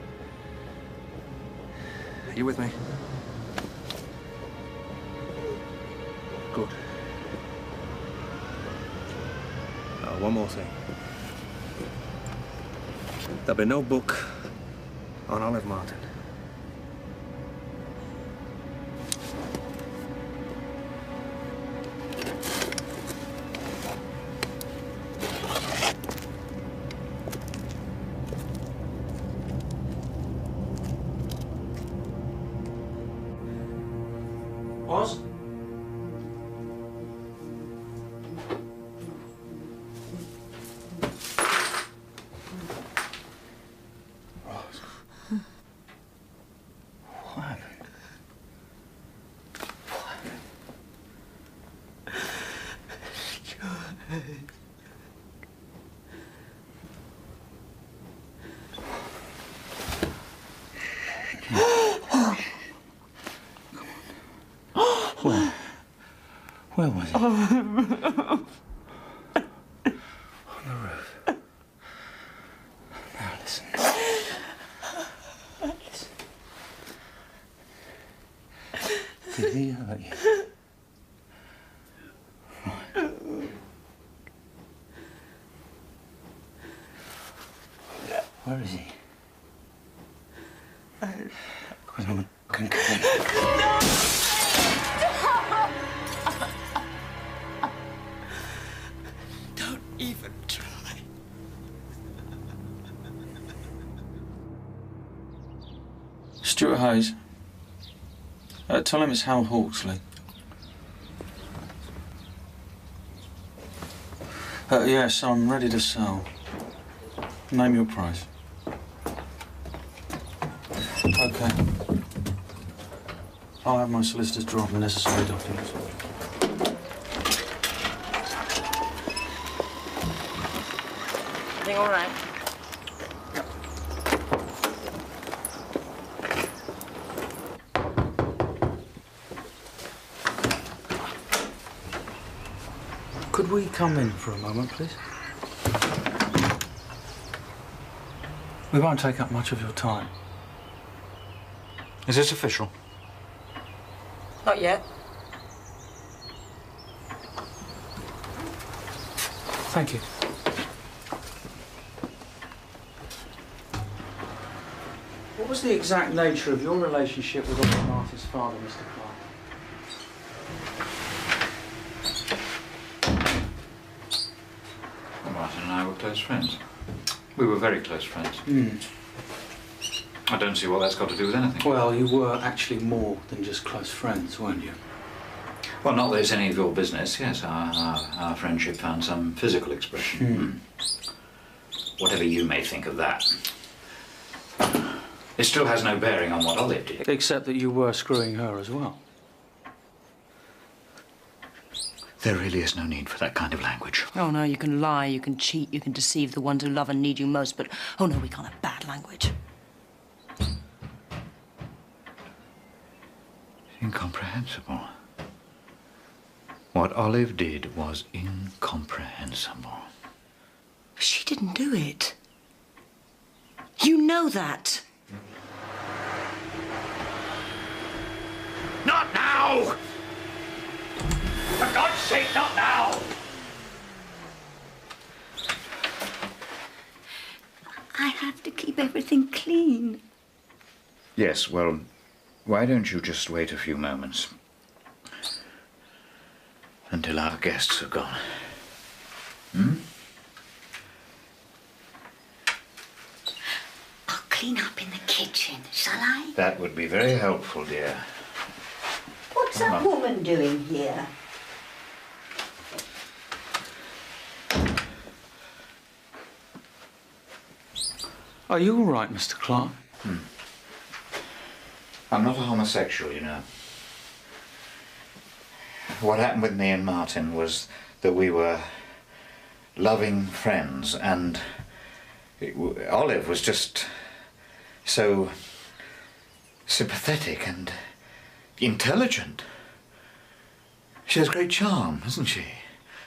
Are you with me? Good. Oh, one more thing. There'll be no book on Olive Martin. Oz? Where was it? On the roof. Now listen. Did he hurt you? Right. Where is he? Because I'm a concussion. Even try. Stuart Hayes. Tell him it's Hal Hawksley. Yes, I'm ready to sell. Name your price. Okay. I'll have my solicitors draw up the necessary documents. Everything all right? Could we come in for a moment, please? We won't take up much of your time. Is this official? Not yet. Thank you. What was the exact nature of your relationship with Oliver Martin's father, Mr. Clark? Martin and I were close friends. We were very close friends. I don't see what that's got to do with anything. Well, you were actually more than just close friends, weren't you? Well, not that it's any of your business. Yes, our friendship found some physical expression. Whatever you may think of that. It still has no bearing on what Olive did. Except that you were screwing her as well. There really is no need for that kind of language. Oh, no, you can lie, you can cheat, you can deceive the ones who love and need you most, but, oh, no, we can't have bad language. Incomprehensible. What Olive did was incomprehensible. She didn't do it. You know that. Not now! For God's sake, not now! I have to keep everything clean. Yes, well, why don't you just wait a few moments until our guests have gone? Hmm? I'll clean up in the kitchen, shall I? That would be very helpful, dear. What's that woman doing here? Are you all right, Mr. Clarke? I'm not a homosexual, you know. What happened with me and Martin was that we were loving friends, and Olive was just so sympathetic and intelligent. She has great charm, doesn't she?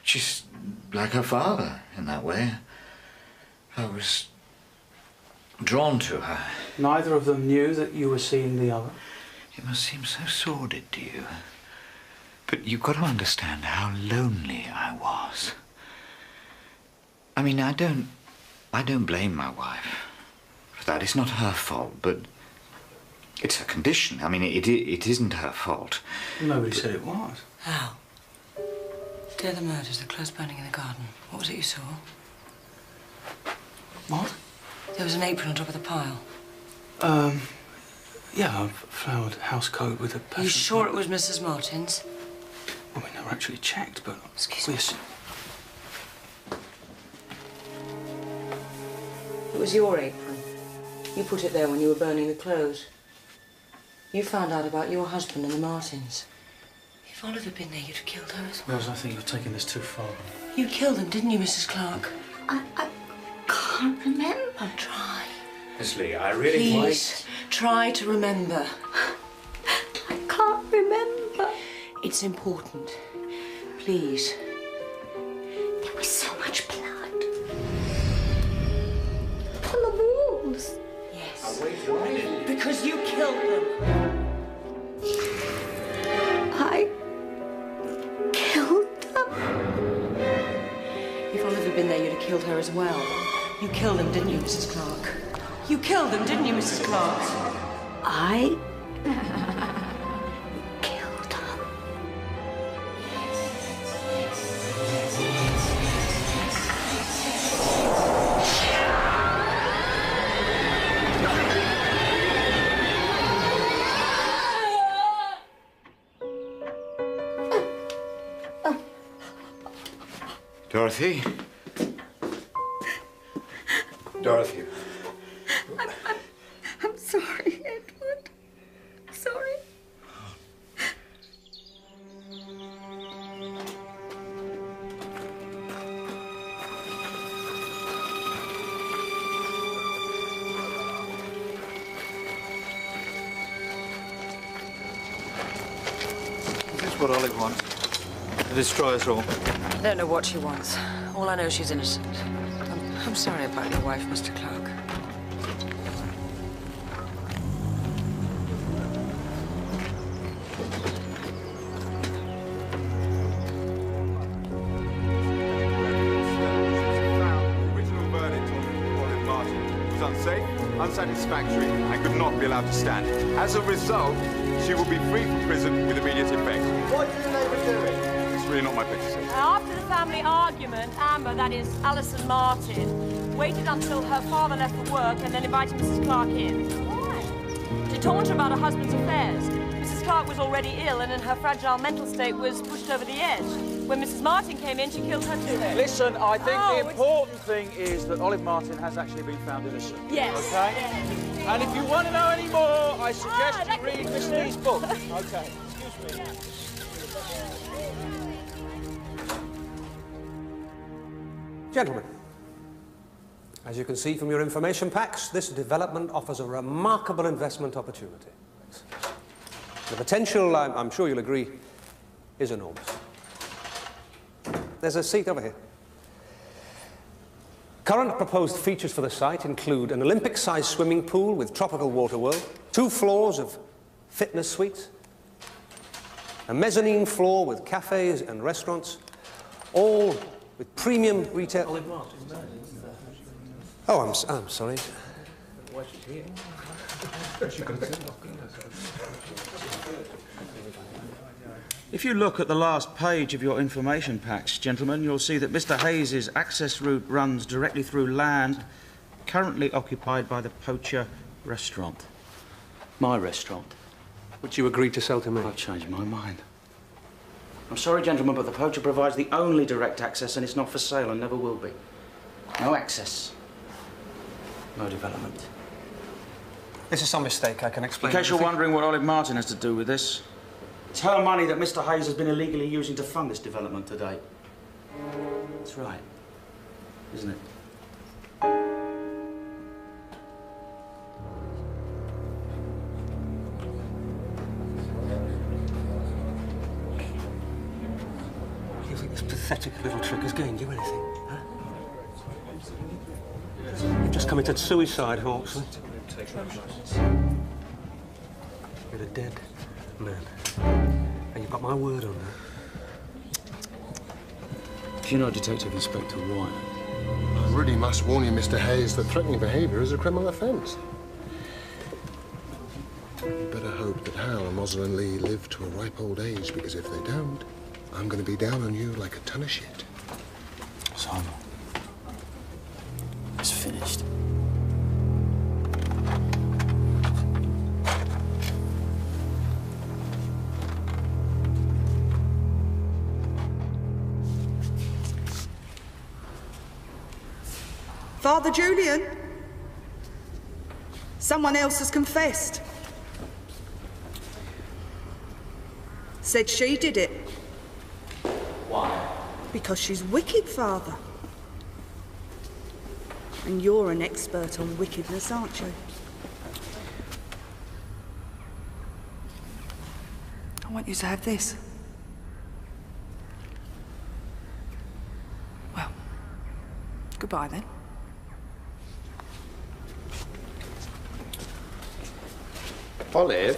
She's like her father in that way. I was drawn to her. Neither of them knew that you were seeing the other? It must seem so sordid to you. But you've got to understand how lonely I was. I mean, I don't blame my wife for that. It's not her fault, but it's her condition. I mean, it isn't her fault. Nobody said it was. Al, day of the murders, the clothes burning in the garden. What was it you saw? What? There was an apron on top of the pile. Yeah, a flowered housecoat with a Are you sure it was Mrs. Martin's? Well, we never actually checked, but... Excuse me. Yes. It was your apron. You put it there when you were burning the clothes. You found out about your husband and the Martins. If Olive had been there, you'd have killed her as well. Rose, I think you're taking this too far. You killed them, didn't you, Mrs. Clarke? I can't remember. Try. Miss Lee, I really... Please, try to remember. I can't remember. It's important. Please. There was so much blood. On the walls. Yes. Because you killed them. I killed them. If Olive had been there, you'd have killed her as well. You killed them, didn't you, Mrs. Clarke? You killed them, didn't you, Mrs. Clarke? I killed her. Dorothy? Dorothy. I'm sorry, Edward. Sorry. Is this what Olive wants? To destroy us all? I don't know what she wants. All I know is she's innocent. I'm sorry about your wife, Mr. Clarke. Unsatisfactory and could not be allowed to stand. As a result, she will be free from prison with immediate effect. What do you think they were doing? It's really not my place to say. After the family argument, Amber, that is Alison Martin, waited until her father left for work and then invited Mrs. Clarke in. Why? To taunt her about her husband's affairs. Mrs. Clarke was already ill and in her fragile mental state was pushed over the edge. When Mrs. Martin came in, she killed her too. Listen, I think the important thing is that Olive Martin has actually been found innocent. Yes. Okay? Yes. And if you want to know any more, I suggest you read Miss Lee's book. Okay. Excuse me. Gentlemen, as you can see from your information packs, this development offers a remarkable investment opportunity. The potential, I'm sure you'll agree, is enormous. There's a seat over here. Current proposed features for the site include an Olympic-sized swimming pool with tropical water world, 2 floors of fitness suites, a mezzanine floor with cafes and restaurants, all with premium retail... Oh, I'm sorry. If you look at the last page of your information packs, gentlemen, you'll see that Mr. Hayes's access route runs directly through land currently occupied by the Poacher restaurant. My restaurant. Which you agreed to sell to me. I've changed my mind. I'm sorry, gentlemen, but the Poacher provides the only direct access and it's not for sale and never will be. No access. No development. This is some mistake, I can explain. In case you're wondering what Olive Martin has to do with this, it's her money that Mr. Hayes has been illegally using to fund this development to date. That's right, isn't it? You think this pathetic little trick has gained you anything, huh? You've just committed suicide, Hawksley. You're a dead man. And you've got my word on that. Do you know Detective Inspector White? I really must warn you, Mr. Hayes, that threatening behaviour is a criminal offence. You better hope that Hal and Rosalind Lee live to a ripe old age, because if they don't, I'm going to be down on you like a ton of shit. Simon, it's finished. Father Julian, someone else has confessed. Said she did it. Why? Because she's wicked, Father. And you're an expert on wickedness, aren't you? I want you to have this. Well, goodbye then. Olive?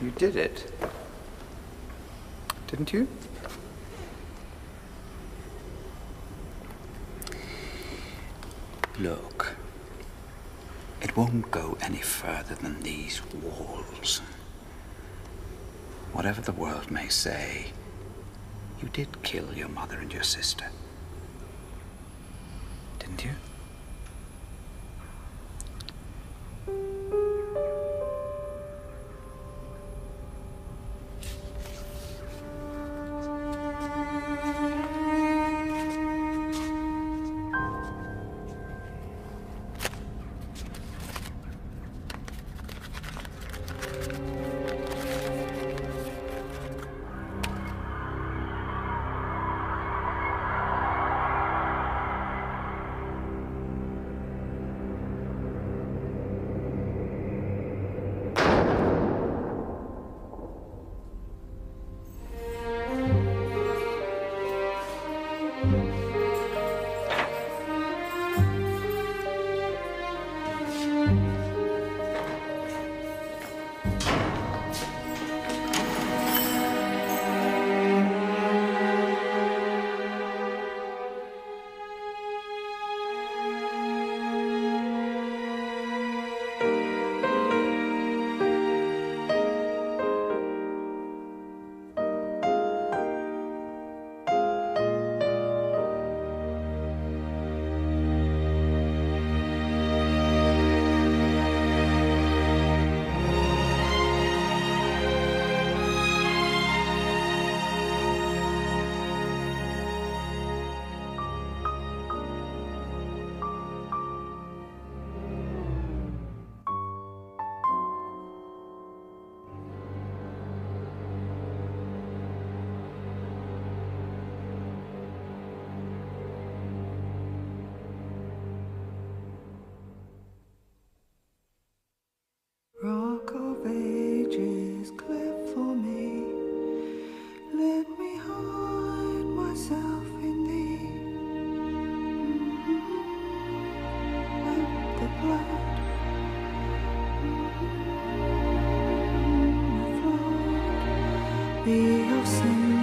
You did it, didn't you? Look, it won't go any further than these walls. Whatever the world may say, you did kill your mother and your sister. Didn't you? be your sin.